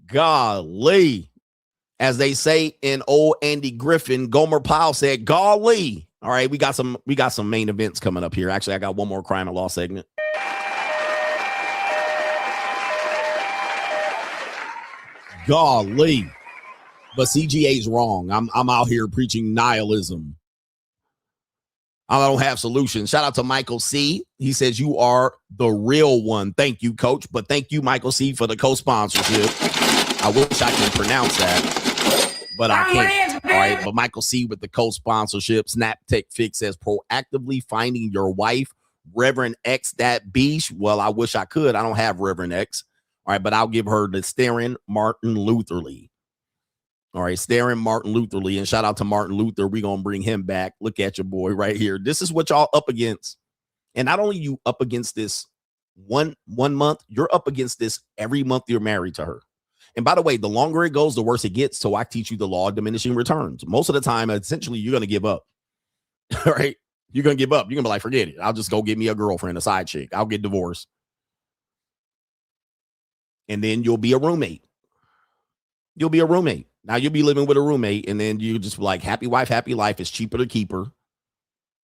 Golly. As they say in old Andy Griffin, Gomer Pyle said, golly. All right, we got some main events coming up here. Actually, I got one more crime and law segment. Golly. But CGA's wrong. I'm out here preaching nihilism. I don't have solutions. Shout out to Michael C. He says you are the real one. Thank you, coach. But thank you, Michael C, for the co-sponsorship. I wish I could pronounce that, but I can't. All right. But Michael C with the co-sponsorship. Snap Tech Fix says proactively finding your wife. Reverend X that beach. Well, I wish I could. I don't have Reverend X. All right. But I'll give her the Staring Martin Lutherly. All right. Staring Martin Lutherly. And shout out to Martin Luther. We're going to bring him back. Look at your boy right here. This is what y'all up against. And not only you up against this one month, you're up against this every month you're married to her. And by the way, the longer it goes, the worse it gets. So I teach you the law of diminishing returns. Most of the time, essentially, you're going to give up. All right. You're going to give up. You're going to be like, forget it. I'll just go get me a girlfriend, a side chick. I'll get divorced. And then you'll be a roommate. You'll be a roommate. Now you'll be living with a roommate, and then you just be like, happy wife, happy life. It's cheaper to keep her.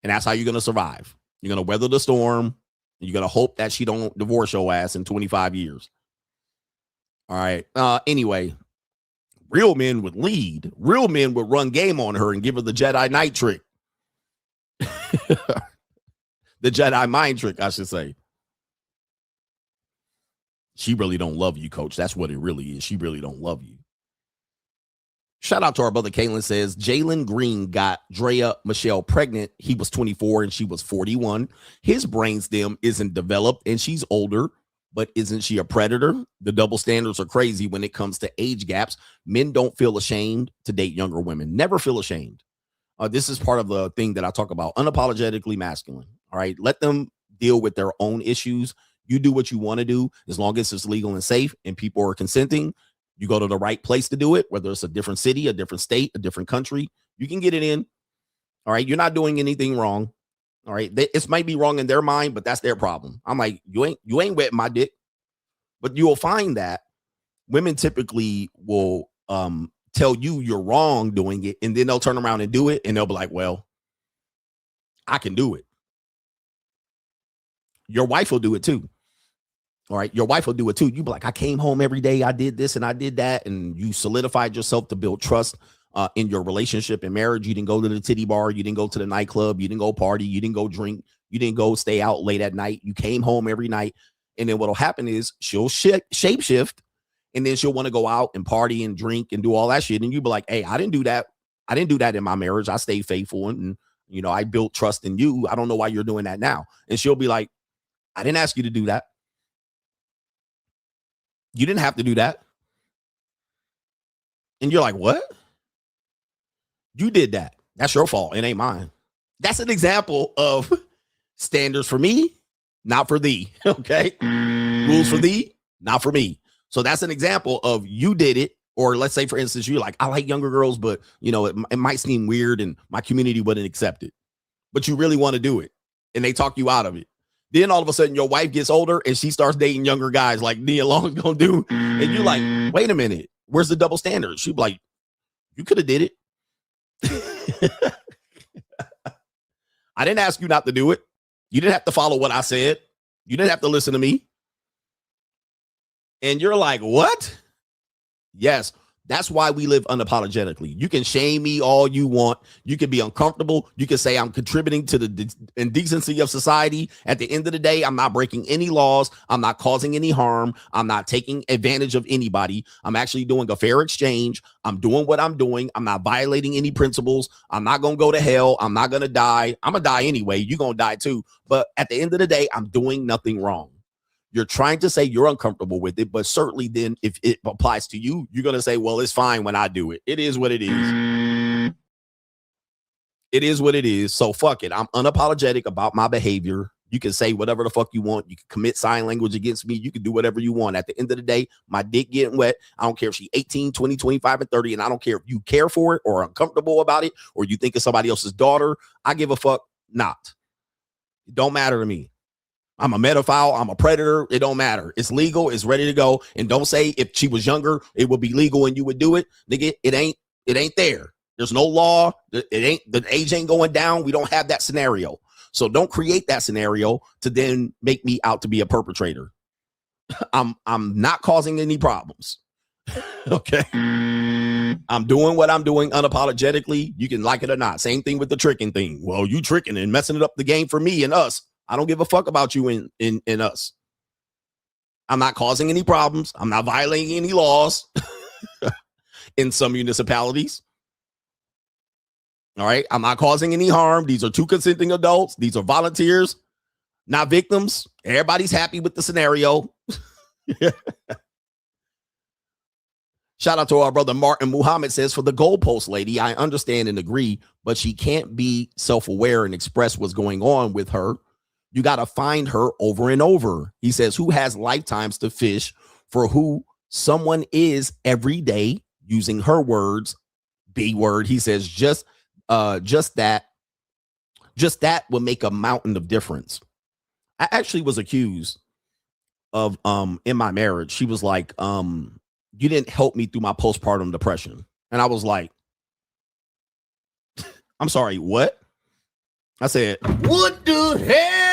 And that's how you're going to survive. You're going to weather the storm. And you're going to hope that she don't divorce your ass in 25 years. All right. Anyway, real men would lead. Real men would run game on her and give her the Jedi Knight trick. The Jedi mind trick, I should say. She really don't love you, coach. That's what it really is. She really don't love you. Shout out to our brother Kaylin says, Jalen Green got Drea Michelle pregnant. He was 24 and she was 41. His brainstem isn't developed and she's older, but isn't she a predator? The double standards are crazy when it comes to age gaps. Men don't feel ashamed to date younger women. Never feel ashamed. This is part of the thing that I talk about, unapologetically masculine. All right. Let them deal with their own issues. You do what you want to do as long as it's legal and safe and people are consenting. You go to the right place to do it, whether it's a different city, a different state, a different country, you can get it in. All right. You're not doing anything wrong. All right. It might be wrong in their mind, but that's their problem. I'm like, you ain't wetting my dick. But you will find that women typically will tell you you're wrong doing it. And then they'll turn around and do it. And they'll be like, well, I can do it. Your wife will do it too. All right. Your wife will do it too. You be like, I came home every day. I did this and I did that. And you solidified yourself to build trust in your relationship and marriage. You didn't go to the titty bar. You didn't go to the nightclub. You didn't go party. You didn't go drink. You didn't go stay out late at night. You came home every night. And then what'll happen is she'll shapeshift and then she'll want to go out and party and drink and do all that shit. And you be like, hey, I didn't do that. I didn't do that in my marriage. I stayed faithful and you know, I built trust in you. I don't know why you're doing that now. And she'll be like, I didn't ask you to do that. You didn't have to do that. And you're like, what? You did that. That's your fault. It ain't mine. That's an example of standards for me, not for thee. Okay. Rules for thee, not for me. So that's an example of you did it. Or let's say, for instance, you're like, I like younger girls, but you know, it might seem weird and my community wouldn't accept it, but you really want to do it. And they talk you out of it. Then all of a sudden your wife gets older and she starts dating younger guys like Nia Long's gonna do. And you're like, wait a minute, where's the double standard? She'd be like, you could have did it. I didn't ask you not to do it. You didn't have to follow what I said. You didn't have to listen to me. And you're like, what? Yes. That's why we live unapologetically. You can shame me all you want. You can be uncomfortable. You can say I'm contributing to the indecency of society. At the end of the day, I'm not breaking any laws. I'm not causing any harm. I'm not taking advantage of anybody. I'm actually doing a fair exchange. I'm doing what I'm doing. I'm not violating any principles. I'm not going to go to hell. I'm not going to die. I'm going to die anyway. You're going to die too. But at the end of the day, I'm doing nothing wrong. You're trying to say you're uncomfortable with it, but certainly then if it applies to you, you're going to say, well, it's fine when I do it. It is what it is. It is what it is. So fuck it. I'm unapologetic about my behavior. You can say whatever the fuck you want. You can commit sign language against me. You can do whatever you want. At the end of the day, my dick getting wet. I don't care if she's 18, 20, 25, and 30. And I don't care if you care for it or are uncomfortable about it or you think it's somebody else's daughter. I give a fuck not. It don't matter to me. I'm a pedophile. I'm a predator. It don't matter. It's legal. It's ready to go. And don't say if she was younger, it would be legal and you would do it. Nigga, it ain't there. There's no law. The age ain't going down. We don't have that scenario. So don't create that scenario to then make me out to be a perpetrator. I'm not causing any problems. Okay. I'm doing what I'm doing unapologetically. You can like it or not. Same thing with the tricking thing. Well, you tricking and messing it up the game for me and us. I don't give a fuck about you in us. I'm not causing any problems. I'm not violating any laws in some municipalities. All right. I'm not causing any harm. These are two consenting adults. These are volunteers, not victims. Everybody's happy with the scenario. Shout out to our brother Martin Muhammad says, for the Goalpost lady, I understand and agree, but she can't be self-aware and express what's going on with her. You got to find her over and over. He says, who has lifetimes to fish for who someone is every day, using her words, B word. He says, just that will make a mountain of difference. I actually was accused of, in my marriage, she was like, you didn't help me through my postpartum depression. And I was like, I'm sorry, what? I said, what the hell?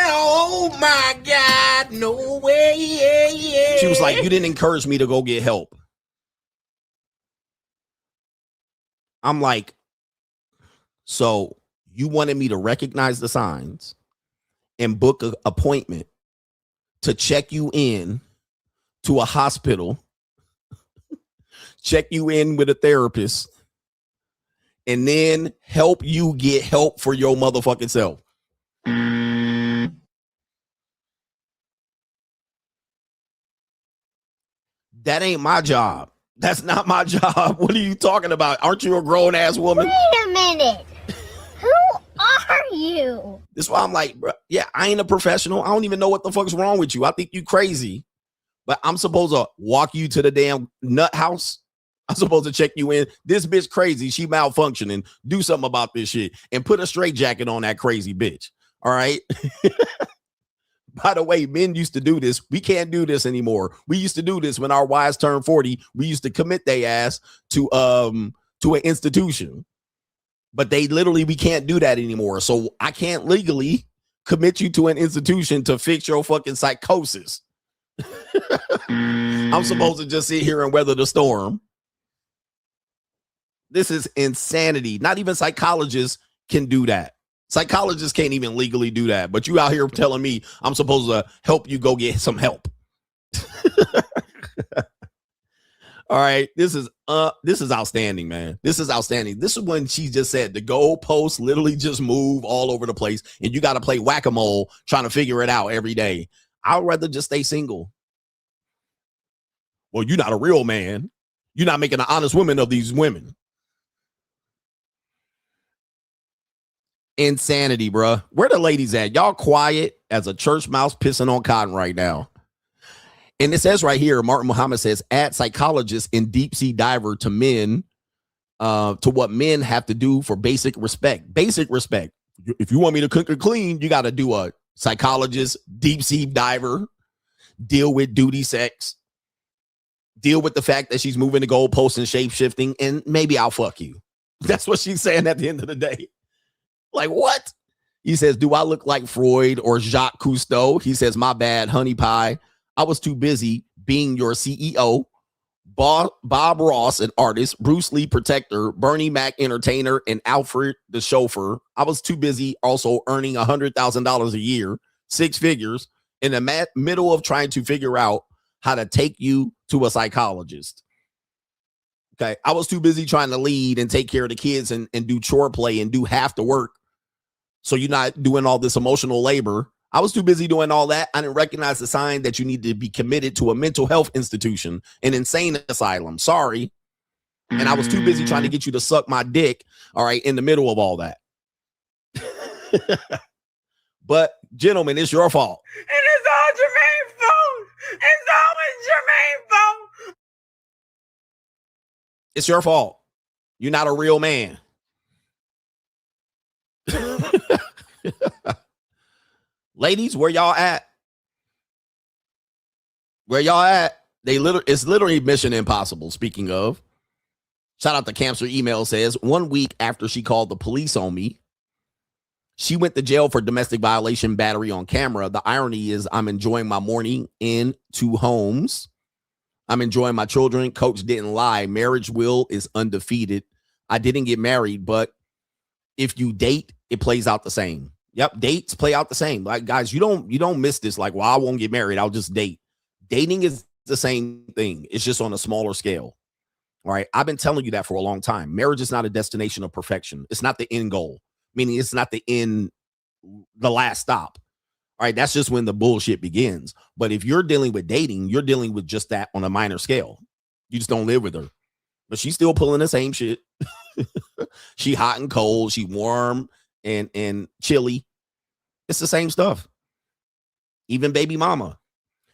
Oh my God, no way. She was like, you didn't encourage me to go get help. I'm like, so you wanted me to recognize the signs and book an appointment to check you in to a hospital, check you in with a therapist, and then help you get help for your motherfucking self. That ain't my job. That's not my job. What are you talking about? Aren't you a grown-ass woman? Wait a minute. Who are you? This is why I'm like, bro, yeah, I ain't a professional. I don't even know what the fuck's wrong with you. I think you crazy. But I'm supposed to walk you to the damn nut house. I'm supposed to check you in. This bitch crazy. She malfunctioning. Do something about this shit. And put a straitjacket on that crazy bitch. All right? By the way, men used to do this. We can't do this anymore. We used to do this when our wives turned 40. We used to commit their ass to an institution. But we can't do that anymore. So I can't legally commit you to an institution to fix your fucking psychosis. I'm supposed to just sit here and weather the storm. This is insanity. Not even psychologists can do that. Psychologists can't even legally do that. But you out here telling me I'm supposed to help you go get some help. All right. This is outstanding, man. This is outstanding. This is when she just said the goalposts literally just move all over the place and you got to play whack-a-mole trying to figure it out every day. I'd rather just stay single. Well, you're not a real man. You're not making an honest woman of these women. Insanity, bruh. Where the ladies at? Y'all quiet as a church mouse pissing on cotton right now. And it says right here, Martin Muhammad says, add psychologist and deep sea diver to men, to what men have to do for basic respect. Basic respect. If you want me to cook or clean, you got to do a psychologist, deep sea diver, deal with duty sex, deal with the fact that she's moving the goalposts and shape shifting, and maybe I'll fuck you. That's what she's saying at the end of the day. Like, what? He says, do I look like Freud or Jacques Cousteau? He says, my bad, honey pie. I was too busy being your CEO. Bob Ross, an artist, Bruce Lee, protector, Bernie Mac, entertainer, and Alfred, the chauffeur. I was too busy also earning $100,000 a year, 6 figures, in the middle of trying to figure out how to take you to a psychologist. Okay. I was too busy trying to lead and take care of the kids and do chore play and do half the work. So you're not doing all this emotional labor. I was too busy doing all that. I didn't recognize the sign that you need to be committed to a mental health institution, an insane asylum. Sorry. And I was too busy trying to get you to suck my dick. All right. In the middle of all that. But gentlemen, it's your fault. And it's all Jermaine's fault. It's always Jermaine's fault. It's your fault. You're not a real man. Ladies, where y'all at? Where y'all at? It's literally Mission Impossible. Speaking of, shout out to Campster email says 1 week after she called the police on me, she went to jail for domestic violation, battery on camera. The irony is I'm enjoying my morning in 2 homes. I'm enjoying my children. Coach didn't lie. Marriage will is undefeated. I didn't get married, but if you date, it plays out the same. Yep, dates play out the same. Like, guys, you don't miss this. Like, well, I won't get married. I'll just date. Dating is the same thing. It's just on a smaller scale. All right. I've been telling you that for a long time. Marriage is not a destination of perfection. It's not the end goal, meaning it's not the last stop. All right. That's just when the bullshit begins. But if you're dealing with dating, you're dealing with just that on a minor scale. You just don't live with her. But she's still pulling the same shit. She hot and cold. She warm and chilly. It's the same stuff. Even baby mama.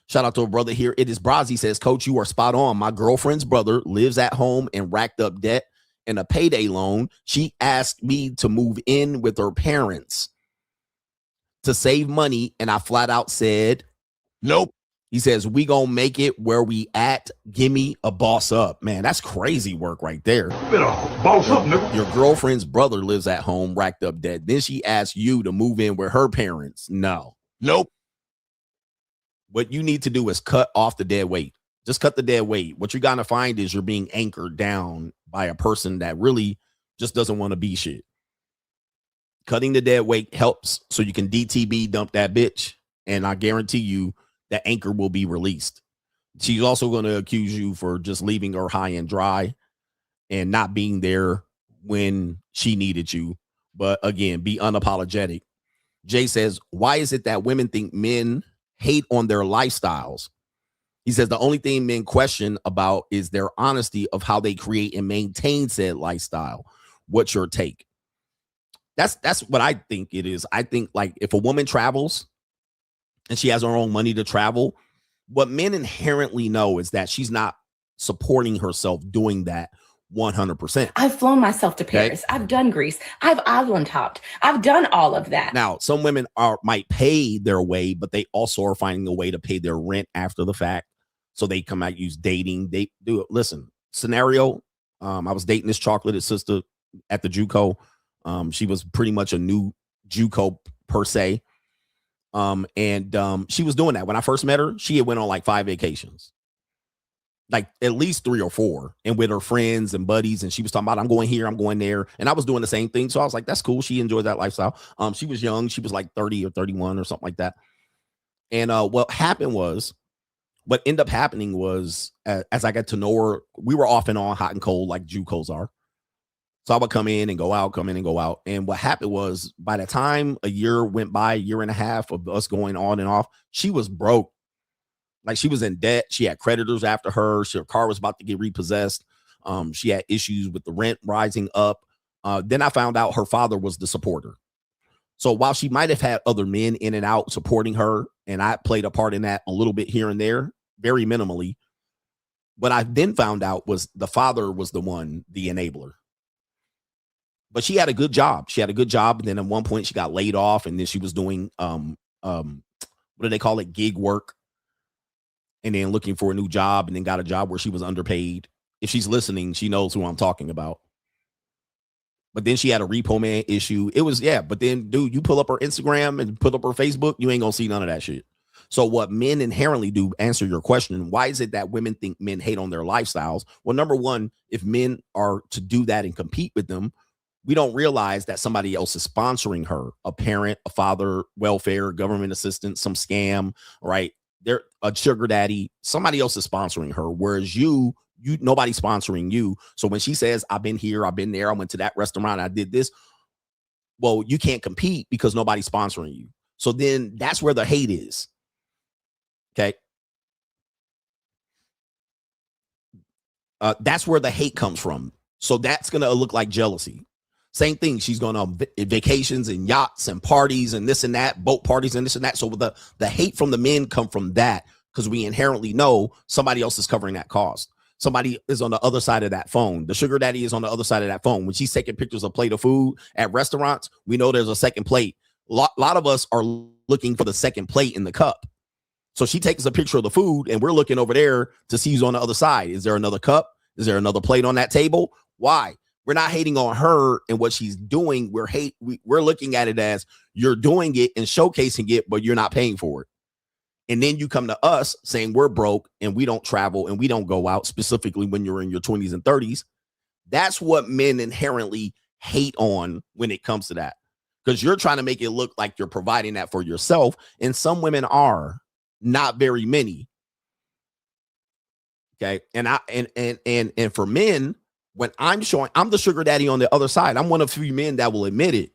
Shout out to a brother here. It is Brazzy says, Coach, you are spot on. My girlfriend's brother lives at home and racked up debt and a payday loan. She asked me to move in with her parents to save money. And I flat out said, nope. He says, we gonna make it where we at. Gimme a boss up. Man, that's crazy work right there. Boss up, nigga. Your girlfriend's brother lives at home, racked up dead. Then she asks you to move in with her parents. No. Nope. What you need to do is cut off the dead weight. Just cut the dead weight. What you're gonna find is you're being anchored down by a person that really just doesn't want to be shit. Cutting the dead weight helps so you can DTB dump that bitch. And I guarantee you, that anchor will be released. She's also going to accuse you for just leaving her high and dry and not being there when she needed you. But again, be unapologetic. Jay says, why is it that women think men hate on their lifestyles? He says the only thing men question about is their honesty of how they create and maintain said lifestyle. What's your take? That's what I think it is. I think like if a woman travels and she has her own money to travel, what men inherently know is that she's not supporting herself doing that 100%. I've flown myself to Paris. Okay. I've done Greece. I've island hopped. I've done all of that. Now, some women might pay their way, but they also are finding a way to pay their rent after the fact. So they come out, use dating. They do it. Listen, scenario. I was dating this chocolate sister at the JUCO. She was pretty much a new JUCO per se. She was doing that when I first met her. She had went on like 5 vacations, like at least 3 or 4, and with her friends and buddies. And she was talking about, I'm going here, I'm going there. And I was doing the same thing. So I was like, that's cool. She enjoyed that lifestyle. She was young. She was like 30 or 31 or something like that. And what ended up happening was as I got to know her, we were off and on, hot and cold, like JUCOs are. So I would come in and go out, come in and go out. And what happened was by the time a year went by, 1.5 years of us going on and off, she was broke. Like she was in debt. She had creditors after her. Her car was about to get repossessed. She had issues with the rent rising up. Then I found out her father was the supporter. So while she might have had other men in and out supporting her, and I played a part in that a little bit here and there, very minimally, what I then found out was the father was the enabler. But she had a good job. And then at one point she got laid off, and then she was doing what do they call it? Gig work. And then looking for a new job, and then got a job where she was underpaid. If she's listening, she knows who I'm talking about. But then she had a repo man issue. It was, but then dude, you pull up her Instagram and put up her Facebook, you ain't gonna see none of that shit. So what men inherently do, answer your question, why is it that women think men hate on their lifestyles? Well, number one, if men are to do that and compete with them, we don't realize that somebody else is sponsoring her, a parent, a father, welfare, government assistance, some scam, right? They're a sugar daddy. Somebody else is sponsoring her, whereas you nobody's sponsoring you. So when she says, I've been here, I've been there, I went to that restaurant, I did this. Well, you can't compete because nobody's sponsoring you. So then that's where the hate is. Okay. That's where the hate comes from. So that's going to look like jealousy. Same thing. She's going on vacations and yachts and parties and this and that, boat parties and this and that. So the hate from the men come from that, because we inherently know somebody else is covering that cost. Somebody is on the other side of that phone. The sugar daddy is on the other side of that phone. When she's taking pictures of a plate of food at restaurants, we know there's a second plate. A lot of us are looking for the second plate in the cup. So she takes a picture of the food, and we're looking over there to see who's on the other side. Is there another cup? Is there another plate on that table? Why? We're not hating on her and what she's doing. We're looking at it as you're doing it and showcasing it, but you're not paying for it. And then you come to us saying we're broke and we don't travel and we don't go out, specifically when you're in your 20s and 30s. That's what men inherently hate on when it comes to that, because you're trying to make it look like you're providing that for yourself. And some women are, not very many. Okay. And for men, when I'm the sugar daddy on the other side, I'm one of few men that will admit it.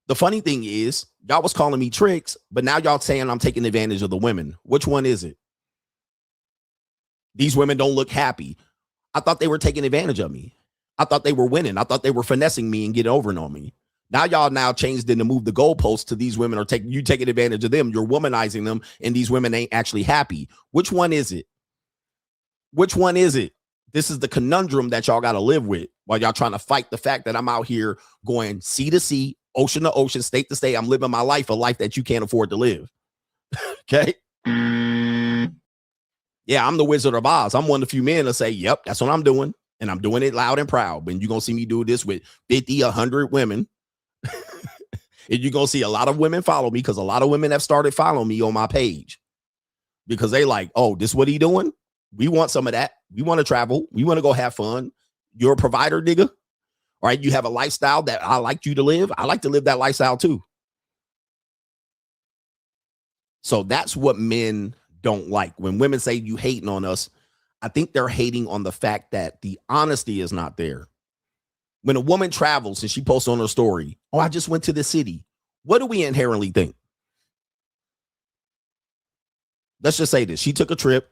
The funny thing is, y'all was calling me tricks, but now y'all saying I'm taking advantage of the women. Which one is it? These women don't look happy. I thought they were taking advantage of me. I thought they were winning. I thought they were finessing me and getting over on me. Now y'all changed it to move the goalposts to these women are taking advantage of them. You're womanizing them, and these women ain't actually happy. Which one is it? Which one is it? This is the conundrum that y'all got to live with while y'all trying to fight the fact that I'm out here going sea to sea, ocean to ocean, state to state. I'm living my life, a life that you can't afford to live. Okay. Yeah, I'm the Wizard of Oz. I'm one of the few men to say, yep, that's what I'm doing. And I'm doing it loud and proud. When you're going to see me do this with 50, 100 women. And you're going to see a lot of women follow me because a lot of women have started following me on my page. Because they like, oh, this what he doing? We want some of that. We want to travel. We want to go have fun. You're a provider, nigga. All right, you have a lifestyle that I like you to live. I like to live that lifestyle too. So that's what men don't like. When women say you hating on us, I think they're hating on the fact that the honesty is not there. When a woman travels and she posts on her story, oh, I just went to the city. What do we inherently think? Let's just say this. She took a trip.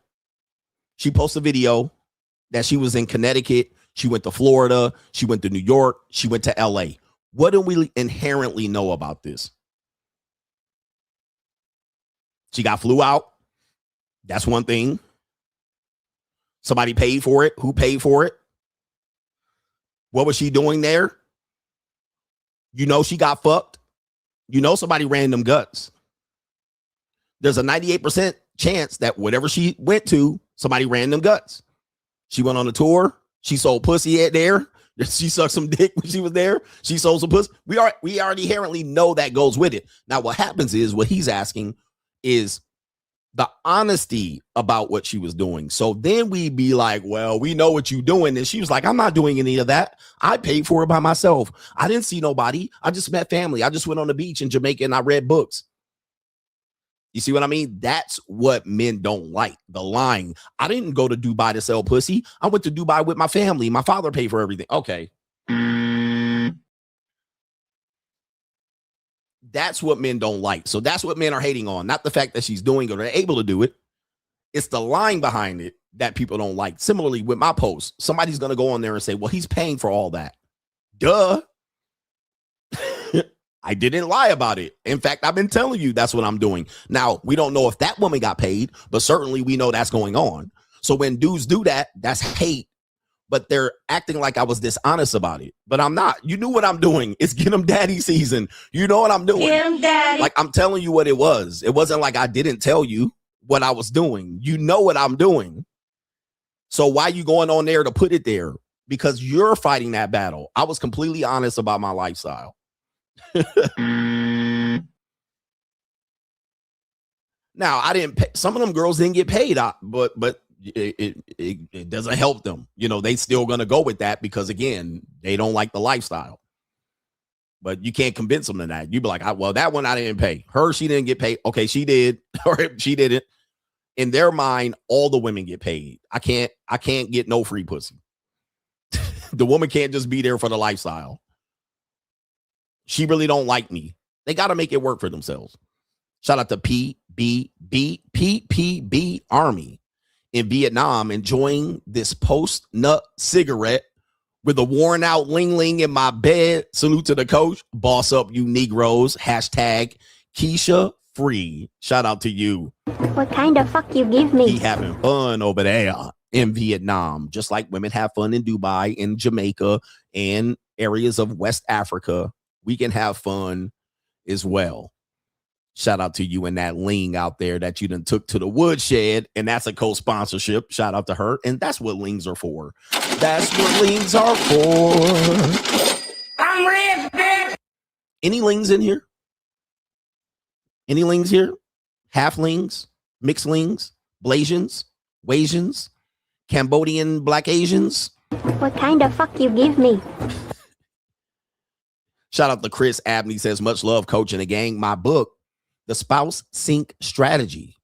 She posted a video that she was in Connecticut. She went to Florida. She went to New York. She went to LA. What do we inherently know about this? She flew out. That's one thing. Somebody paid for it. Who paid for it? What was she doing there? You know she got fucked. You know somebody ran them guts. There's a 98% chance that whatever she went to, somebody ran them guts. She went on a tour. She sold pussy at there. She sucked some dick when she was there. She sold some pussy. We already inherently know that goes with it. Now what happens is what he's asking is the honesty about what she was doing. So then we be like, well, we know what you're doing. And she was like, I'm not doing any of that. I paid for it by myself. I didn't see nobody. I just met family. I just went on the beach in Jamaica and I read books. You see what I mean? That's what men don't like. The lying. I didn't go to Dubai to sell pussy. I went to Dubai with my family. My father paid for everything. Okay. That's what men don't like. So that's what men are hating on. Not the fact that she's doing it or they're able to do it. It's the lying behind it that people don't like. Similarly, with my post, somebody's going to go on there and say, well, he's paying for all that. Duh. I didn't lie about it. In fact, I've been telling you that's what I'm doing. Now, we don't know if that woman got paid, but certainly we know that's going on. So when dudes do that, that's hate. But they're acting like I was dishonest about it. But I'm not. You knew what I'm doing. It's Get 'em Daddy season. You know what I'm doing. Get 'em Daddy. Like, I'm telling you what it was. It wasn't like I didn't tell you what I was doing. You know what I'm doing. So why you going on there to put it there? Because you're fighting that battle. I was completely honest about my lifestyle. Now, I didn't pay. Some of them girls didn't get paid, but it doesn't help them. You know, they still going to go with that because, again, they don't like the lifestyle. But you can't convince them of that. You be like, well, that one I didn't pay. Her, she didn't get paid. Okay, she did. Or she didn't. In their mind, all the women get paid. I can't get no free pussy. The woman can't just be there for the lifestyle. She really don't like me. They got to make it work for themselves. Shout out to PPB Army in Vietnam, enjoying this post-nut cigarette with a worn out ling-ling in my bed. Salute to the coach. Boss up, you Negroes. Hashtag Keisha Free. Shout out to you. What kind of fuck you give me? He having fun over there in Vietnam, just like women have fun in Dubai, in Jamaica, and areas of West Africa. We can have fun as well. Shout out to you and that Ling out there that you done took to the woodshed, and that's a co-sponsorship. Shout out to her, and that's what Lings are for. That's what Lings are for. I'm rich, bitch. Any Lings in here? Any Lings here? Half Lings, mixed Lings, Blasians, Wasians, Cambodian Black Asians. What kind of fuck you give me? Shout out to Chris Abney, says, much love, coach and the gang. My book, The Spouse Sync Strategy,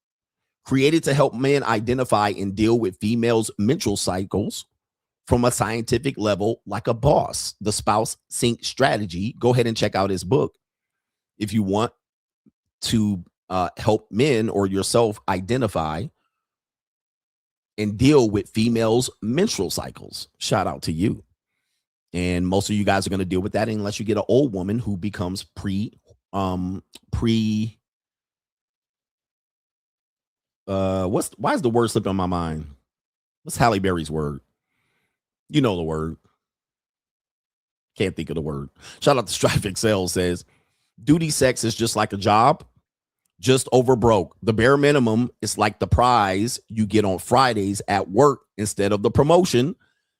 created to help men identify and deal with females' menstrual cycles from a scientific level like a boss. The Spouse Sync Strategy. Go ahead and check out his book if you want to help men or yourself identify and deal with females' menstrual cycles. Shout out to you. And most of you guys are going to deal with that unless you get an old woman who becomes why is the word slipping on my mind? What's Halle Berry's word? You know the word. Can't think of the word. Shout out to Strife Excel, says, duty sex is just like a job. just over broke. The bare minimum is like the prize you get on Fridays at work instead of the promotion.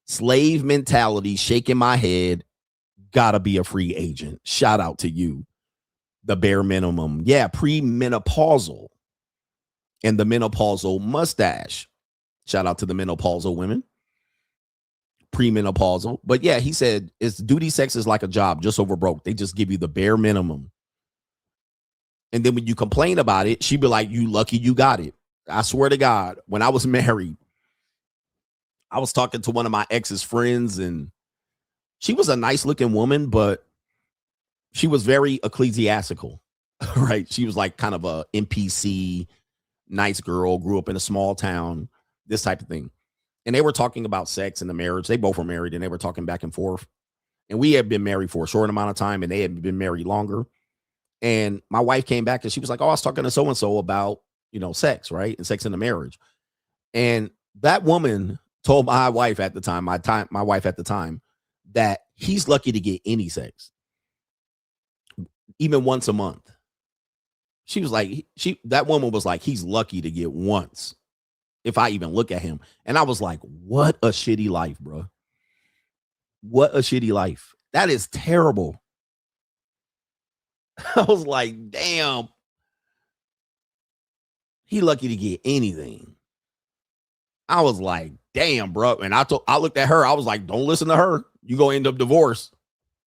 Slave mentality, shaking my head. Gotta be a free agent. Shout out to you. The bare minimum. Yeah, premenopausal. And the menopausal mustache. Shout out to the menopausal women. Premenopausal. But yeah, he said it's duty sex is like a job, just over broke. They just give you the bare minimum. And then when you complain about it, she'd be like, you lucky you got it. I swear to God, when I was married, I was talking to one of my ex's friends, and she was a nice looking woman, but she was very ecclesiastical, right? She was like kind of a NPC, nice girl, grew up in a small town, this type of thing. And they were talking about sex and the marriage. They both were married, and they were talking back and forth. And we had been married for a short amount of time, and they had been married longer. And my wife came back and she was like, oh, I was talking to so-and-so about, sex, right? And sex in the marriage. And that woman told my wife at the time, that he's lucky to get any sex, even once a month. She was like, that woman was like, he's lucky to get once, if I even look at him. And I was like, what a shitty life, bro. What a shitty life. That is terrible. I was like, damn. He lucky to get anything. I was like, damn, bro. And I looked at her. I was like, don't listen to her. You gonna end up divorced.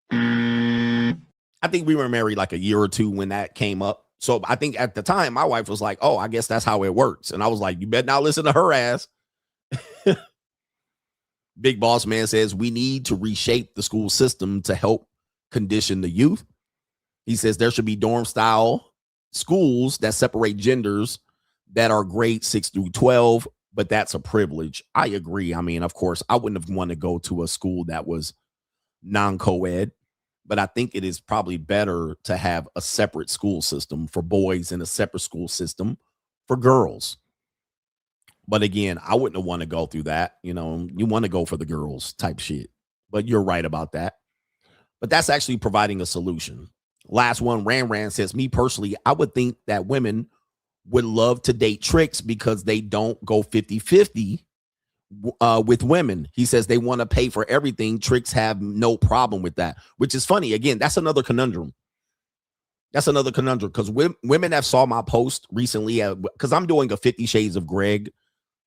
I think we were married like a year or two when that came up. So I think at the time, my wife was like, oh, I guess that's how it works. And I was like, you better not listen to her ass. Big Boss Man says we need to reshape the school system to help condition the youth. He says there should be dorm style schools that separate genders that are grades 6 through 12, but that's a privilege. I agree. I mean, of course, I wouldn't have wanted to go to a school that was non-co-ed, but I think it is probably better to have a separate school system for boys and a separate school system for girls. But again, I wouldn't have wanted to go through that. You want to go for the girls type shit, but you're right about that. But that's actually providing a solution. Last one, Ran says, me personally, I would think that women would love to date Tricks because they don't go 50-50 with women. He says they want to pay for everything. Tricks have no problem with that, which is funny. Again, that's another conundrum. Because women have saw my post recently because I'm doing a 50 Shades of Greg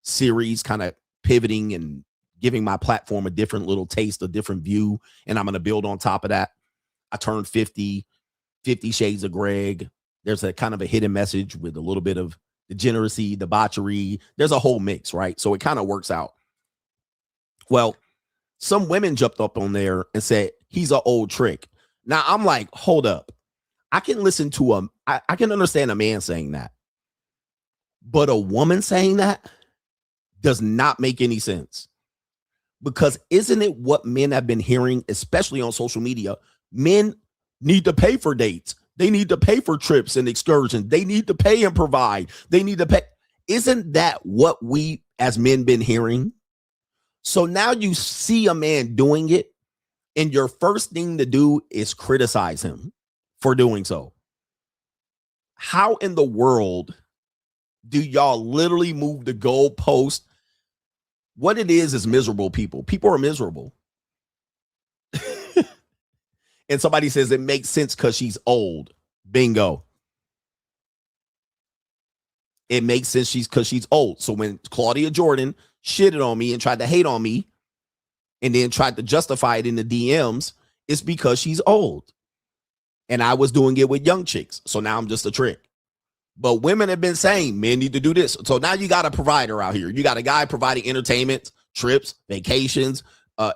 series, kind of pivoting and giving my platform a different little taste, a different view. And I'm going to build on top of that. I turned 50 Shades of Greg. There's a kind of a hidden message with a little bit of degeneracy, debauchery. There's a whole mix, right? So it kind of works out. Well, some women jumped up on there and said, he's an old trick. Now I'm like, hold up. I can listen to I can understand a man saying that. But a woman saying that does not make any sense. Because isn't it what men have been hearing, especially on social media? Men need to pay for dates. They need to pay for trips and excursions. They need to pay and provide. They need to pay. Isn't that what we as men been hearing? So now you see a man doing it, and your first thing to do is criticize him for doing so. How in the world do y'all literally move the goalpost? What it is miserable people. People are miserable. And somebody says it makes sense because she's old. Bingo. It makes sense because she's old. So when Claudia Jordan shitted on me and tried to hate on me and then tried to justify it in the DMs, it's because she's old. And I was doing it with young chicks. So now I'm just a trick. But women have been saying men need to do this. So now you got a provider out here. You got a guy providing entertainment, trips, vacations,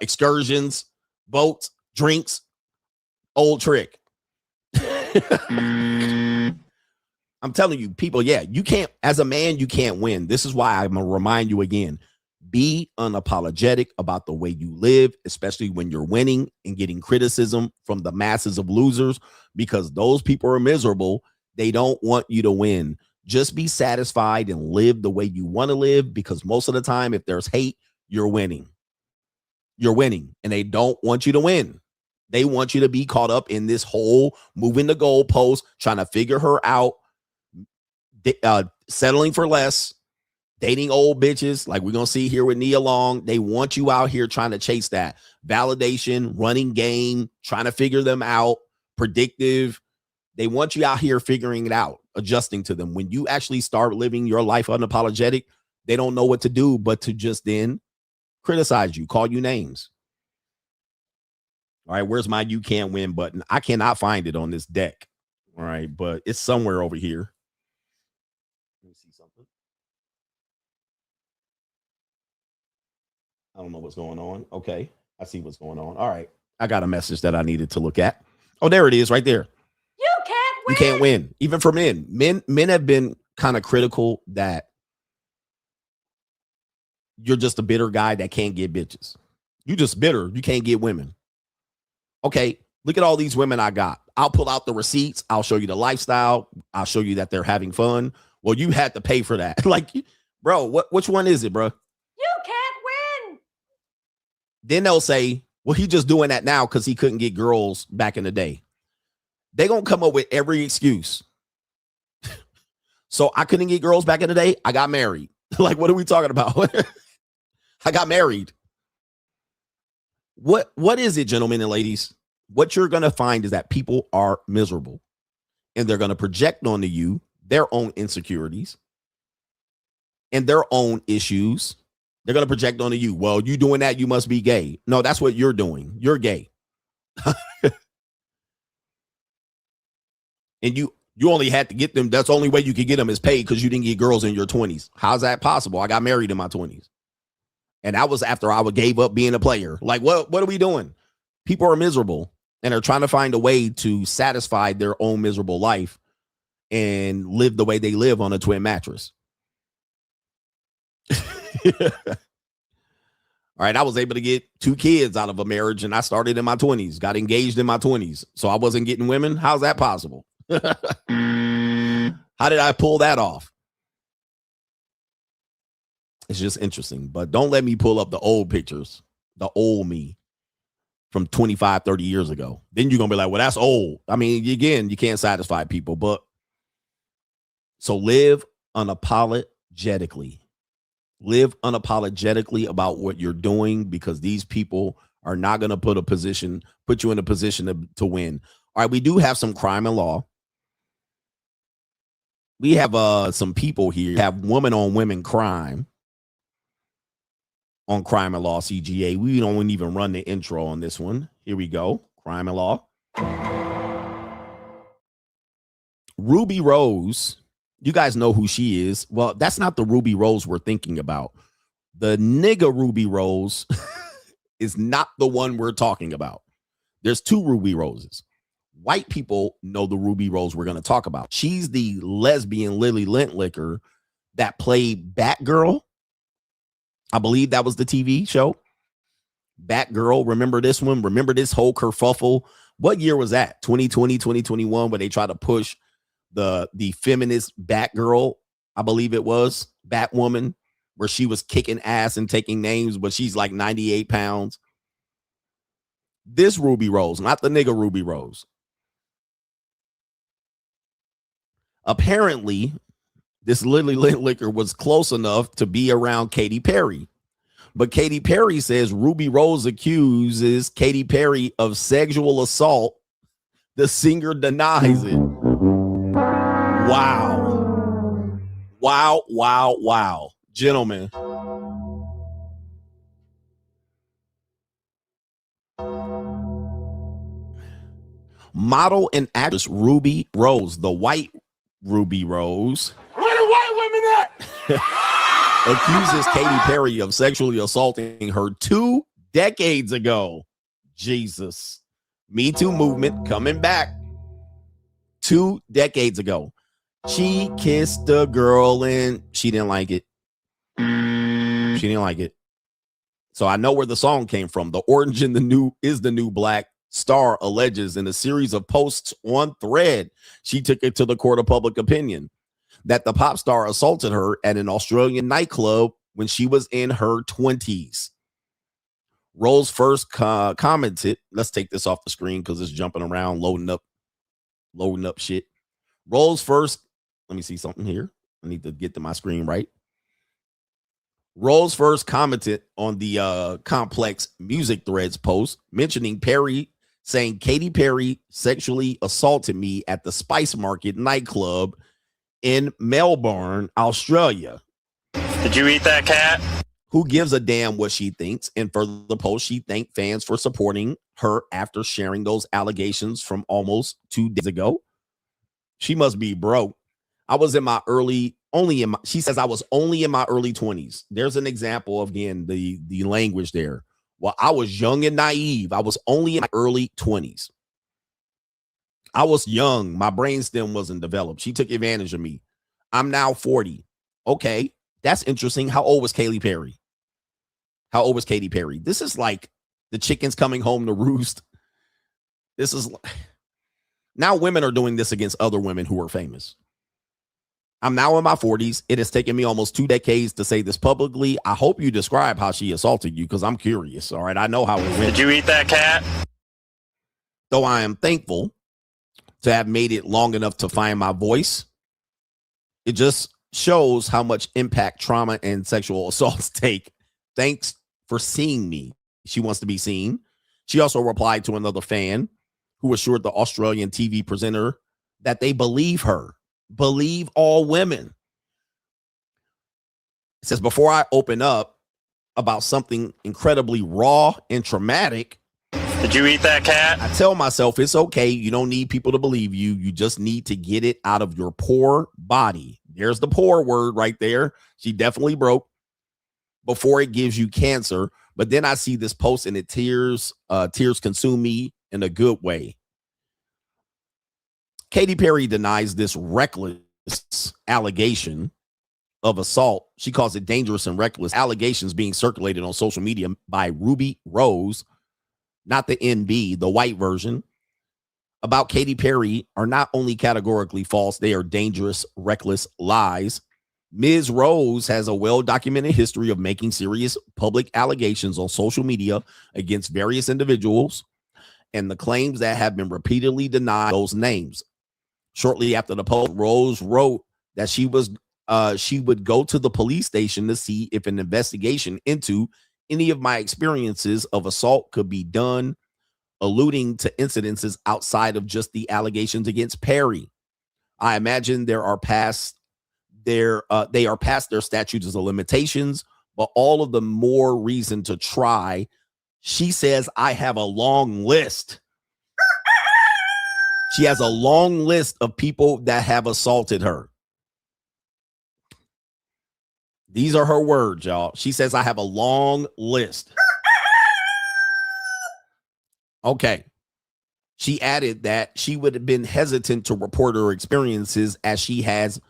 excursions, boats, drinks. Old trick. I'm telling you, people, you can't, as a man, you can't win. This is why I'm going to remind you again, be unapologetic about the way you live, especially when you're winning and getting criticism from the masses of losers, because those people are miserable. They don't want you to win. Just be satisfied and live the way you want to live, because most of the time, if there's hate, you're winning. You're winning, and they don't want you to win. They want you to be caught up in this whole moving the goalpost, trying to figure her out, settling for less, dating old bitches, like we're going to see here with Nia Long. They want you out here trying to chase that validation, running game, trying to figure them out, predictive. They want you out here figuring it out, adjusting to them. When you actually start living your life unapologetic, they don't know what to do but to just then criticize you, call you names. All right, where's my you can't win button? I cannot find it on this deck. All right, but it's somewhere over here. Let me see something. I don't know what's going on. Okay, I see what's going on. All right, I got a message that I needed to look at. Oh, there it is right there. You can't win. You can't win. Even for men. Men have been kind of critical that you're just a bitter guy that can't get bitches. You just bitter. You can't get women. Okay, look at all these women I got. I'll pull out the receipts. I'll show you the lifestyle. I'll show you that they're having fun. Well, you had to pay for that. Like, bro, which one is it, bro? You can't win. Then they'll say, well, he just doing that now because he couldn't get girls back in the day. They're going to come up with every excuse. So I couldn't get girls back in the day. I got married. Like, what are we talking about? I got married. What is it, gentlemen and ladies? What you're going to find is that people are miserable and they're going to project onto you their own insecurities and their own issues. They're going to project onto you. Well, you doing that, you must be gay. No, that's what you're doing. You're gay. And you only had to get them. That's the only way you could get them is paid because you didn't get girls in your 20s. How's that possible? I got married in my 20s. And that was after I gave up being a player. Like, what are we doing? People are miserable and are trying to find a way to satisfy their own miserable life and live the way they live on a twin mattress. All right, I was able to get 2 kids out of a marriage and I started in my 20s, got engaged in my 20s. So I wasn't getting women. How's that possible? How did I pull that off? It's just interesting, but don't let me pull up the old pictures, the old me from 25, 30 years ago. Then you're going to be like, well, that's old. I mean, again, you can't satisfy people, but so live unapologetically. Live unapologetically about what you're doing because these people are not going to put you in a position to win. All right, we do have some crime and law. We have some people here. We have woman on women crime on Crime and Law CGA. We don't even run the intro on this one. Here we go. Crime and Law. Ruby Rose. You guys know who she is. Well, that's not the Ruby Rose we're thinking about. The nigga Ruby Rose is not the one we're talking about. There's 2 Ruby Roses. White people know the Ruby Rose we're going to talk about. She's the lesbian Lily Lintlicker that played Batgirl. I believe that was the TV show. Batgirl. Remember this one? Remember this whole kerfuffle? What year was that? 2020, 2021, where they tried to push the feminist Batgirl, I believe it was, Batwoman, where she was kicking ass and taking names, but she's like 98 pounds. This Ruby Rose, not the nigga Ruby Rose. Apparently, this Lily Lintlicker was close enough to be around Katy Perry. But Katy Perry says Ruby Rose accuses Katy Perry of sexual assault. The singer denies it. Wow. Wow, wow, wow. Gentlemen. Model and actress Ruby Rose, the white Ruby Rose. Where the white women at? Accuses Katy Perry of sexually assaulting her 2 decades ago. Jesus. Me Too movement coming back 2 decades ago. She kissed the girl and she didn't like it. She didn't like it. So I know where the song came from. The Orange in the New is the New Black. Star alleges in a series of posts on Thread, she took it to the court of public opinion that the pop star assaulted her at an Australian nightclub when she was in her 20s. Rose first commented, let's take this off the screen because it's jumping around, loading up shit. Rose first Let me see something here. I need to get to my screen right. Rose first commented on the Complex Music Threads post mentioning Perry, saying Katy Perry sexually assaulted me at the Spice Market nightclub in Melbourne, Australia. Did you eat that cat? Who gives a damn what she thinks? And for the post, she thanked fans for supporting her after sharing those allegations from almost 2 days ago. She must be broke. I was in my she says I was only in my early 20s. There's an example of, again, the language there. Well, I was young and naive. I was only in my early 20s. I was young. My brainstem wasn't developed. She took advantage of me. I'm now 40. Okay, that's interesting. How old was Katy Perry? How old was Katy Perry? This is like the chickens coming home to roost. This is now women are doing this against other women who are famous. I'm now in my 40s. It has taken me almost 2 decades to say this publicly. I hope you describe how she assaulted you, because I'm curious. All right, I know how it went. Did you eat that cat? Though I am thankful to have made it long enough to find my voice, it just shows how much impact trauma and sexual assaults take. Thanks for seeing me. She wants to be seen. She also replied to another fan who assured the Australian TV presenter that they believe her. Believe all women. It says, before I open up about something incredibly raw and traumatic, did you eat that cat? I tell myself it's okay. You don't need people to believe you. You just need to get it out of your poor body. There's the poor word right there. She definitely broke before it gives you cancer. But then I see this post and tears consume me in a good way. Katy Perry denies this reckless allegation of assault. She calls it dangerous and reckless allegations being circulated on social media by Ruby Rose, not the NB, the white version, about Katy Perry are not only categorically false, they are dangerous, reckless lies. Ms. Rose has a well-documented history of making serious public allegations on social media against various individuals, and the claims that have been repeatedly denied those names. Shortly after the post, Rose wrote that she would go to the police station to see if an investigation into any of my experiences of assault could be done, alluding to incidences outside of just the allegations against Perry. I imagine they are past their statutes of limitations, but all of the more reason to try. She says, I have a long list. She has a long list of people that have assaulted her. These are her words, y'all. She says, I have a long list. Okay. She added that she would have been hesitant to report her experiences as she has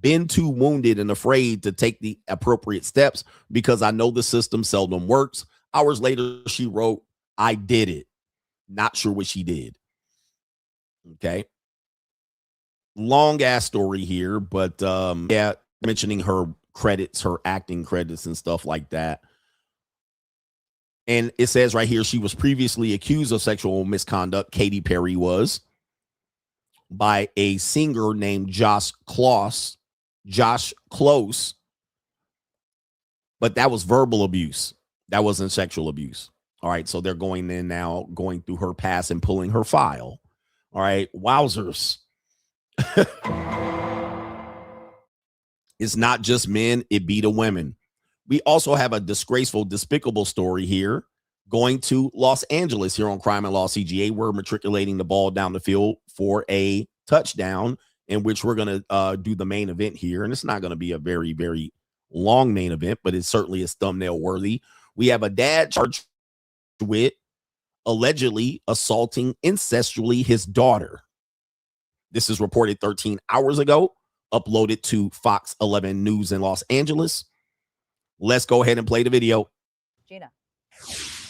been too wounded and afraid to take the appropriate steps because I know the system seldom works. Hours later, she wrote, I did it. Not sure what she did. Okay. Long ass story here, but yeah, mentioning her credits, her acting credits and stuff like that. And it says right here, she was previously accused of sexual misconduct. Katy Perry was, by a singer named Josh Close, but that was verbal abuse. That wasn't sexual abuse. All right. So they're going in now, going through her past and pulling her file. All right. Wowzers. It's not just men. It be the women. We also have a disgraceful, despicable story here going to Los Angeles here on Crime and Law CGA. We're matriculating the ball down the field for a touchdown in which we're going to do the main event here. And it's not going to be a very, very long main event, but it certainly is thumbnail worthy. We have a dad charged with allegedly assaulting incestually his daughter. This is reported 13 hours ago, uploaded to Fox 11 News in Los Angeles. Let's go ahead and play the video. Gina.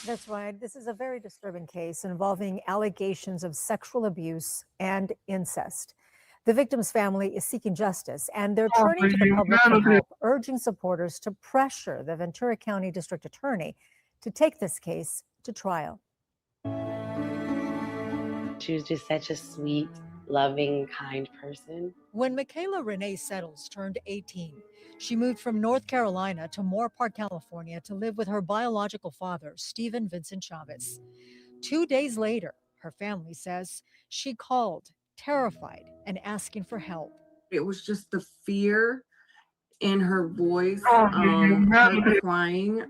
That's right. This is a very disturbing case involving allegations of sexual abuse and incest. The victim's family is seeking justice, and they're turning to the public for help, urging supporters to pressure the Ventura County District Attorney to take this case to trial. She was just such a sweet, loving, kind person. When Michaela Renee Settles turned 18, she moved from North Carolina to Moore Park, California to live with her biological father, Stephen Vincent Chavez. 2 days later, her family says she called, terrified and asking for help. It was just the fear in her voice, her crying.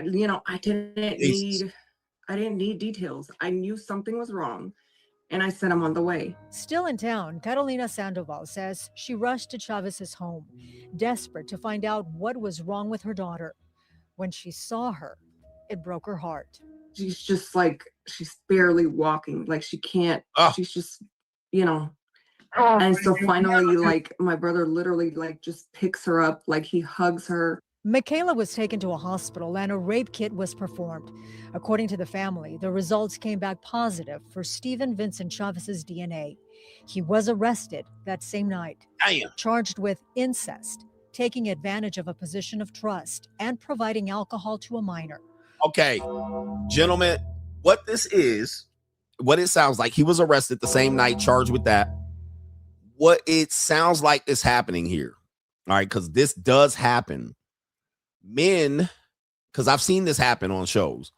You know, I didn't need details. I knew something was wrong, and I sent him on the way. Still in town, Carolina Sandoval says she rushed to Chavez's home, desperate to find out what was wrong with her daughter. When she saw her, it broke her heart. She's just like, she's barely walking. Like she can't, she's just, you know. And so finally, like my brother literally like just picks her up, like he hugs her. Michaela was taken to a hospital and a rape kit was performed. According to the family, the results came back positive for Stephen Vincent Chavez's DNA. He was arrested that same night, charged with incest, taking advantage of a position of trust, and providing alcohol to a minor. Okay, gentlemen, what this is, what it sounds like, he was arrested the same night, charged with that. What it sounds like is happening here, all right, because this does happen. Men, because I've seen this happen on shows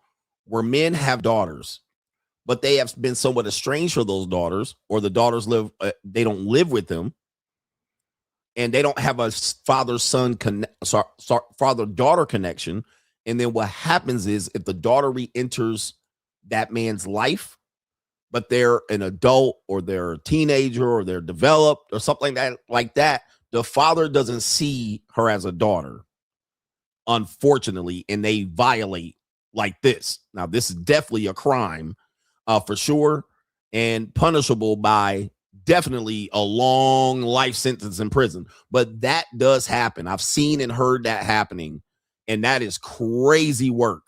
where men have daughters, but they have been somewhat estranged from those daughters, or the daughters live, they don't live with them, and they don't have a father-son, father-daughter connection. And then what happens is if the daughter re-enters that man's life, but they're an adult or they're a teenager or they're developed or something like that, the father doesn't see her as a daughter, unfortunately, and they violate like this. Now, this is definitely a crime for sure, and punishable by definitely a long life sentence in prison. But that does happen. I've seen and heard that happening, and that is crazy work.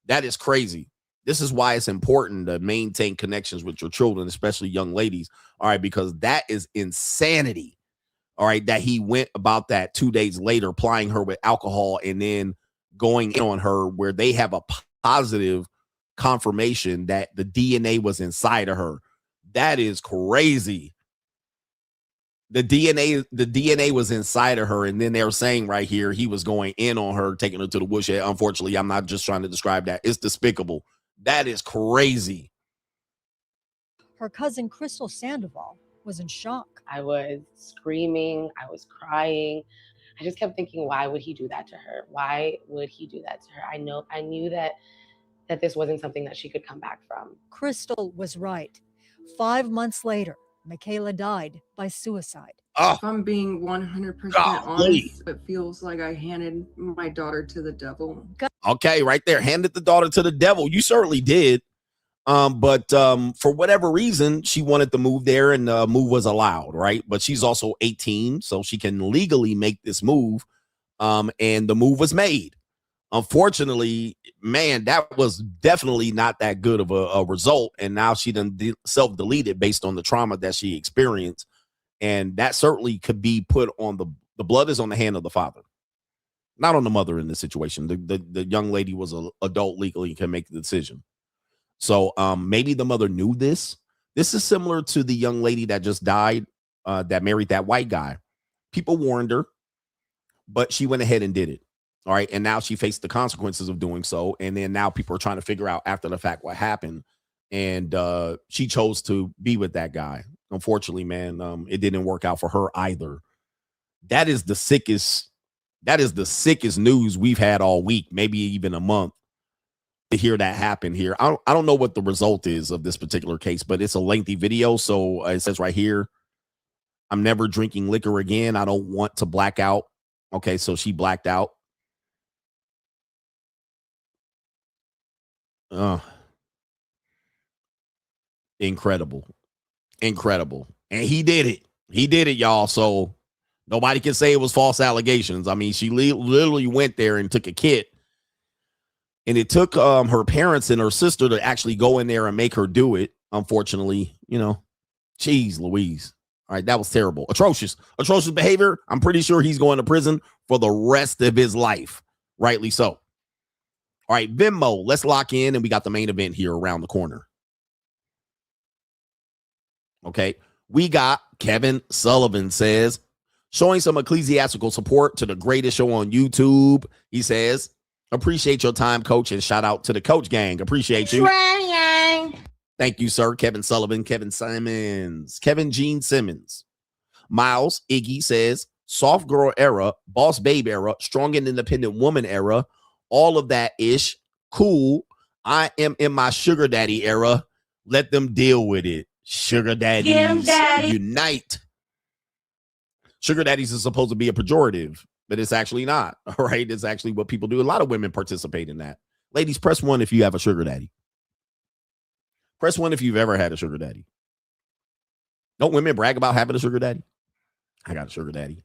That is crazy. This is why it's important to maintain connections with your children, especially young ladies. All right, because that is insanity. All right, that he went about that 2 days later, plying her with alcohol and then going in on her where they have a positive confirmation that the DNA was inside of her. That is crazy. The DNA was inside of her, and then they're saying right here he was going in on her, taking her to the woodshed. Unfortunately, I'm not just trying to describe that. It's despicable. That is crazy. Her cousin Crystal Sandoval was in shock. I was screaming. I was crying. I just kept thinking, why would he do that to her? Why would he do that to her? I knew that this wasn't something that she could come back from. Crystal was right. 5 months later, Michaela died by suicide. If I'm being 100% honest, it feels like I handed my daughter to the devil. Okay, right there. Handed the daughter to the devil. You certainly did. But for whatever reason, she wanted to move there, and the move was allowed, right? But she's also 18, so she can legally make this move. And the move was made. Unfortunately, man, that was definitely not that good of a result. And now she done self-deleted based on the trauma that she experienced. And that certainly could be put on the blood is on the hand of the father, not on the mother in this situation. The young lady was an adult legally and can make the decision. So maybe the mother knew this. This is similar to the young lady that just died, that married that white guy. People warned her, but she went ahead and did it. All right. And now she faced the consequences of doing so. And then now people are trying to figure out after the fact what happened. And she chose to be with that guy. Unfortunately, man, it didn't work out for her either. That is the sickest news we've had all week, maybe even a month, to hear that happen here. I don't know what the result is of this particular case, but it's a lengthy video. So it says right here, I'm never drinking liquor again. I don't want to black out. Okay, so she blacked out. Incredible. And he did it, y'all. So nobody can say it was false allegations. I mean, she literally went there and took a kit, and it took her parents and her sister to actually go in there and make her do it. Unfortunately, geez Louise. All right, that was terrible. Atrocious behavior. I'm pretty sure he's going to prison for the rest of his life. Rightly so. All right, Venmo, let's lock in, and we got the main event here around the corner. Okay. We got Kevin Sullivan says, showing some ecclesiastical support to the greatest show on YouTube. He says, appreciate your time, coach, and shout out to the coach gang. Appreciate you. Thank you, sir. Kevin Sullivan, Kevin Simons, Kevin Gene Simmons. Miles Iggy says, soft girl era, boss babe era, strong and independent woman era, all of that ish. Cool. I am in my sugar daddy era. Let them deal with it. Sugar daddies unite. Sugar daddies is supposed to be a pejorative, but it's actually not. All right. It's actually what people do. A lot of women participate in that. Ladies, press 1 if you have a sugar daddy. Press 1 if you've ever had a sugar daddy. Don't women brag about having a sugar daddy? I got a sugar daddy.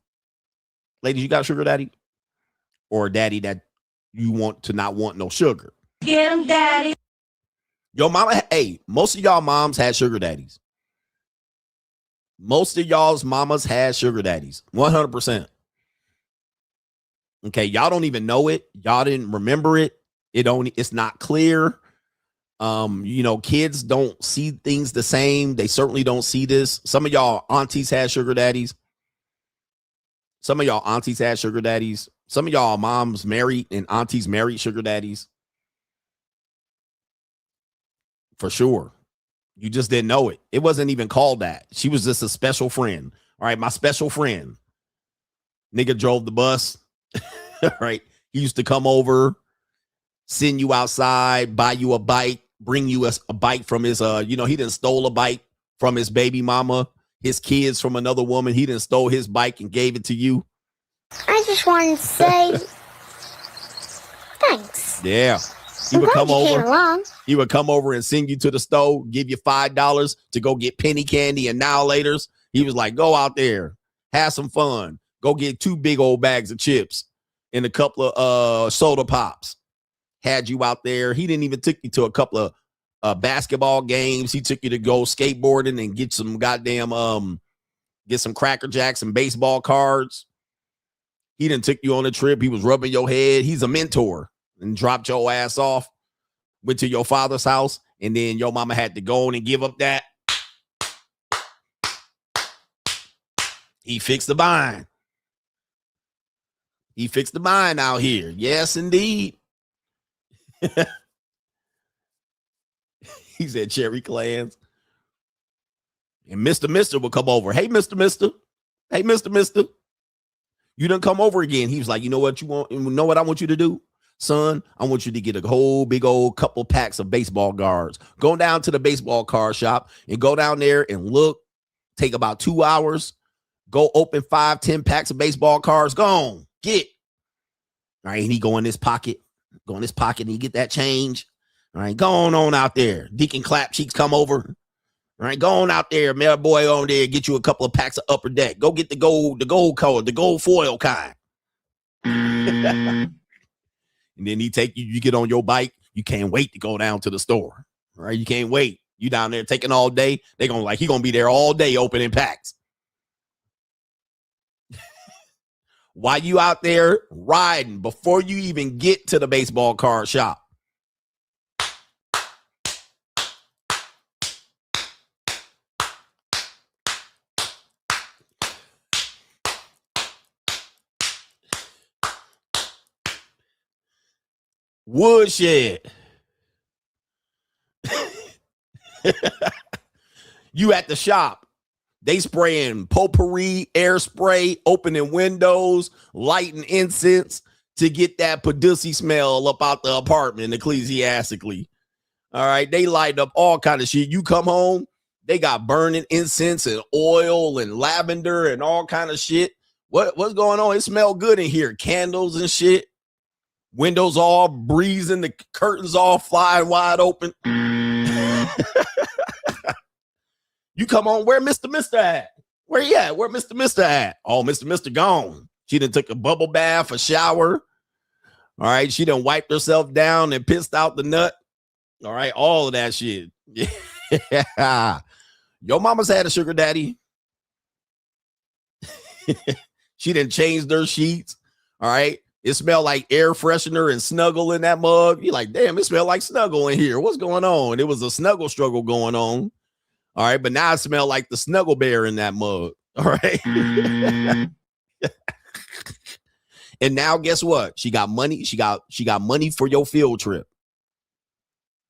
Ladies, you got a sugar daddy? Or a daddy that you want to not want no sugar? Get him, daddy. Yo, mama, hey, most of y'all moms had sugar daddies. Most of y'all's mamas had sugar daddies. 100%. Okay, y'all don't even know it. Y'all didn't remember it. It's not clear. Kids don't see things the same. They certainly don't see this. Some of y'all aunties had sugar daddies. Some of y'all aunties had sugar daddies. Some of y'all moms married and aunties married sugar daddies. For sure. You just didn't know it. It wasn't even called that. She was just a special friend. All right, my special friend. Nigga drove the bus. All right. He used to come over, send you outside, buy you a bike, bring you a bike from his, he didn't stole a bike from his baby mama, his kids from another woman. He didn't stole his bike and gave it to you. I just wanted to say thanks. Yeah. He would come over. He would come over and send you to the store, give you $5 to go get penny candy and now laters. He was like, go out there, have some fun. Go get 2 big old bags of chips and a couple of soda pops. Had you out there. He didn't even take you to a couple of basketball games. He took you to go skateboarding and get some goddamn get some Cracker Jacks and baseball cards. He didn't take you on a trip. He was rubbing your head. He's a mentor. And dropped your ass off, went to your father's house, and then your mama had to go on and give up that. He fixed the bind. He fixed the bind out here. Yes, indeed. He said cherry clans. And Mr. would come over. Hey, Mr. Hey, Mr. You done come over again. He was like, you know what you want? You know what I want you to do? Son, I want you to get a whole big old couple packs of baseball cards. Go down to the baseball card shop and go down there and look. Take about 2 hours. Go open 5-10 packs of baseball cards. Go on. Get. All right. And he go in his pocket. Go in his pocket and he get that change. All right. Go on out there. Deacon Clap Cheeks come over. All right. Go on out there. Mail boy on there. Get you a couple of packs of Upper Deck. Go get the gold color, the gold foil kind. And then he take you, you get on your bike. You can't wait to go down to the store. All right. You can't wait. You down there taking all day. He gonna be there all day opening packs. While you out there riding before you even get to the baseball card shop. Woodshed. You at the shop. They spraying potpourri, air spray, opening windows, lighting incense to get that padussy smell up out the apartment ecclesiastically. All right. They light up all kind of shit. You come home, they got burning incense and oil and lavender and all kind of shit. What's going on? It smell good in here. Candles and shit. Windows all breezing, the curtains all flying wide open. You come on, where Mr. at? Where he at? Where Mr. at? Oh, Mr. gone. She done took a bubble bath, a shower. All right, she done wiped herself down and pissed out the nut. All right, all of that shit. Yeah. Your mama's had a sugar daddy. She done changed her sheets. All right. It smelled like air freshener and Snuggle in that mug. You're like, damn, it smelled like Snuggle in here. What's going on? It was a Snuggle struggle going on. All right, but now I smell like the Snuggle Bear in that mug. All right. And now guess what? She got money. She got money for your field trip.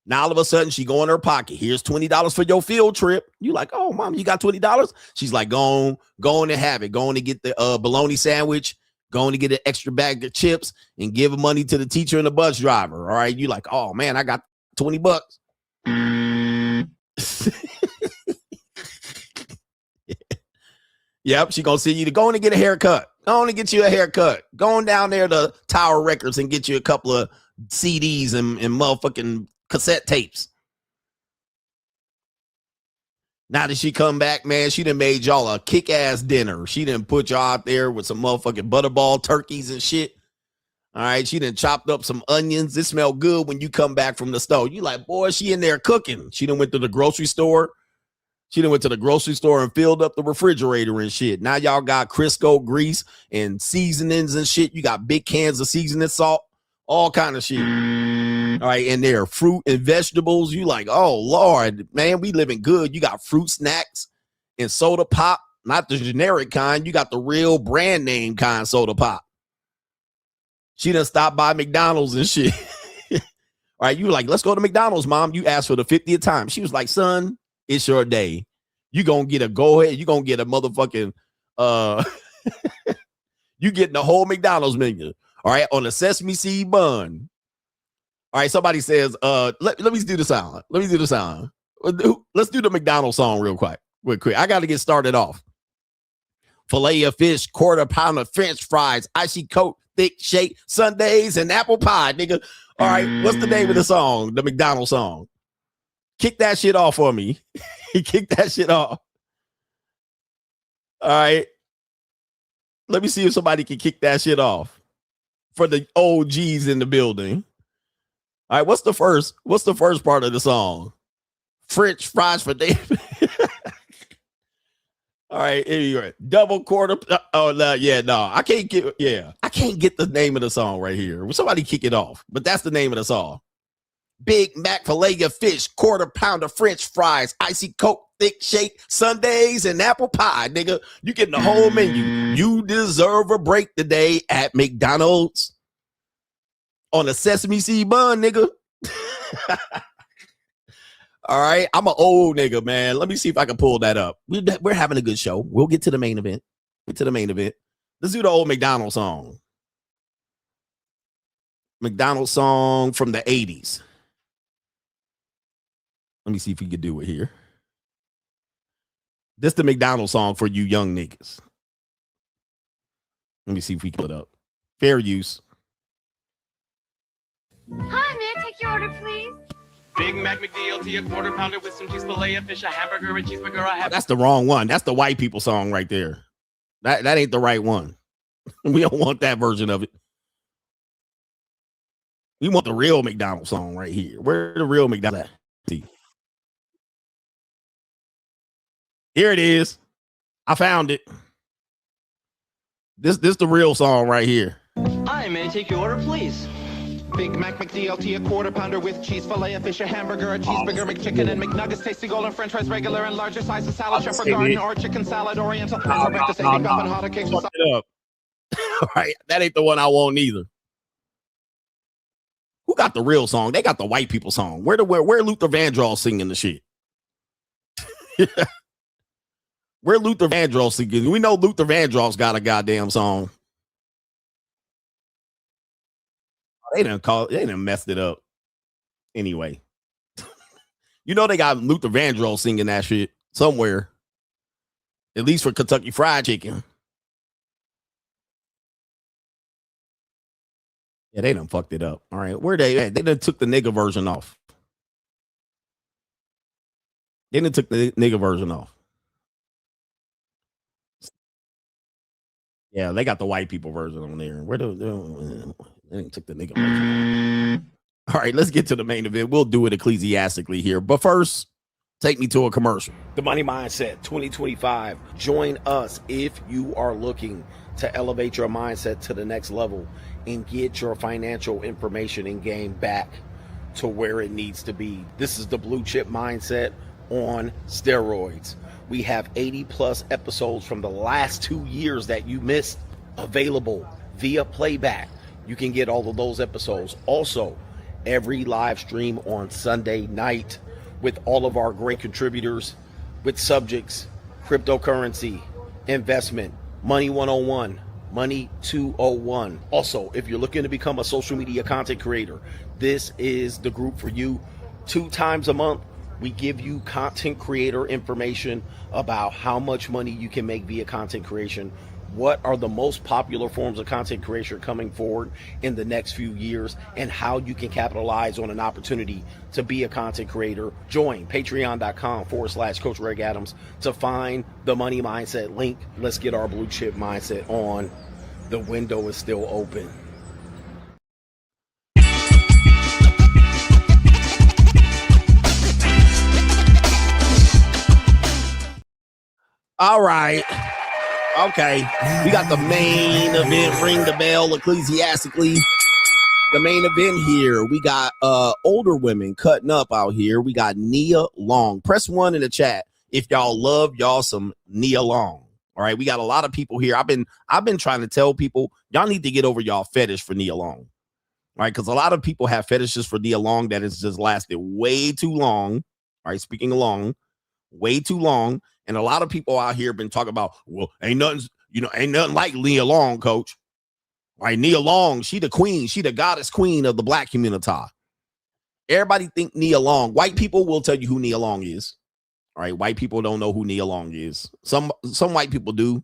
Now all of a sudden she go in her pocket. Here's $20 for your field trip. You like, oh, mom, you got $20? She's like, go on and have it. Go on to get the bologna sandwich. Go on to get an extra bag of chips and give money to the teacher and the bus driver. All right. You like, oh man, I got $20. Yep. She gonna send you to go on and get a haircut. Go on and get you a haircut. Go on down there to Tower Records and get you a couple of CDs and motherfucking cassette tapes. Now that she come back, man, she done made y'all a kick-ass dinner. She done put y'all out there with some motherfucking butterball turkeys and shit. All right, she done chopped up some onions. It smell good when you come back from the store. You like, boy, she in there cooking. She done went to the grocery store. She done went to the grocery store and filled up the refrigerator and shit. Now y'all got Crisco grease and seasonings and shit. You got big cans of seasoning salt, all kind of shit. All right, and there fruit and vegetables. You like, oh Lord, man, we living good. You got fruit snacks and soda pop, not the generic kind. You got the real brand name kind soda pop. She done stopped by McDonald's and shit. All right, you like, let's go to McDonald's, mom. You asked for the 50th time. She was like, son, it's your day. You gonna get a go ahead. You gonna get a motherfucking you getting the whole McDonald's menu. All right, on a sesame seed bun. All right, somebody says, let me do the sound. Let me do the sound. Let's do the McDonald's song real quick. I got to get started off. Filet of fish, quarter pound of French fries, icy coat, thick shake, sundaes, and apple pie, nigga. All right, what's the name of the song? The McDonald's song. Kick that shit off for me. Kick that shit off. All right. Let me see if somebody can kick that shit off for the OGs in the building. All right, what's the first part of the song? French fries for David. All right, anyway, double quarter. Oh no, yeah, no, I can't get the name of the song right here. Somebody kick it off, but that's the name of the song. Big Mac, filet of fish, quarter pound of French fries, icy coke, thick shake, sundaes, and apple pie, nigga. You getting the whole menu. You deserve a break today at McDonald's. On a sesame seed bun, nigga. All right, I'm an old nigga, man. Let me see if I can pull that up. We're having a good show. We'll get to the main event. Let's do the old McDonald's song. McDonald's song from the 80s. Let me see if we can do it here. This the McDonald's song for you young niggas. Let me see if we can pull it up. Fair use. Hi, may I take your order, please? Big Mac McDLT, a quarter pounder with some cheese, filet of fish, a hamburger, a cheeseburger. I have. That's the wrong one. That's the white people song right there. That ain't the right one. We don't want that version of it. We want the real McDonald's song right here. Where the real McDonald's at? See. Here it is. I found it. This the real song right here. Hi, may I take your order, please? Big Mac McDLT, a quarter pounder with cheese, filet of fish, a hamburger, a cheeseburger, McChicken, and McNuggets, tasty golden French fries, regular and larger sizes, salad, shepherd garden, or chicken salad, oriental, for breakfast, 80 muffin, hot cakes. All right, that ain't the one I want either. Who got the real song? They got the white people song. Where Luther Vandross singing the shit? Where Luther Vandross singing? We know Luther Vandross got a goddamn song. They done messed it up. Anyway. You know they got Luther Vandross singing that shit somewhere. At least for Kentucky Fried Chicken. Yeah, they done fucked it up. All right. Where they at? They done took the nigga version off. They done took the nigga version off. Yeah, they got the white people version on there. Where they took the nigga version. All right, let's get to the main event. We'll do it ecclesiastically here. But first, take me to a commercial. The Money Mindset 2025. Join us if you are looking to elevate your mindset to the next level and get your financial information and game back to where it needs to be. This is the blue chip mindset on steroids. We have 80 plus episodes from the last 2 years that you missed available via playback. You can get all of those episodes. Also, every live stream on Sunday night with all of our great contributors with subjects, cryptocurrency, investment, money 101, money 201. Also, if you're looking to become a social media content creator, this is the group for you. 2 times a month, we give you content creator information about how much money you can make via content creation. What are the most popular forms of content creation coming forward in the next few years, and how you can capitalize on an opportunity to be a content creator. Join patreon.com/Coach Greg Adams to find the money mindset link. Let's get our blue chip mindset on. The window is still open. All right. Okay. We got the main event. Ring the bell ecclesiastically. The main event here. We got older women cutting up out here. We got Nia Long. Press 1 in the chat if y'all love y'all some Nia Long. All right. We got a lot of people here. I've been trying to tell people, y'all need to get over y'all fetish for Nia Long. All right. Because a lot of people have fetishes for Nia Long that has just lasted way too long. All right. Speaking of long, way too long. And a lot of people out here been talking about, well, ain't nothing like Nia Long, coach. Right? Nia Long, she the queen. She the goddess queen of the black community. Everybody think Nia Long. White people will tell you who Nia Long is. All right. White people don't know who Nia Long is. Some white people do.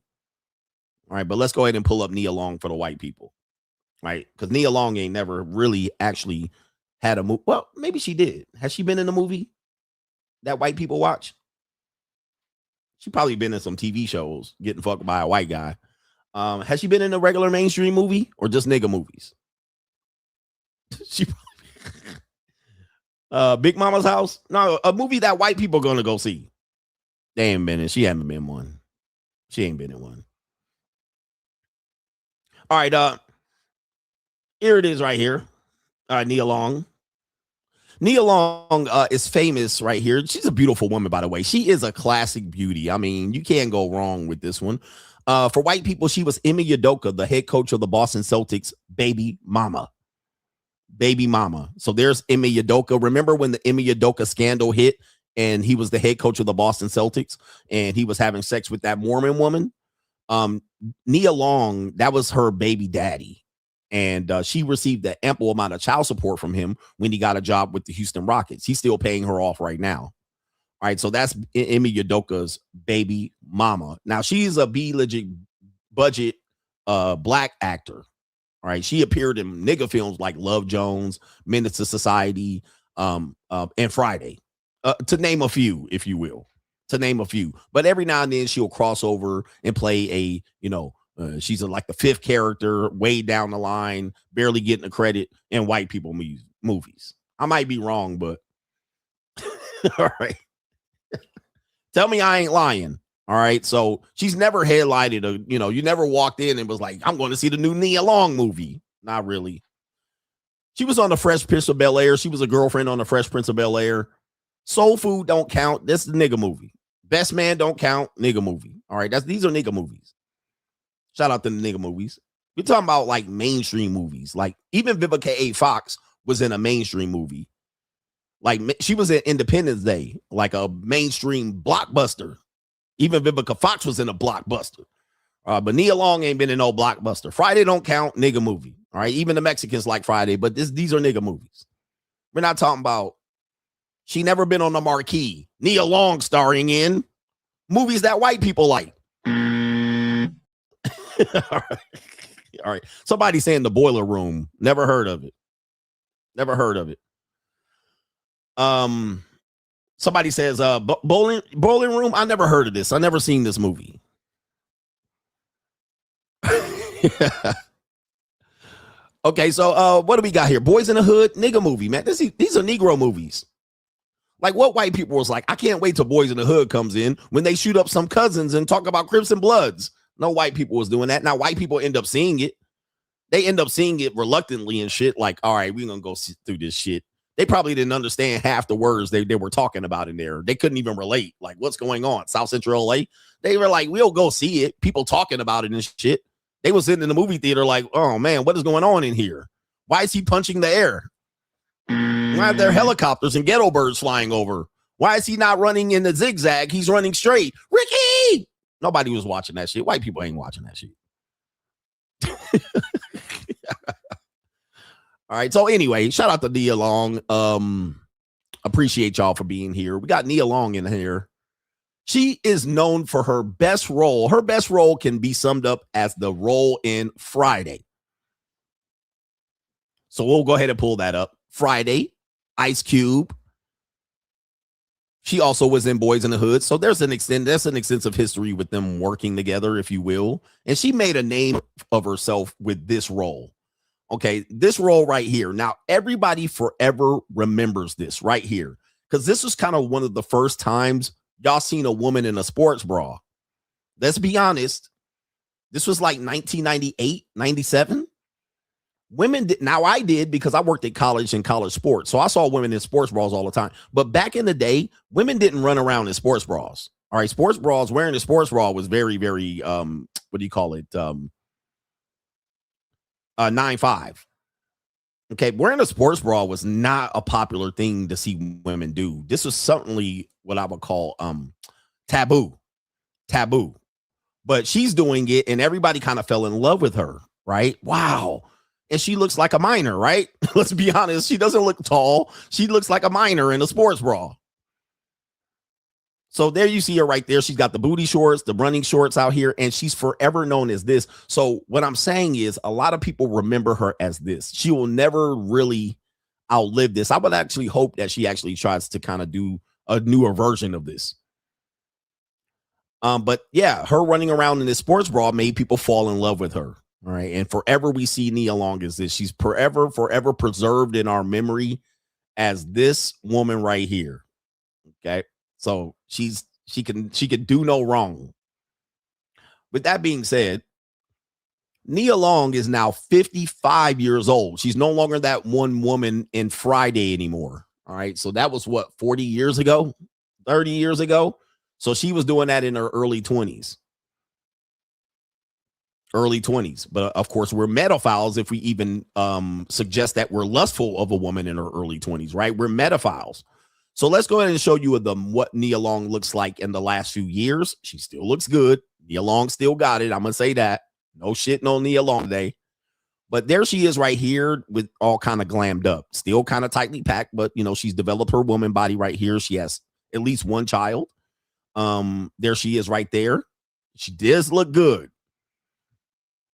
All right. But let's go ahead and pull up Nia Long for the white people. Right. Because Nia Long ain't never really actually had a movie. Well, maybe she did. Has she been in a movie that white people watch? She probably been in some TV shows getting fucked by a white guy. Has she been in a regular mainstream movie or just nigga movies? She Big Mama's House? No, a movie that white people gonna go see. They ain't been in. She haven't been in one. She ain't been in one. All right, here it is right here. Nia Long. Nia Long is famous right here. She's a beautiful woman, by the way. She is a classic beauty. I mean, you can't go wrong with this one. For white people, she was Ime Udoka, the head coach of the Boston Celtics, baby mama. Baby mama. So there's Ime Udoka. Remember when the Ime Udoka scandal hit and he was the head coach of the Boston Celtics and he was having sex with that Mormon woman? Nia Long, that was her baby daddy. And she received an ample amount of child support from him when he got a job with the Houston Rockets. He's still paying her off right now. All right, so that's Ime Udoka's baby mama. Now, she's a B-legit budget black actor. All right, she appeared in nigga films like Love Jones, Menace to Society, and Friday, to name a few, if you will, to name a few. But every now and then she'll cross over and play a, she's like the 5th character way down the line, barely getting a credit in white people movies. I might be wrong, but all right. Tell me I ain't lying. All right. So she's never headlighted you never walked in and was like, I'm going to see the new Nia Long movie. Not really. She was on the Fresh Prince of Bel-Air. She was a girlfriend on the Fresh Prince of Bel-Air. Soul Food don't count. This is the nigga movie. Best Man don't count. Nigga movie. All right. These are nigga movies. Shout out to the nigga movies. We're talking about like mainstream movies. Like even Vivica A. Fox was in a mainstream movie. Like she was in Independence Day, like a mainstream blockbuster. Even Vivica Fox was in a blockbuster. But Nia Long ain't been in no blockbuster. Friday don't count. Nigga movie. All right. Even the Mexicans like Friday, but these are nigga movies. We're not talking about she never been on the marquee. Nia Long starring in movies that white people like. All right. All right. Somebody saying The Boiler Room. Never heard of it. Never heard of it. Somebody says Bowling Room. I never heard of this. I never seen this movie. Okay, so what do we got here? Boys in the Hood, nigga movie, man. These are Negro movies. Like what white people was like, I can't wait till Boys in the Hood comes in when they shoot up some cousins and talk about Crips and Bloods. No white people was doing that. Now white people end up seeing it. They end up seeing it reluctantly and shit. Like, all right, we're gonna go through this shit. They probably didn't understand half the words they were talking about in there. They couldn't even relate. Like, what's going on? South Central LA? They were like, we'll go see it. People talking about it and shit. They was sitting in the movie theater like, oh, man, what is going on in here? Why is he punching the air? Why are there helicopters and ghetto birds flying over? Why is he not running in the zigzag? He's running straight. Ricky! Nobody was watching that shit. White people ain't watching that shit. All right. So anyway, shout out to Nia Long. Appreciate y'all for being here. We got Nia Long in here. She is known for her best role. Her best role can be summed up as the role in Friday. So we'll go ahead and pull that up. Friday, Ice Cube. She also was in Boys in the Hood. So there's an extensive history with them working together, if you will. And she made a name of herself with this role. Okay, this role right here. Now, everybody forever remembers this right here, because this was kind of one of the first times y'all seen a woman in a sports bra. Let's be honest. This was like 1998, 97. Women did. Now, I did because I worked at college and college sports. So I saw women in sports bras all the time. But back in the day, women didn't run around in sports bras. All right, sports bras, wearing a sports bra was very, very, what do you call it? 9-5. Okay, wearing a sports bra was not a popular thing to see women do. This was certainly what I would call taboo. But she's doing it, and everybody kind of fell in love with her, right? Wow. And she looks like a minor, right? Let's be honest. She doesn't look tall. She looks like a minor in a sports bra. So there you see her right there. She's got the booty shorts, the running shorts out here, and she's forever known as this. So what I'm saying is a lot of people remember her as this. She will never really outlive this. I would actually hope that she actually tries to kind of do a newer version of this. But yeah, her running around in this sports bra made people fall in love with her. All right. And forever we see Nia Long as this. She's forever preserved in our memory as this woman right here. Okay. So she can do no wrong. With that being said, Nia Long is now 55 years old. She's no longer that one woman in Friday anymore. All right. So that was what, 40 years ago, 30 years ago. So she was doing that in her early 20s. But of course, we're metaphiles if we even suggest that we're lustful of a woman in her early 20s, right? We're metaphiles. So let's go ahead and show you what Nia Long looks like in the last few years. She still looks good. Nia Long still got it. I'm going to say that. No shitting on Nia Long today. But there she is right here with all kind of glammed up. Still kind of tightly packed, but, she's developed her woman body right here. She has at least one child. There she is right there. She does look good.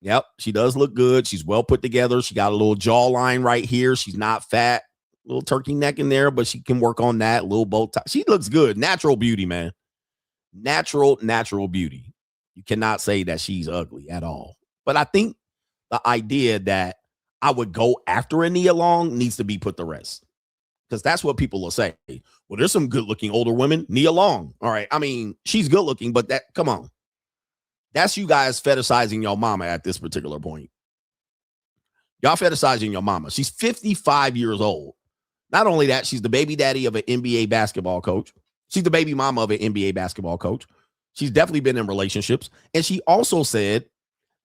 Yep, she does look good. She's well put together. She got a little jawline right here. She's not fat. Little turkey neck in there, but she can work on that. Little bow tie. She looks good. Natural beauty, man. Natural beauty. You cannot say that she's ugly at all. But I think the idea that I would go after a Nia Long needs to be put to rest. Because that's what people will say. Well, there's some good-looking older women. Nia Long. All right. I mean, she's good-looking, but come on. That's you guys fetishizing your mama at this particular point. Y'all fetishizing your mama. She's 55 years old. Not only that, she's the baby daddy of an NBA basketball coach. She's the baby mama of an NBA basketball coach. She's definitely been in relationships. And she also said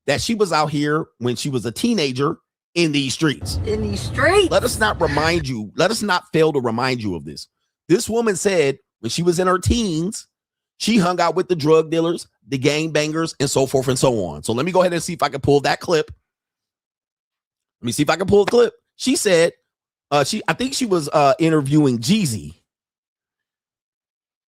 that she was out here when she was a teenager in these streets. Let us not fail to remind you of this. This woman said when she was in her teens, she hung out with the drug dealers, the gang bangers, and so forth and so on. So let me go ahead and see if I can pull that clip. Let me see if I can pull the clip. She said, I think she was interviewing Jeezy.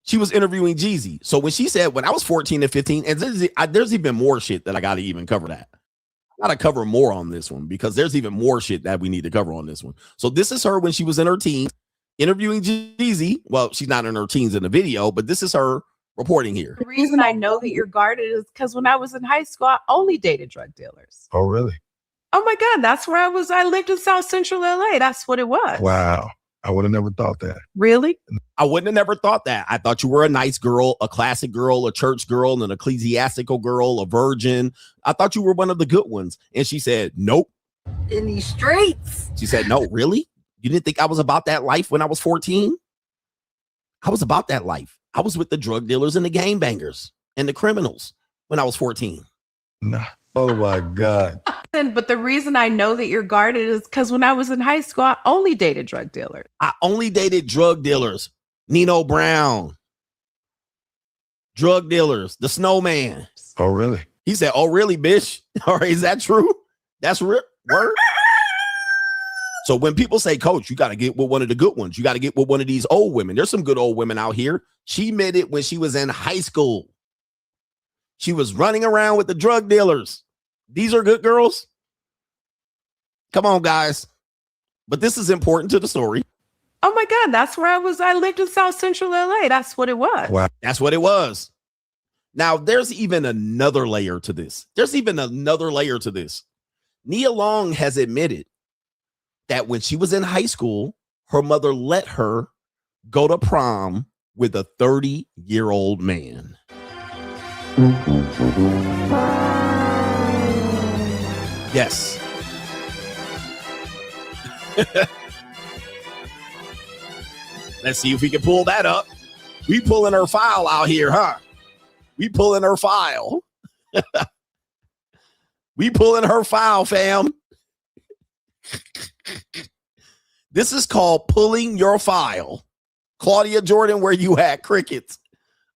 She was interviewing Jeezy. So when she said, when I was 14 and 15, and there's even more shit that I got to even cover that. I got to cover more on this one because there's even more shit that we need to cover on this one. So this is her when she was in her teens interviewing Jeezy. Well, she's not in her teens in the video, but this is her reporting here. The reason I know that you're guarded is because when I was in high school, I only dated drug dealers. Oh, really? Oh my God, that's where I was. I lived in South Central LA. That's what it was. Wow. I would have never thought that. Really? I wouldn't have never thought that. I thought you were a nice girl, a classic girl, a church girl, an ecclesiastical girl, a virgin. I thought you were one of the good ones. And she said, nope. In these streets. She said, no, really? You didn't think I was about that life when I was 14? I was about that life. I was with the drug dealers and the gangbangers and the criminals when I was 14. Nah. Oh my God. But the reason I know that you're guarded is because when I was in high school, I only dated drug dealers. I only dated drug dealers. Nino Brown. Drug dealers. The Snowman. Oh, really? He said, oh, really, bitch? All right, is that true? That's real word? So when people say, coach, you got to get with one of the good ones. You got to get with one of these old women. There's some good old women out here. She met it when she was in high school. She was running around with the drug dealers. These are good girls. Come on, guys. But this is important to the story. Oh my God, that's where I was. I lived in South Central LA. That's what it was. Wow. That's what it was. Now, there's even another layer to this. Nia Long has admitted that when she was in high school, her mother let her go to prom with a 30-year-old man. Yes. Let's see if we can pull that up. We pulling her file out here, huh? We pulling her file. We pulling her file, fam. This is called pulling your file. Claudia Jordan, where you at? Crickets.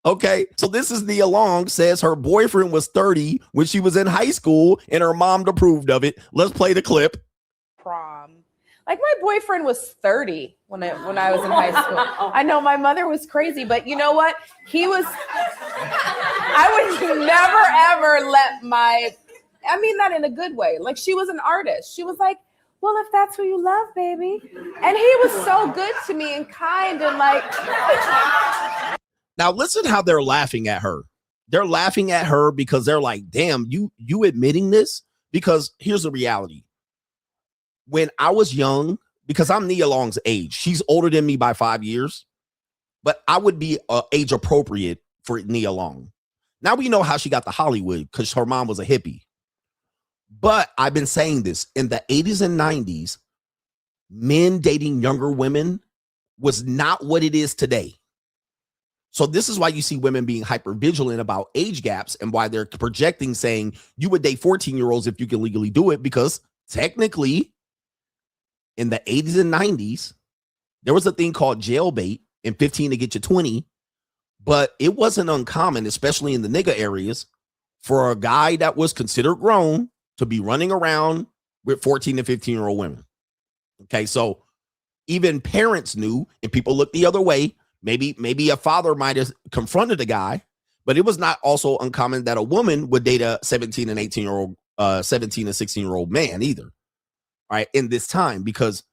Okay, so this is Nia Long, says her boyfriend was 30 when she was in high school and her mom approved of it. Let's play the clip. Prom. Like my boyfriend was 30 when I was in high school. I know my mother was crazy, but you know what? I would never ever let I mean that in a good way. Like she was an artist. She was like, well, if that's who you love, baby. And he was so good to me and kind and like. Now listen how they're laughing at her. They're laughing at her because they're like, damn, you admitting this? Because here's the reality. When I was young, because I'm Nia Long's age, she's older than me by 5 years, but I would be age appropriate for Nia Long. Now we know how she got to Hollywood because her mom was a hippie. But I've been saying this in the 80s and 90s, men dating younger women was not what it is today. So this is why you see women being hyper vigilant about age gaps and why they're projecting saying you would date 14-year-olds if you can legally do it, because technically in the 80s and 90s, there was a thing called jailbait and 15 to get you 20, but it wasn't uncommon, especially in the nigga areas, for a guy that was considered grown to be running around with 14 and 15-year-old women. Okay, so even parents knew and people looked the other way. Maybe a father might have confronted a guy, but it was not also uncommon that a woman would date a 17 and 18-year-old, 17 and 16-year-old man either. All right, in this time, because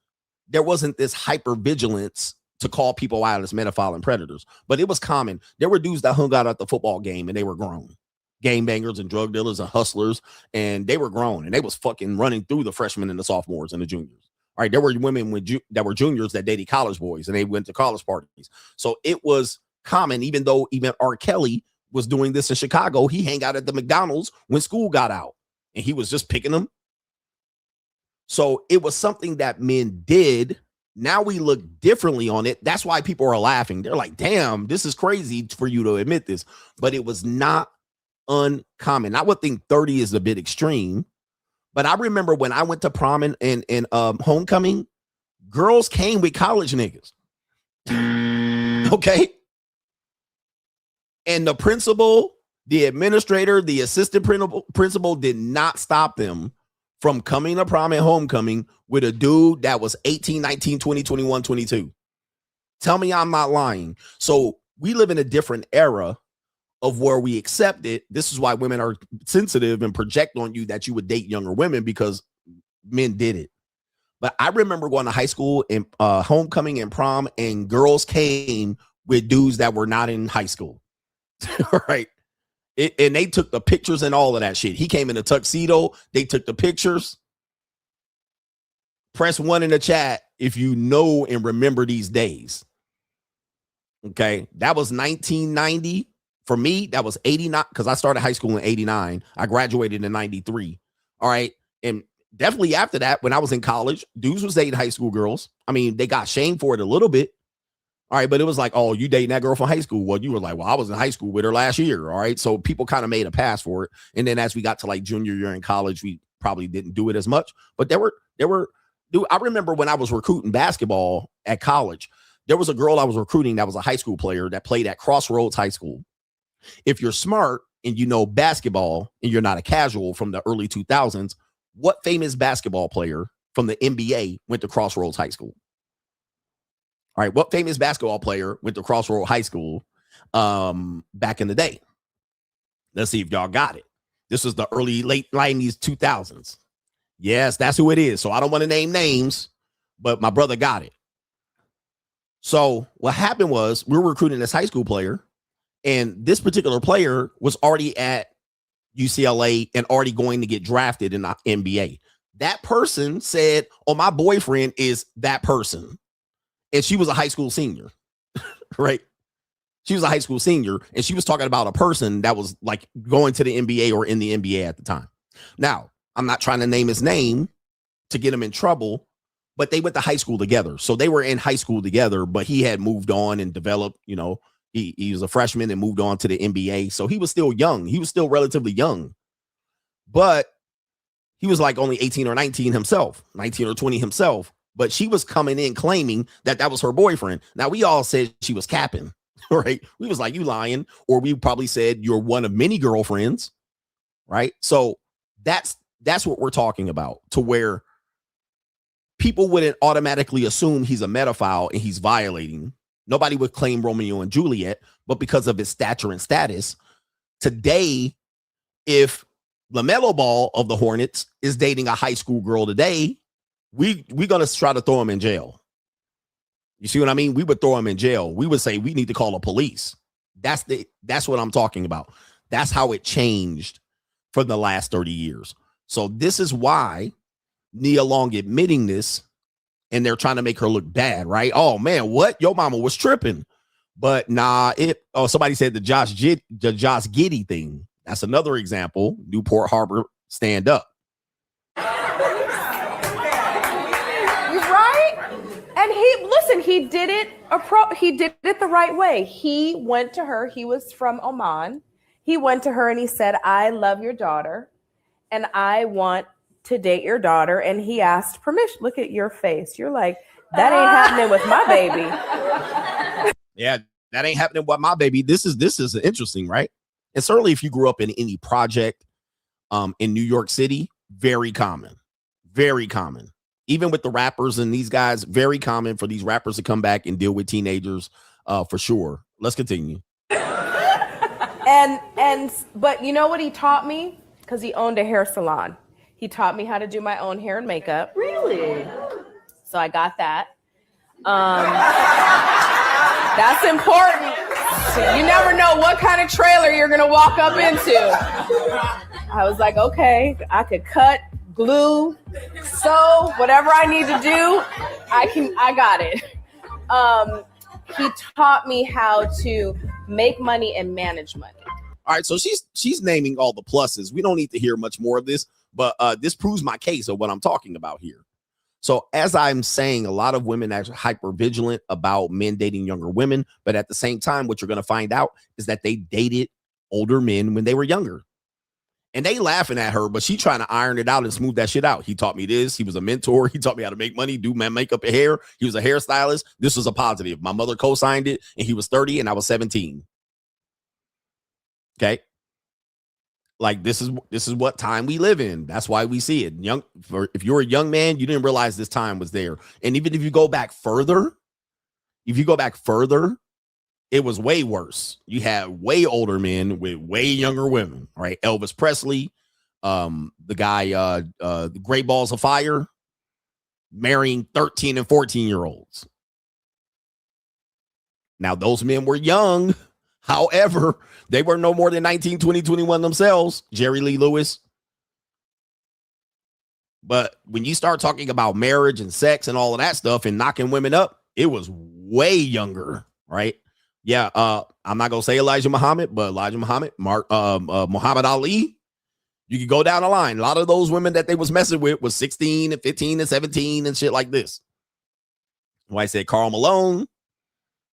there wasn't this hyper vigilance to call people out as pedophile and predators, but it was common. There were dudes that hung out at the football game and they were grown, gangbangers and drug dealers and hustlers, and they were grown and they was fucking running through the freshmen and the sophomores and the juniors. All right, there were women that were juniors that dated college boys and they went to college parties. So it was common, even though even R. Kelly was doing this in Chicago. He hang out at the McDonald's when school got out and he was just picking them. So it was something that men did. Now we look differently on it. That's why people are laughing. They're like, damn, this is crazy for you to admit this. But it was not uncommon. I would think 30 is a bit extreme. But I remember when I went to prom and homecoming, girls came with college niggas. Okay. And the principal, the administrator, the assistant principal did not stop them from coming to prom and homecoming with a dude that was 18, 19, 20, 21, 22. Tell me I'm not lying. So we live in a different era of where we accept it. This is why women are sensitive and project on you that you would date younger women, because men did it. But I remember going to high school and homecoming and prom, and girls came with dudes that were not in high school. Right. And they took the pictures and all of that shit. He came in a tuxedo. They took the pictures. Press 1 in the chat if you know and remember these days. Okay. That was 1990. For me, that was 89, because I started high school in 89. I graduated in 93. All right. And definitely after that, when I was in college, dudes was dating high school girls. I mean, they got shamed for it a little bit. All right, but it was like, oh, you dating that girl from high school. Well, you were like, well, I was in high school with her last year. All right. So people kind of made a pass for it. And then as we got to like junior year in college, we probably didn't do it as much. But there were, dude, I remember when I was recruiting basketball at college, there was a girl I was recruiting that was a high school player that played at Crossroads High School. If you're smart and you know basketball and you're not a casual from the early 2000s, what famous basketball player from the NBA went to Crossroads High School? All right, what famous basketball player went to Crossroads High School back in the day? Let's see if y'all got it. This was the late 90s, 2000s. Yes, that's who it is. So I don't want to name names, but my brother got it. So what happened was we were recruiting this high school player, and this particular player was already at UCLA and already going to get drafted in the NBA. That person said, oh, my boyfriend is that person. And she was a high school senior, right? She was a high school senior, and she was talking about a person that was like going to the NBA or in the NBA at the time. Now, I'm not trying to name his name to get him in trouble, but they went to high school together. So they were in high school together, but he had moved on and developed, you know, he was a freshman and moved on to the NBA. So he was still young. He was still relatively young, but he was like only 18 or 19 himself, 19 or 20 himself. But she was coming in claiming that that was her boyfriend. Now, we all said she was capping, right? We was like, you lying. Or we probably said you're one of many girlfriends, right? So that's what we're talking about, to where people wouldn't automatically assume he's a pedophile and he's violating. Nobody would claim Romeo and Juliet, but because of his stature and status, today, if LaMelo Ball of the Hornets is dating a high school girl today, we're going to try to throw him in jail. You see what I mean? We would throw him in jail. We would say we need to call the police. That's what I'm talking about. That's how it changed for the last 30 years. So this is why Nia Long admitting this, and they're trying to make her look bad, right? Oh man, what? Your mama was tripping. But nah, somebody said the Josh Giddey thing. That's another example. Newport Harbor, stand up. And he did it the right way. He went to her. He was from Oman. He went to her and he said, I love your daughter and I want to date your daughter. And he asked permission. Look at your face. You're like, that ain't happening with my baby. Yeah, that ain't happening with my baby. This is interesting, right? And certainly if you grew up in any project in New York City, very common. Very common. Even with the rappers and these guys, very common for these rappers to come back and deal with teenagers, for sure. Let's continue. But you know what he taught me? Because he owned a hair salon. He taught me how to do my own hair and makeup. Really? So I got that. That's important. So you never know what kind of trailer you're going to walk up into. I was like, okay, I could cut, glue, sew, whatever I need to do, I got it. He taught me how to make money and manage money. All right, so she's naming all the pluses. We don't need to hear much more of this, but this proves my case of what I'm talking about here. So as I'm saying, a lot of women are hyper vigilant about men dating younger women, but at the same time, what you're going to find out is that they dated older men when they were younger. And they laughing at her, but she trying to iron it out and smooth that shit out. He taught me this. He was a mentor. He taught me how to make money, do my makeup and hair. He was a hairstylist. This was a positive. My mother co-signed it, and he was 30 and I was 17. Okay. Like this is what time we live in. That's why we see it. If you're a young man, you didn't realize this time was there. And even if you go back further, it was way worse. You had way older men with way younger women, right? Elvis Presley, the guy, the Great Balls of Fire, marrying 13 and 14-year-olds. Now, those men were young. However, they were no more than 19, 20, 21 themselves. Jerry Lee Lewis. But when you start talking about marriage and sex and all of that stuff and knocking women up, it was way younger, right? Yeah, I'm not gonna say Elijah Muhammad, but Elijah Muhammad, Muhammad Ali, You can go down the line. A lot of those women that they was messing with was 16 and 15 and 17 and shit like this. Why I said Karl Malone,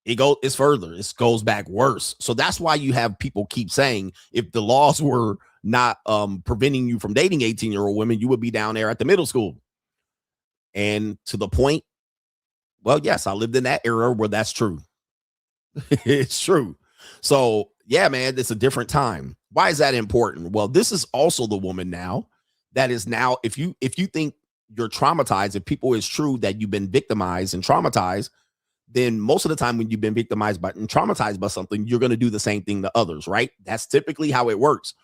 it's further. It goes back worse. So that's why you have people keep saying if the laws were not preventing you from dating 18-year-old women, you would be down there at the middle school. And to the point, well, yes, I lived in that era where that's true. It's true. So yeah, man, it's a different time. Why is that important? Well, this is also the woman now that is now, if you think you're traumatized, if people is true that you've been victimized and traumatized, then most of the time when you've been victimized by and traumatized by something, you're going to do the same thing to others, right? That's typically how it works.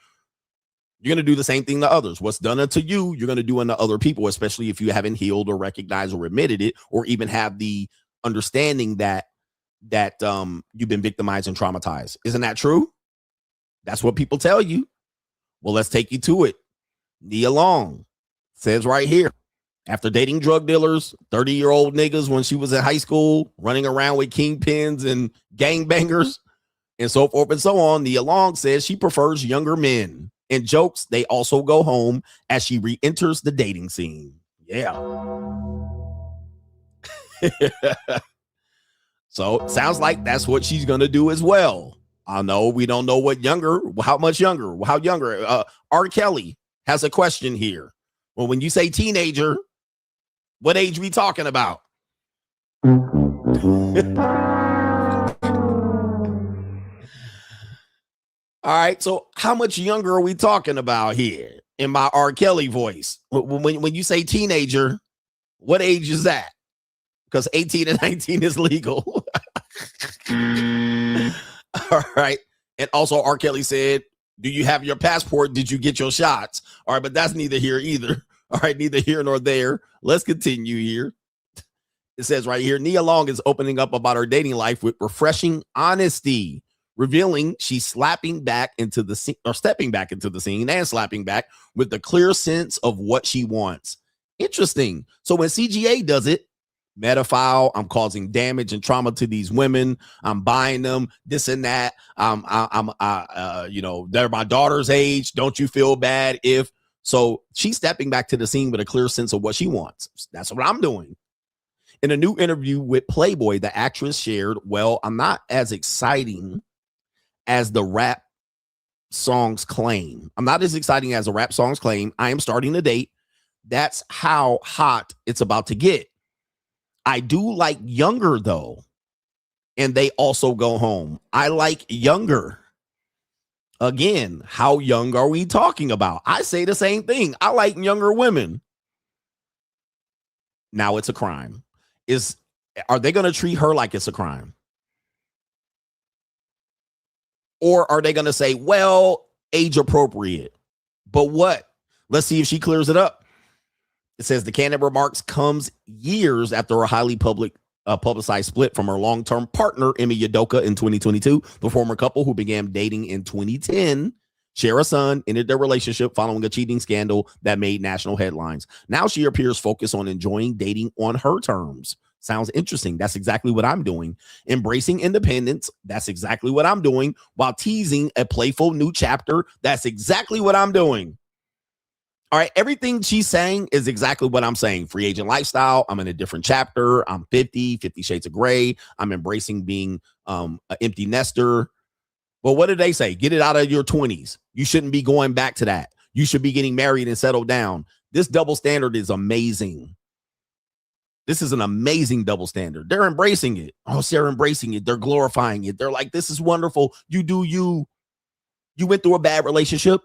You're going to do the same thing to others. What's done unto you, you're going to do unto other people, especially if you haven't healed or recognized or admitted it, or even have the understanding that you've been victimized and traumatized. Isn't that true? That's what people tell you. Well, let's take you to it. Nia Long says right here, after dating drug dealers, 30-year-old niggas when she was in high school, running around with kingpins and gangbangers and so forth and so on, Nia Long says she prefers younger men and jokes they also go home as she re-enters the dating scene. Yeah. So sounds like that's what she's going to do as well. I know we don't know how much younger. R. Kelly has a question here. Well, when you say teenager, what age we talking about? All right, so how much younger are we talking about here in my R. Kelly voice? When you say teenager, what age is that? Because 18 and 19 is legal. All right. And also R. Kelly said, do you have your passport? Did you get your shots? All right, but that's neither here either. All right, neither here nor there. Let's continue here. It says right here, Nia Long is opening up about her dating life with refreshing honesty, revealing she's stepping back into the scene and slapping back with a clear sense of what she wants. Interesting. So when CGA does it, metaphile, I'm causing damage and trauma to these women, I'm buying them this and that, they're my daughter's age, don't you feel bad if? So she's stepping back to the scene with a clear sense of what she wants. That's what I'm doing. In a new interview with Playboy, the actress shared, well, I'm not as exciting as the rap songs claim. I'm not as exciting as the rap songs claim. I am starting to date. That's how hot it's about to get. I do like younger, though, and they also go home. I like younger. Again, how young are we talking about? I say the same thing. I like younger women. Now it's a crime. Are they going to treat her like it's a crime? Or are they going to say, well, age appropriate? But what? Let's see if she clears it up. It says the candid remarks comes years after a highly publicized split from her long-term partner, Emmy Udoka, in 2022. The former couple, who began dating in 2010, share a son, ended their relationship following a cheating scandal that made national headlines. Now she appears focused on enjoying dating on her terms. Sounds interesting. That's exactly what I'm doing. Embracing independence. That's exactly what I'm doing. While teasing a playful new chapter. That's exactly what I'm doing. All right, everything she's saying is exactly what I'm saying. Free agent lifestyle. I'm in a different chapter. I'm 50 Shades of Gray. I'm embracing being an empty nester. Well, what did they say? Get it out of your 20s. You shouldn't be going back to that. You should be getting married and settled down. This double standard is amazing. This is an amazing double standard. They're embracing it. Oh, they're embracing it. They're glorifying it. They're like, this is wonderful. You do you. You went through a bad relationship.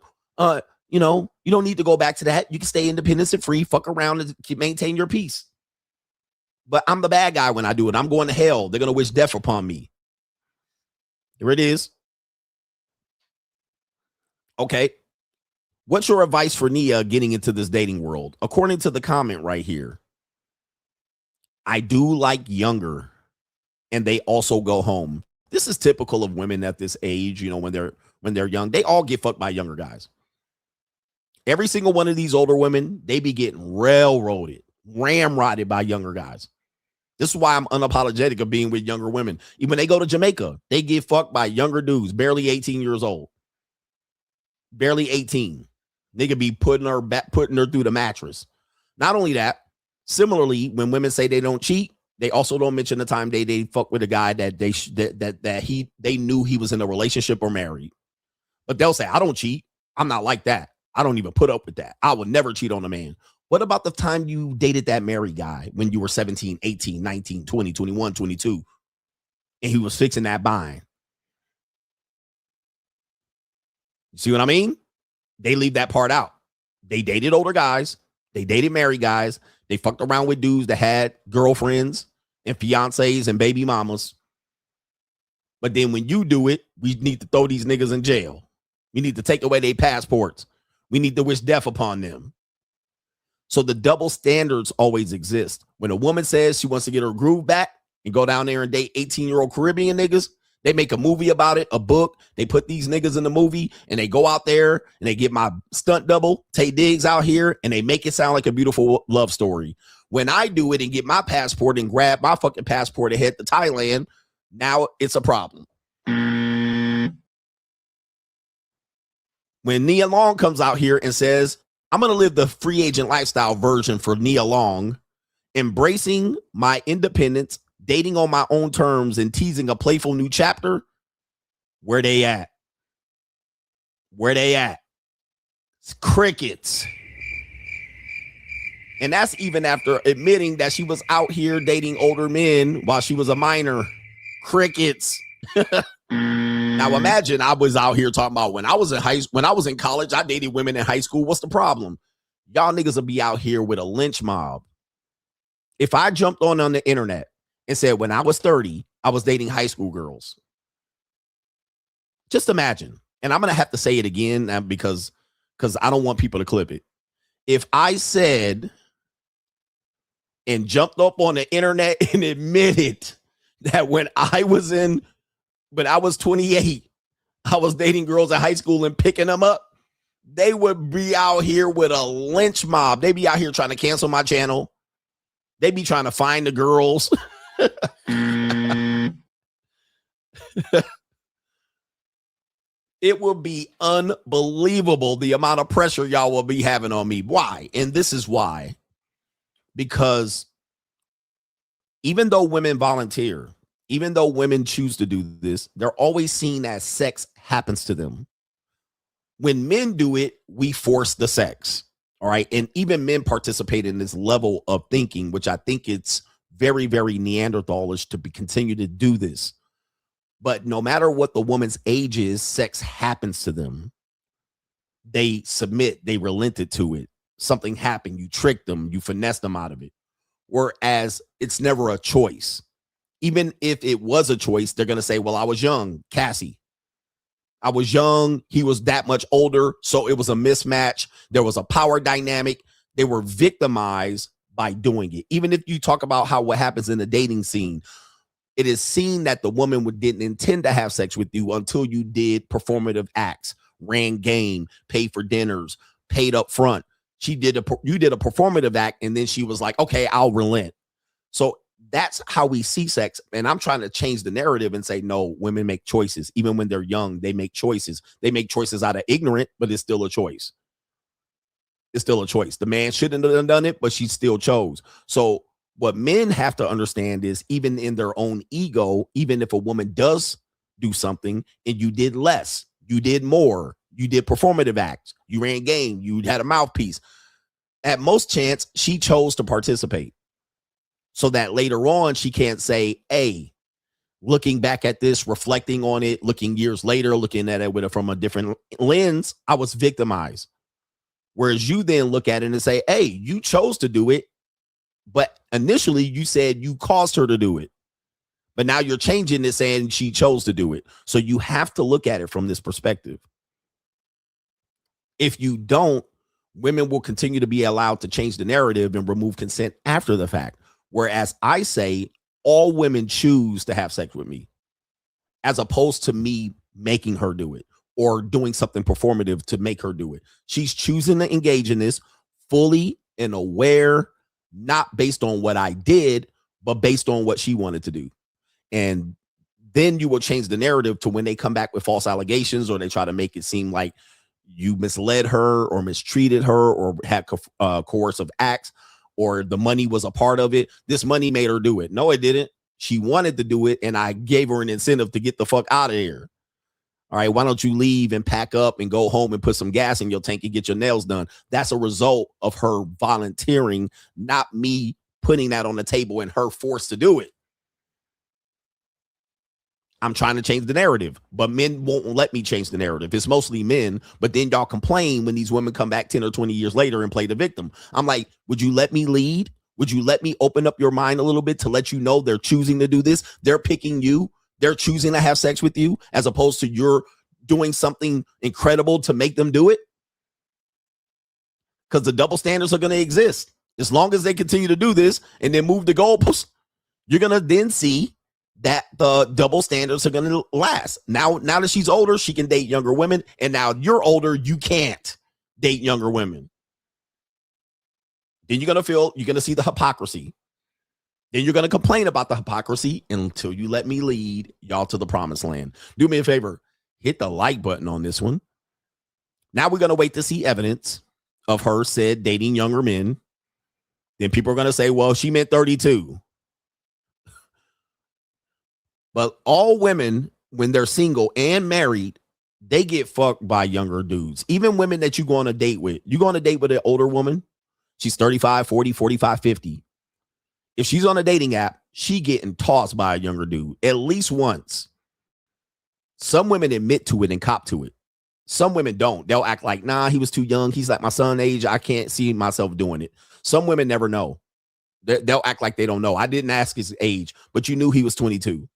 You don't need to go back to that. You can stay independent and free, fuck around and maintain your peace. But I'm the bad guy when I do it. I'm going to hell. They're going to wish death upon me. Here it is. Okay. What's your advice for Nia getting into this dating world? According to the comment right here, I do like younger, and they also go home. This is typical of women at this age, when they're young. They all get fucked by younger guys. Every single one of these older women, they be getting railroaded, ramrodded by younger guys. This is why I'm unapologetic of being with younger women. Even when they go to Jamaica, they get fucked by younger dudes, barely 18 years old. Barely 18. Nigga be putting her through the mattress. Not only that, similarly, when women say they don't cheat, they also don't mention the time they fuck with a guy that they knew he was in a relationship or married. But they'll say, I don't cheat. I'm not like that. I don't even put up with that. I would never cheat on a man. What about the time you dated that married guy when you were 17, 18, 19, 20, 21, 22, and he was fixing that bind? You see what I mean? They leave that part out. They dated older guys. They dated married guys. They fucked around with dudes that had girlfriends and fiancés and baby mamas. But then when you do it, we need to throw these niggas in jail. We need to take away their passports. We need to wish death upon them. So the double standards always exist. When a woman says she wants to get her groove back and go down there and date 18-year-old Caribbean niggas, they make a movie about it, a book. They put these niggas in the movie and they go out there and they get my stunt double, Tay Diggs, out here, and they make it sound like a beautiful love story. When I do it and get my passport and grab my fucking passport and head to Thailand, now it's a problem. When Nia Long comes out here and says, I'm going to live the free agent lifestyle version for Nia Long, embracing my independence, dating on my own terms, and teasing a playful new chapter, where they at? Where they at? It's crickets. And that's even after admitting that she was out here dating older men while she was a minor. Crickets. Now imagine I was out here talking about when I was in college, I dated women in high school. What's the problem? Y'all niggas will be out here with a lynch mob. If I jumped on the internet and said when I was 30, I was dating high school girls. Just imagine. And I'm going to have to say it again because I don't want people to clip it. If I said and jumped up on the internet and admitted that when I was 28, I was dating girls in high school and picking them up, they would be out here with a lynch mob. They'd be out here trying to cancel my channel. They'd be trying to find the girls. It will be unbelievable the amount of pressure y'all will be having on me. Why? And this is why. Because even though women volunteer, even though women choose to do this, they're always seen as sex happens to them. When men do it, we force the sex. All right. And even men participate in this level of thinking, which I think it's very, very Neanderthalish to continue to do this. But no matter what the woman's age is, sex happens to them. They submit, they relented to it. Something happened. You tricked them, you finessed them out of it. Whereas it's never a choice. Even if it was a choice, they're going to say, well, I was young, Cassie. I was young. He was that much older. So it was a mismatch. There was a power dynamic. They were victimized by doing it. Even if you talk about what happens in the dating scene, it is seen that the woman didn't intend to have sex with you until you did performative acts, ran game, paid for dinners, paid up front. You did a performative act, and then she was like, okay, I'll relent. So that's how we see sex. And I'm trying to change the narrative and say, no, women make choices. Even when they're young, they make choices. They make choices out of ignorant, but it's still a choice. It's still a choice. The man shouldn't have done it, but she still chose. So what men have to understand is even in their own ego, even if a woman does do something and you did less, you did more, you did performative acts, you ran game, you had a mouthpiece. At most chance, she chose to participate. So that later on, she can't say, hey, looking back at this, reflecting on it, looking years later, looking at it from a different lens, I was victimized. Whereas you then look at it and say, hey, you chose to do it, but initially you said you caused her to do it. But now you're changing it saying she chose to do it. So you have to look at it from this perspective. If you don't, women will continue to be allowed to change the narrative and remove consent after the fact. Whereas I say all women choose to have sex with me as opposed to me making her do it or doing something performative to make her do it. She's choosing to engage in this fully and aware, not based on what I did, but based on what she wanted to do. And then you will change the narrative to when they come back with false allegations or they try to make it seem like, you misled her or mistreated her or had coercive acts, or the money was a part of it. This money made her do it. No, it didn't. She wanted to do it, and I gave her an incentive to get the fuck out of here. All right, why don't you leave and pack up and go home and put some gas in your tank and get your nails done? That's a result of her volunteering, not me putting that on the table and her forced to do it. I'm trying to change the narrative, but men won't let me change the narrative. It's mostly men, but then y'all complain when these women come back 10 or 20 years later and play the victim. I'm like, would you let me lead? Would you let me open up your mind a little bit to let you know they're choosing to do this? They're picking you. They're choosing to have sex with you as opposed to you're doing something incredible to make them do it. Because the double standards are going to exist. As long as they continue to do this and then move the goalposts, you're going to then see that the double standards are going to last. Now that she's older, she can date younger women. And now you're older, you can't date younger women. Then you're going to see the hypocrisy. Then you're going to complain about the hypocrisy until you let me lead y'all to the promised land. Do me a favor. Hit the like button on this one. Now we're going to wait to see evidence of her said dating younger men. Then people are going to say, well, she meant 32. But all women, when they're single and married, they get fucked by younger dudes. Even women that you go on a date with. You go on a date with an older woman. She's 35, 40, 45, 50. If she's on a dating app, she getting tossed by a younger dude at least once. Some women admit to it and cop to it. Some women don't. They'll act like, nah, he was too young. He's like my son age. I can't see myself doing it. Some women never know. They'll act like they don't know. I didn't ask his age, but you knew he was 22.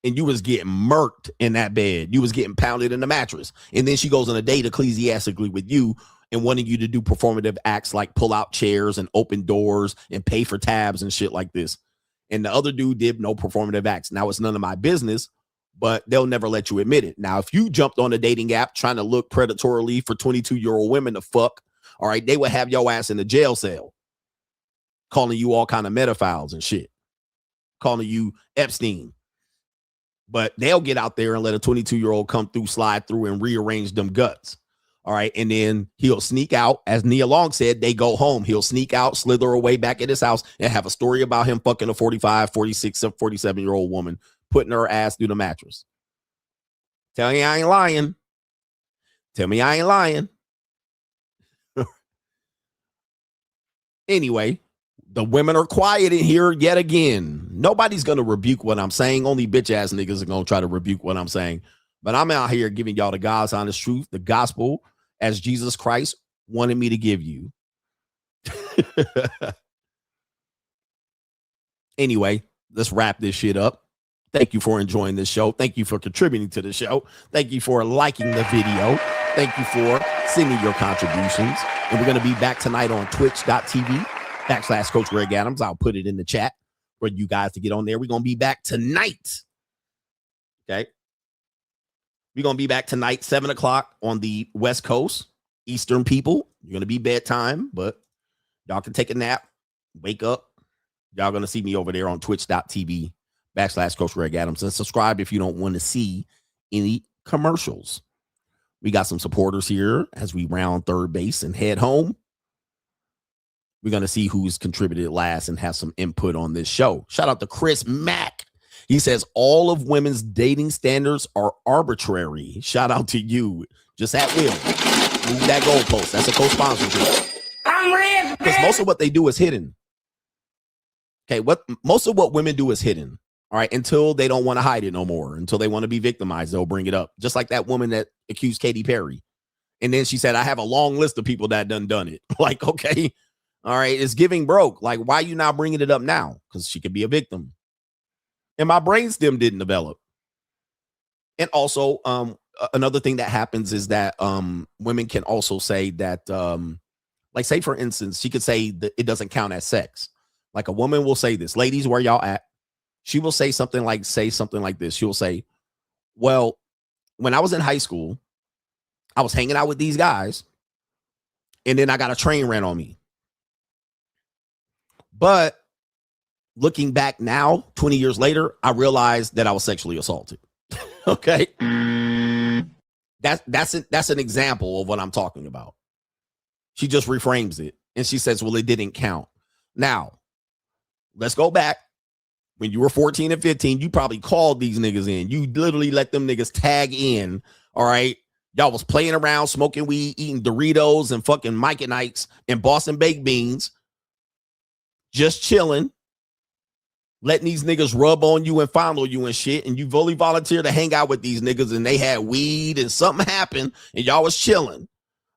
And you was getting murked in that bed. You was getting pounded in the mattress. And then she goes on a date ecclesiastically with you and wanting you to do performative acts like pull out chairs and open doors and pay for tabs and shit like this. And the other dude did no performative acts. Now it's none of my business, but they'll never let you admit it. Now, if you jumped on a dating app trying to look predatorily for 22-year-old women to fuck, all right, they would have your ass in the jail cell, calling you all kind of pedophiles and shit, calling you Epstein. But they'll get out there and let a 22-year-old come through, slide through, and rearrange them guts. All right. And then he'll sneak out. As Nia Long said, they go home. He'll sneak out, slither away back at his house, and have a story about him fucking a 45, 46, 47-year-old woman, putting her ass through the mattress. Tell me I ain't lying. Tell me I ain't lying. Anyway, the women are quiet in here yet again. Nobody's going to rebuke what I'm saying. Only bitch ass niggas are going to try to rebuke what I'm saying. But I'm out here giving y'all the God's honest truth, the gospel as Jesus Christ wanted me to give you. Anyway, let's wrap this shit up. Thank you for enjoying this show. Thank you for contributing to the show. Thank you for liking the video. Thank you for sending your contributions. And we're going to be back tonight on twitch.tv/Coach Greg Adams. I'll put it in the chat for you guys to get on there. We're going to be back tonight. Okay. We're going to be back tonight, 7 o'clock on the West Coast. Eastern people, you're going to be bedtime, but y'all can take a nap, wake up. Y'all going to see me over there on twitch.tv/Coach Greg Adams. And subscribe if you don't want to see any commercials. We got some supporters here as we round third base and head home. We're going to see who's contributed last and have some input on this show. Shout out to Chris Mack. He says all of women's dating standards are arbitrary. Shout out to you. Just at will. Move that goalpost. That's a co-sponsorship. I'm rich, because most of what they do is hidden. Okay, most of what women do is hidden. All right, until they don't want to hide it no more. Until they want to be victimized, they'll bring it up. Just like that woman that accused Katy Perry. And then she said, I have a long list of people that done it. Like, okay, all right, it's giving broke. Like, why are you not bringing it up now? Because she could be a victim. And my brainstem didn't develop. And also, another thing that happens is that women can also say that, like, say, for instance, she could say that it doesn't count as sex. Like a woman will say this, ladies, where y'all at? She will say something like this. She'll say, well, when I was in high school, I was hanging out with these guys, and then I got a train ran on me. But looking back now, 20 years later, I realized that I was sexually assaulted. Okay. That's an example of what I'm talking about. She just reframes it and she says, well, it didn't count. Now, let's go back. When you were 14 and 15, you probably called these niggas in. You literally let them niggas tag in. All right. Y'all was playing around, smoking weed, eating Doritos and fucking Mike and Ike's and Boston baked beans. Just chilling. Letting these niggas rub on you and follow you and shit. And you fully volunteered to hang out with these niggas and they had weed and something happened and y'all was chilling.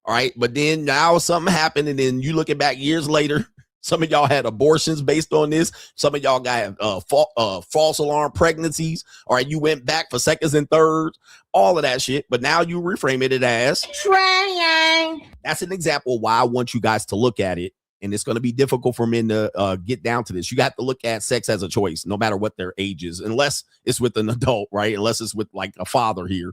All right. But then now something happened. And then you looking back years later, some of y'all had abortions based on this. Some of y'all got false alarm pregnancies. All right. You went back for seconds and thirds, all of that shit. But now you reframe it as trying. That's an example of why I want you guys to look at it. And it's going to be difficult for men to get down to this. You got to look at sex as a choice, no matter what their age is, unless it's with an adult, right? Unless it's with like a father here.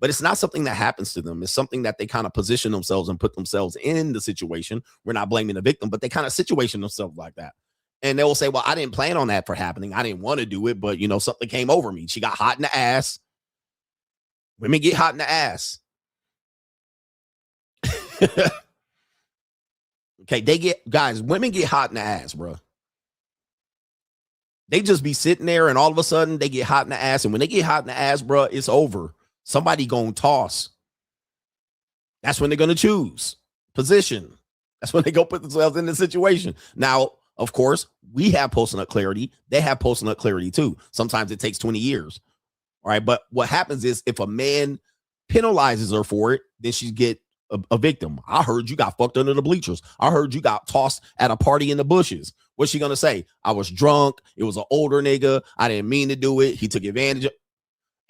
But it's not something that happens to them. It's something that they kind of position themselves and put themselves in the situation. We're not blaming the victim, but they kind of situation themselves like that. And they will say, well, I didn't plan on that for happening. I didn't want to do it, but, you know, something came over me. She got hot in the ass. Women get hot in the ass. Okay, women get hot in the ass, bro. They just be sitting there and all of a sudden they get hot in the ass. And when they get hot in the ass, bro, it's over. Somebody gonna toss. That's when they're gonna choose position. That's when they go put themselves in the situation. Now, of course, we have post-nut clarity. They have post-nut clarity too. Sometimes it takes 20 years. All right, but what happens is if a man penalizes her for it, then she get a victim. I heard you got fucked under the bleachers. I heard you got tossed at a party in the bushes. What's she gonna say? I was drunk. It was an older nigga. I didn't mean to do it. He took advantage of.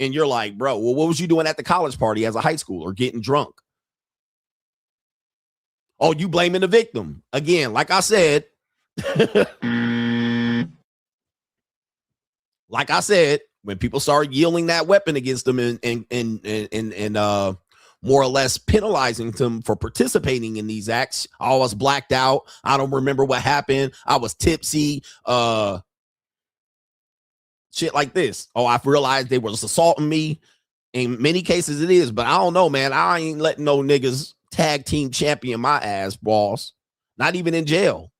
And you're like, bro, well, what was you doing at the college party as a high schooler getting drunk? Oh, you blaming the victim. Again, like I said, when people start yielding that weapon against them and more or less penalizing them for participating in these acts. I was blacked out. I don't remember what happened. I was tipsy. Shit like this. Oh, I realized they was assaulting me. In many cases it is, but I don't know, man. I ain't letting no niggas tag team champion my ass, boss. Not even in jail.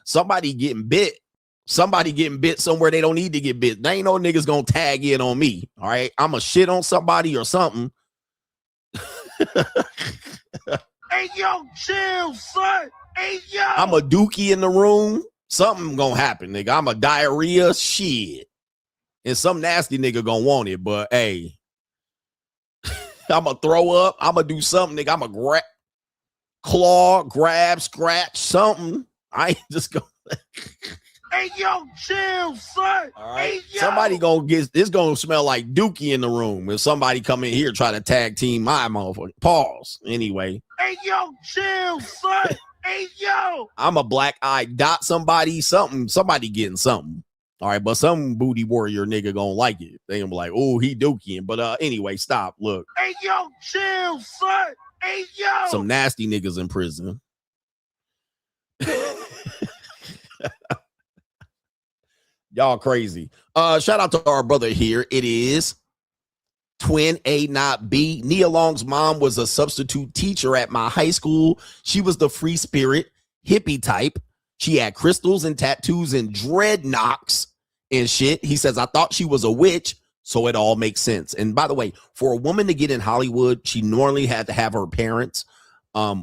Somebody getting bit somewhere they don't need to get bit. There ain't no niggas gonna tag in on me. All right. I'm a shit on somebody or something. Hey, yo, chill, son. Hey, yo. I'm a dookie in the room. Something gonna happen, nigga. I'm a diarrhea shit. And some nasty nigga gonna want it, but hey, I'm gonna throw up. I'm gonna do something, nigga. I'm gonna claw, grab, scratch, something. I ain't just gonna. Hey, yo, chill, son. All right. Hey, yo. Somebody gonna get, it's gonna smell like dookie in the room if somebody come in here try to tag team my motherfucker. Pause. Anyway. Hey, yo, chill, son. Hey, yo. I'm a black eye dot somebody, somebody getting something. All right, but some booty warrior nigga gonna like it. They gonna be like, oh, he dookieing. But anyway, stop. Look. Hey, yo, chill, son. Hey, yo. Some nasty niggas in prison. Y'all crazy. Shout out to our brother here. It is Twin A not B. Nia Long's mom was a substitute teacher at my high school. She was the free spirit, hippie type. She had crystals and tattoos and dreadlocks and shit. He says, I thought she was a witch, so it all makes sense. And by the way, for a woman to get in Hollywood, she normally had to have her parents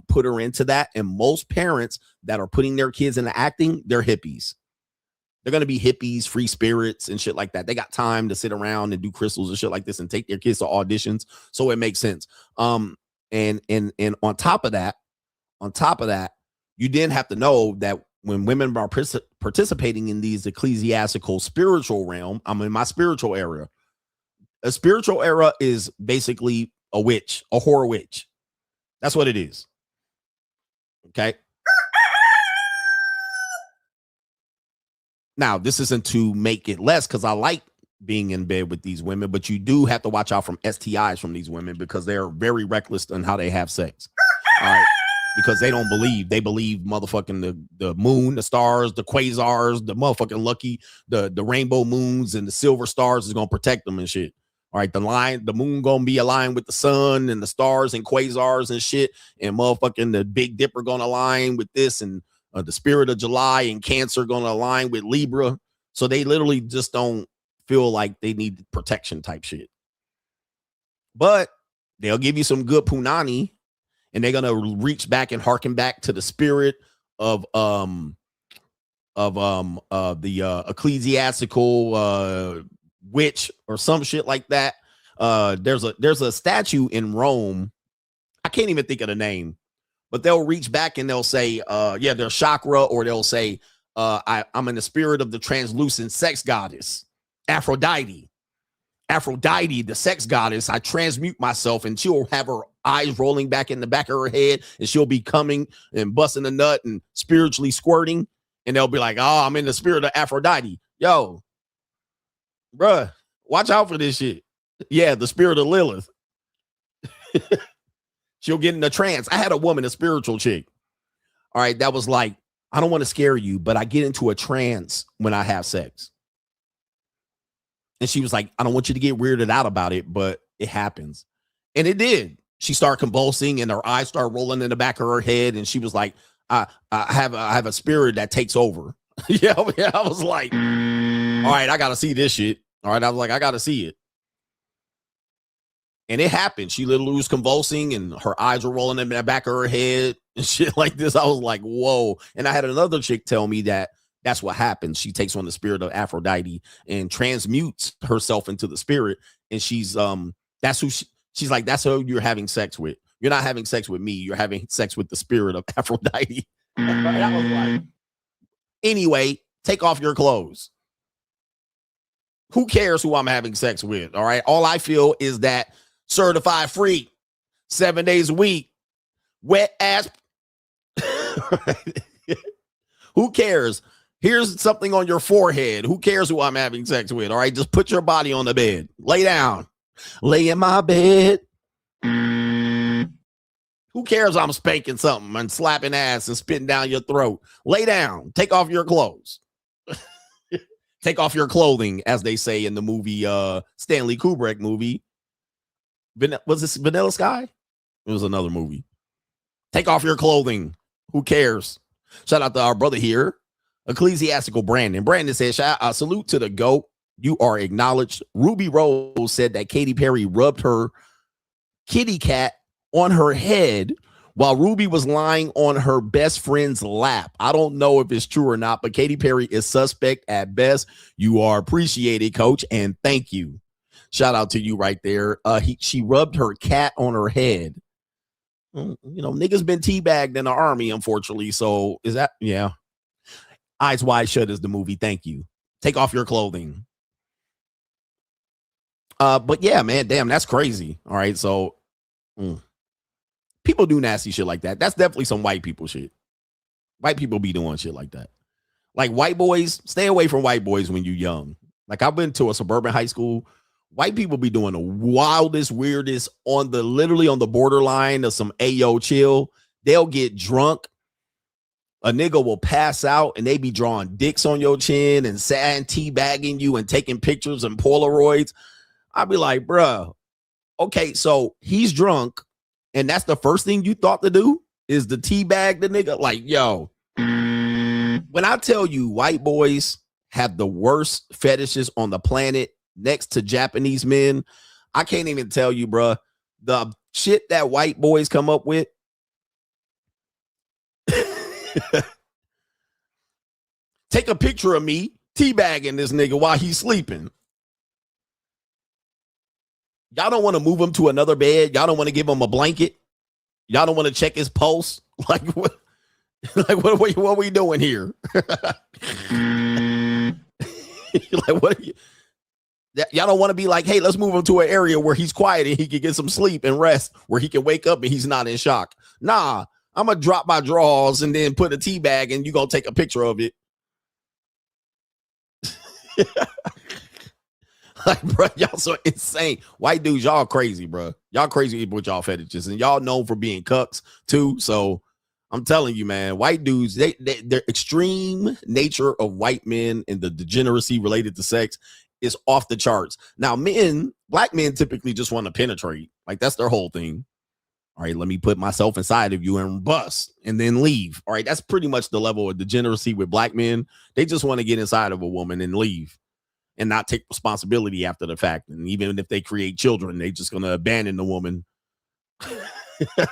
put her into that. And most parents that are putting their kids into acting, they're hippies. They're going to be hippies, free spirits and shit like that. They got time to sit around and do crystals and shit like this and take their kids to auditions. So it makes sense. And on top of that, you then have to know that when women are participating in these ecclesiastical spiritual realm, I'm in my spiritual era. A spiritual era is basically a witch, a horror witch. That's what it is. Okay. Now, this isn't to make it less because I like being in bed with these women, but you do have to watch out from STIs from these women because they're very reckless in how they have sex. All right. Because they don't believe. They believe motherfucking the moon, the stars, the quasars, the motherfucking lucky, the rainbow moons and the silver stars is going to protect them and shit. All right, the moon gonna be aligned with the sun and the stars and quasars and shit, and motherfucking the Big Dipper gonna align with this, and the spirit of July and Cancer gonna align with Libra. So they literally just don't feel like they need protection type shit. But they'll give you some good punani, and they're gonna reach back and harken back to the spirit of the ecclesiastical witch or some shit like that. There's a statue in Rome. I can't even think of the name, but they'll reach back and they'll say, their chakra, or they'll say, I'm in the spirit of the translucent sex goddess, Aphrodite. Aphrodite, the sex goddess, I transmute myself, and she'll have her eyes rolling back in the back of her head, and she'll be coming and busting a nut and spiritually squirting, and they'll be like, oh, I'm in the spirit of Aphrodite. Yo, bruh, watch out for this shit. Yeah, the spirit of Lilith. She'll get in a trance. I had a woman, a spiritual chick. All right, that was like, I don't want to scare you, but I get into a trance when I have sex. And she was like, I don't want you to get weirded out about it, but it happens. And it did. She started convulsing and her eyes started rolling in the back of her head. And she was like, I have a spirit that takes over. yeah, I was like, all right, I got to see this shit. All right, I was like, I got to see it. And it happened. She literally was convulsing and her eyes were rolling in the back of her head and shit like this. I was like, whoa. And I had another chick tell me that that's what happens. She takes on the spirit of Aphrodite and transmutes herself into the spirit. And she's that's who she's like, that's who you're having sex with. You're not having sex with me. You're having sex with the spirit of Aphrodite. That was like, anyway, take off your clothes. Who cares who I'm having sex with? All right. All I feel is that certified freak, 7 days a week, wet ass. Who cares? Here's something on your forehead. Who cares who I'm having sex with? All right, just put your body on the bed. Lay down. Lay in my bed. Who cares I'm spanking something and slapping ass and spitting down your throat? Lay down. Take off your clothes. Take off your clothing, as they say in the movie, Stanley Kubrick movie. Was this Vanilla Sky? It was another movie. Take off your clothing. Who cares? Shout out to our brother here, Ecclesiastical Brandon. Brandon said, salute to the GOAT. You are acknowledged. Ruby Rose said that Katy Perry rubbed her kitty cat on her head while Ruby was lying on her best friend's lap. I don't know if it's true or not, but Katy Perry is suspect at best. You are appreciated, coach, and thank you. Shout out to you right there. She rubbed her cat on her head. You know, niggas been teabagged in the army, unfortunately. So is that, yeah. Eyes Wide Shut is the movie. Thank you. Take off your clothing. But yeah, man, damn, that's crazy. All right, so people do nasty shit like that. That's definitely some white people shit. White people be doing shit like that. Like white boys, stay away from white boys when you're young. Like I've been to a suburban high school. White people be doing the wildest, weirdest literally on the borderline of some ayo chill. They'll get drunk. A nigga will pass out and they be drawing dicks on your chin and teabagging you and taking pictures and Polaroids. I'd be like, bruh, okay, so he's drunk and that's the first thing you thought to do is to teabag the nigga? Like, yo, when I tell you white boys have the worst fetishes on the planet next to Japanese men, I can't even tell you, bruh, the shit that white boys come up with. Take a picture of me teabagging this nigga while he's sleeping. Y'all don't want to move him to another bed. Y'all don't want to give him a blanket. Y'all don't want to check his pulse. Like what? Like what are we doing here? Like what? Y'all don't want to be like, hey, let's move him to an area where he's quiet and he can get some sleep and rest, where he can wake up and he's not in shock. Nah, I'm gonna drop my drawers and then put a tea bag and you gonna take a picture of it. Like, bro, y'all so insane. White dudes, y'all crazy, bro. Y'all crazy with y'all fetishes, and y'all known for being cucks too. So I'm telling you, man, white dudes, their extreme nature of white men and the degeneracy related to sex is off the charts. Now, black men typically just want to penetrate. Like, that's their whole thing. All right, let me put myself inside of you and bust and then leave. All right, that's pretty much the level of degeneracy with black men. They just want to get inside of a woman and leave and not take responsibility after the fact. And even if they create children, they just going to abandon the woman. All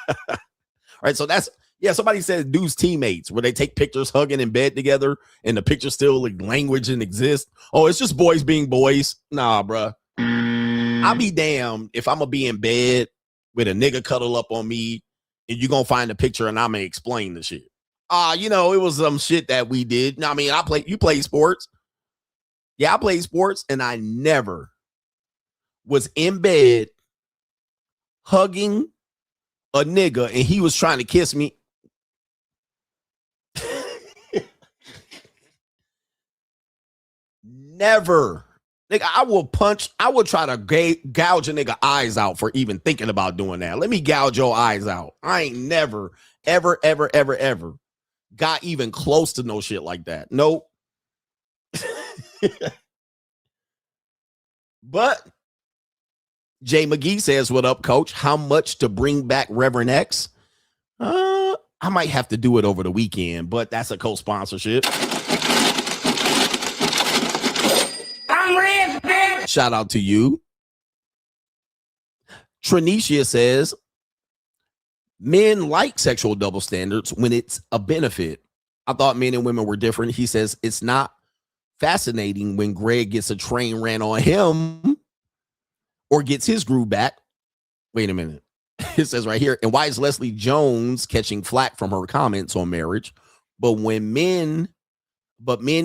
right, so that's, yeah, somebody said dudes teammates where they take pictures hugging in bed together and the picture still like language and exist. Oh, it's just boys being boys. Nah, bruh. I'll be damned if I'm going to be in bed with a nigga cuddle up on me and you going to find a picture and I'm going to explain the shit. You know, it was some shit that we did. I mean, you play sports. Yeah, I played sports and I never was in bed hugging a nigga and he was trying to kiss me. Never. Nigga, I will try to gouge a nigga eyes out for even thinking about doing that. Let me gouge your eyes out. I ain't never, ever got even close to no shit like that. Nope. But Jay McGee says, what up, coach? How much to bring back Reverend X? I might have to do it over the weekend, but that's a co-sponsorship. Shout out to you. Trinicia says, men like sexual double standards when it's a benefit. I thought men and women were different. He says, it's not fascinating when Greg gets a train ran on him or gets his groove back. Wait a minute. It says right here, and why is Leslie Jones catching flack from her comments on marriage? But men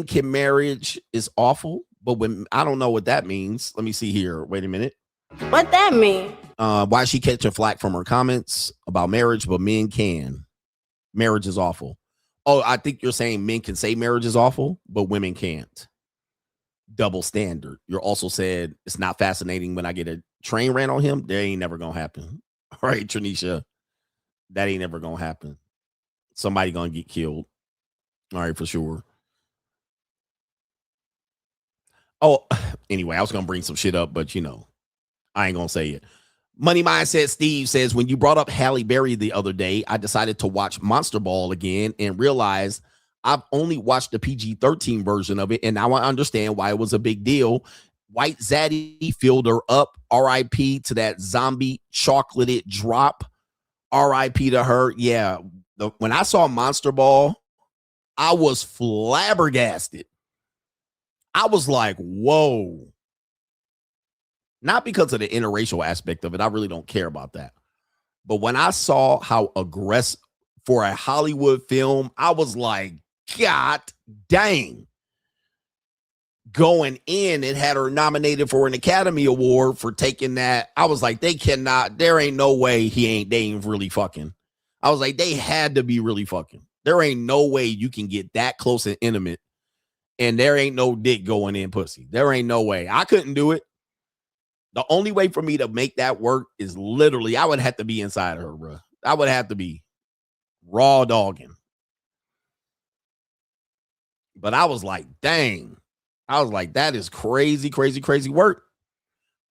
can marriage is awful. But when I don't know what that means. Let me see here. Wait a minute. What that mean? Why is she catching flack from her comments about marriage, but men can? Marriage is awful. Oh, I think you're saying men can say marriage is awful, but women can't. Double standard. You're also said it's not fascinating when I get a train ran on him. That ain't never gonna happen. All right, Tranisha. That ain't never gonna happen. Somebody gonna get killed. All right, for sure. Oh, anyway, I was going to bring some shit up, but, you know, I ain't going to say it. Money Mindset Steve says, when you brought up Halle Berry the other day, I decided to watch Monster Ball again and realized I've only watched the PG-13 version of it, and now I understand why it was a big deal. White Zaddy filled her up. R.I.P. to that zombie chocolated drop. R.I.P. to her. Yeah, when I saw Monster Ball, I was flabbergasted. I was like, whoa. Not because of the interracial aspect of it. I really don't care about that. But when I saw how aggressive for a Hollywood film, I was like, God dang. Going in and had her nominated for an Academy Award for taking that. I was like, there ain't no way they ain't really fucking. I was like, they had to be really fucking. There ain't no way you can get that close and intimate and there ain't no dick going in pussy. There ain't no way. I couldn't do it. The only way for me to make that work is literally, I would have to be inside of her, bro. I would have to be raw dogging. But I was like, dang. I was like, that is crazy, crazy, crazy work.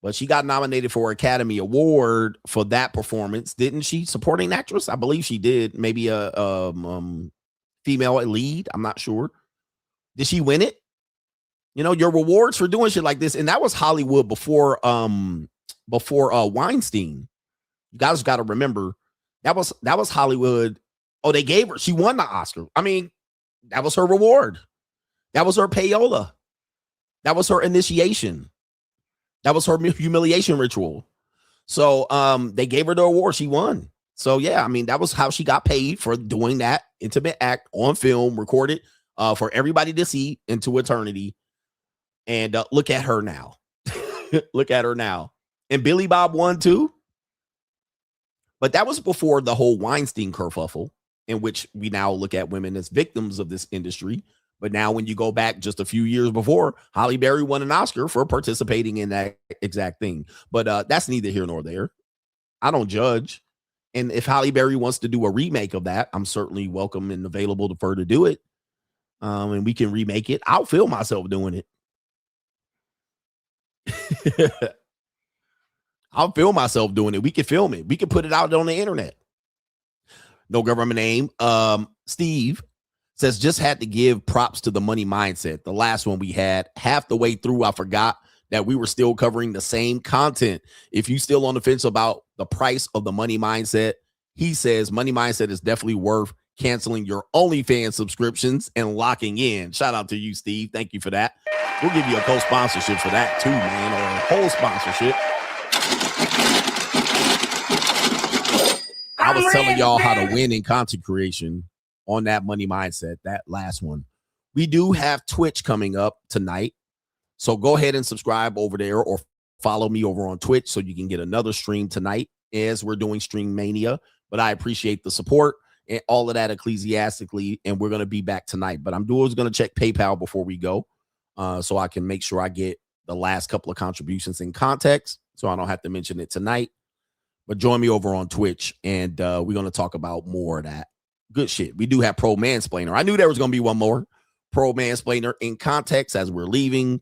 But she got nominated for Academy Award for that performance, didn't she? Supporting actress? I believe she did. Maybe a female lead. I'm not sure. Did she win it? You know, your rewards for doing shit like this, and that was Hollywood before Weinstein. You guys got to remember that was Hollywood. Oh, she won the Oscar. I mean, that was her reward. That was her payola. That was her initiation. That was her humiliation ritual. So they gave her the award. She won. So yeah, I mean, that was how she got paid for doing that intimate act on film, recorded for everybody to see into eternity. And look at her now. Look at her now. And Billy Bob won too. But that was before the whole Weinstein kerfuffle, in which we now look at women as victims of this industry. But now when you go back just a few years before, Halle Berry won an Oscar for participating in that exact thing. But that's neither here nor there. I don't judge. And if Halle Berry wants to do a remake of that, I'm certainly welcome and available for her to do it. And we can remake it. I'll feel myself doing it. I'll film myself doing it. We can film it. We can put it out on the internet. No government name. Steve says, just had to give props to the money mindset. The last one we had, half the way through, I forgot that we were still covering the same content. If you still on the fence about the price of the money mindset, he says money mindset is definitely worth canceling your OnlyFans subscriptions and locking in. Shout out to you, Steve. Thank you for that. We'll give you a co-sponsorship for that too, man, or a whole sponsorship. I was telling y'all how to win in content creation on that money mindset, that last one. We do have Twitch coming up tonight. So go ahead and subscribe over there or follow me over on Twitch so you can get another stream tonight as we're doing Stream Mania. But I appreciate the support and all of that ecclesiastically. And we're going to be back tonight. But I'm always going to check PayPal before we go so I can make sure I get the last couple of contributions in context so I don't have to mention it tonight. But join me over on Twitch, and we're going to talk about more of that good shit. We do have Pro Mansplainer. I knew there was going to be one more. Pro Mansplainer in context as we're leaving.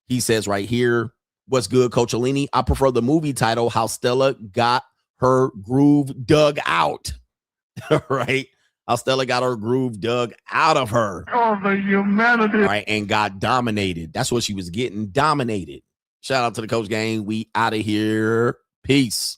He says right here, what's good, Coach Alini? I prefer the movie title, How Stella Got Her Groove Dug Out. Right? How Stella got her groove dug out of her. Oh, the humanity. Right? And got dominated. That's what she was getting, dominated. Shout out to the Coach Gang. We out of here. Peace.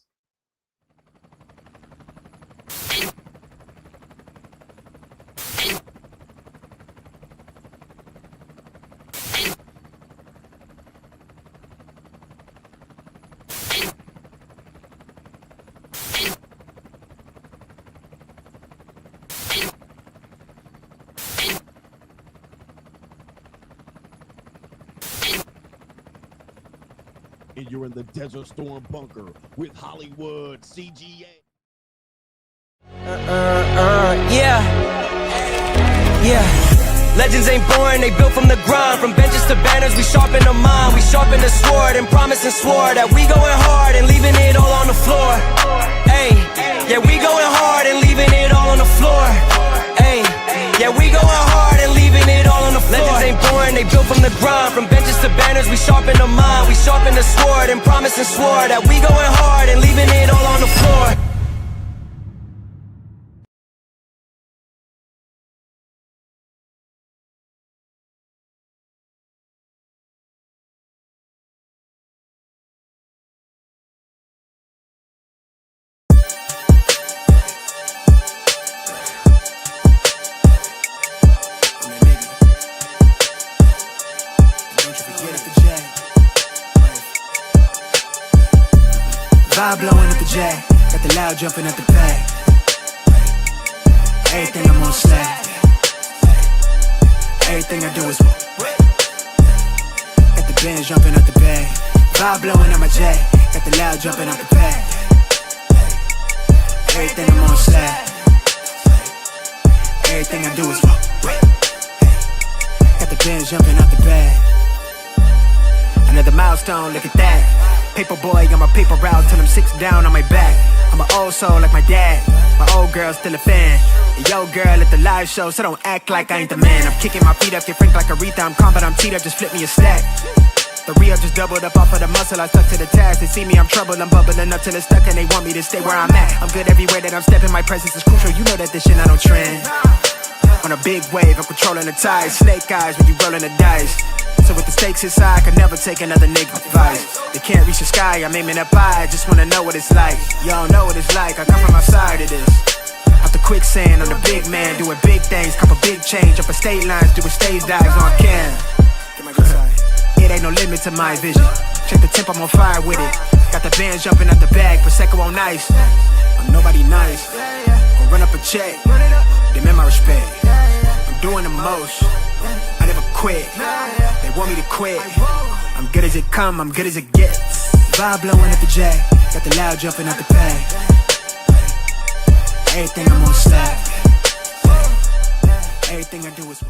And you're in the Desert Storm bunker with Hollywood CGA. Yeah. Legends ain't born, they built from the grind. From benches to banners, we sharpen the mind. We sharpen the sword and promise and swore that we going hard and leaving it all on the floor. Hey, yeah, we going hard and leaving it all on the floor. Hey, yeah, we going hard and leaving it all on the floor. Legends ain't born, they built from the grind. From benches to banners, we sharpen the mind. We sharpen the sword and promise and swore that we going hard and leaving it all on the floor. Vibe blowing at the J, got the loud jumping at the pay. Everything I'm on slack. Everything I do is got the Benz jumping at the bay. Vibe blowing at my J, got the loud jumping at the pay. Everything I'm on slack. Everything I do is got the Benz jumping at the bay. Another milestone, look at that. Paper boy, I'm a paper route till I'm 6 down on my back. I'm an old soul like my dad. My old girl's still a fan. And yo girl at the live show, so don't act like I ain't the man. I'm kicking my feet up, get frank like Aretha. I'm calm, but I'm teed up, just flip me a stack. The Rio just doubled up off of the muscle, I stuck to the task. They see me, I'm trouble, I'm bubbling up till it's stuck. And they want me to stay where I'm at. I'm good everywhere that I'm stepping, my presence is crucial. You know that this shit not on trend. On a big wave, I'm controlling the tide. Snake eyes when you rolling the dice. So with the stakes inside, I could never take another nigga advice. They can't reach the sky, I'm aiming up high. Just wanna know what it's like. Y'all know what it's like, I come from outside of this. Out the quicksand, I'm the big man, doing big things. Cop a big change, up a state lines, doing stage dives on cam. It ain't no limit to my vision. Check the temp, I'm on fire with it. Got the bands jumping out the bag, Prosecco on ice. I'm nobody nice, gonna run up a check. Demand my respect, I'm doing the most. I never quit, they want me to quit. I'm good as it come, I'm good as it gets. Vibe blowing at the J, got the loud jumping at the pay. Everything I'm on slack. Everything I do is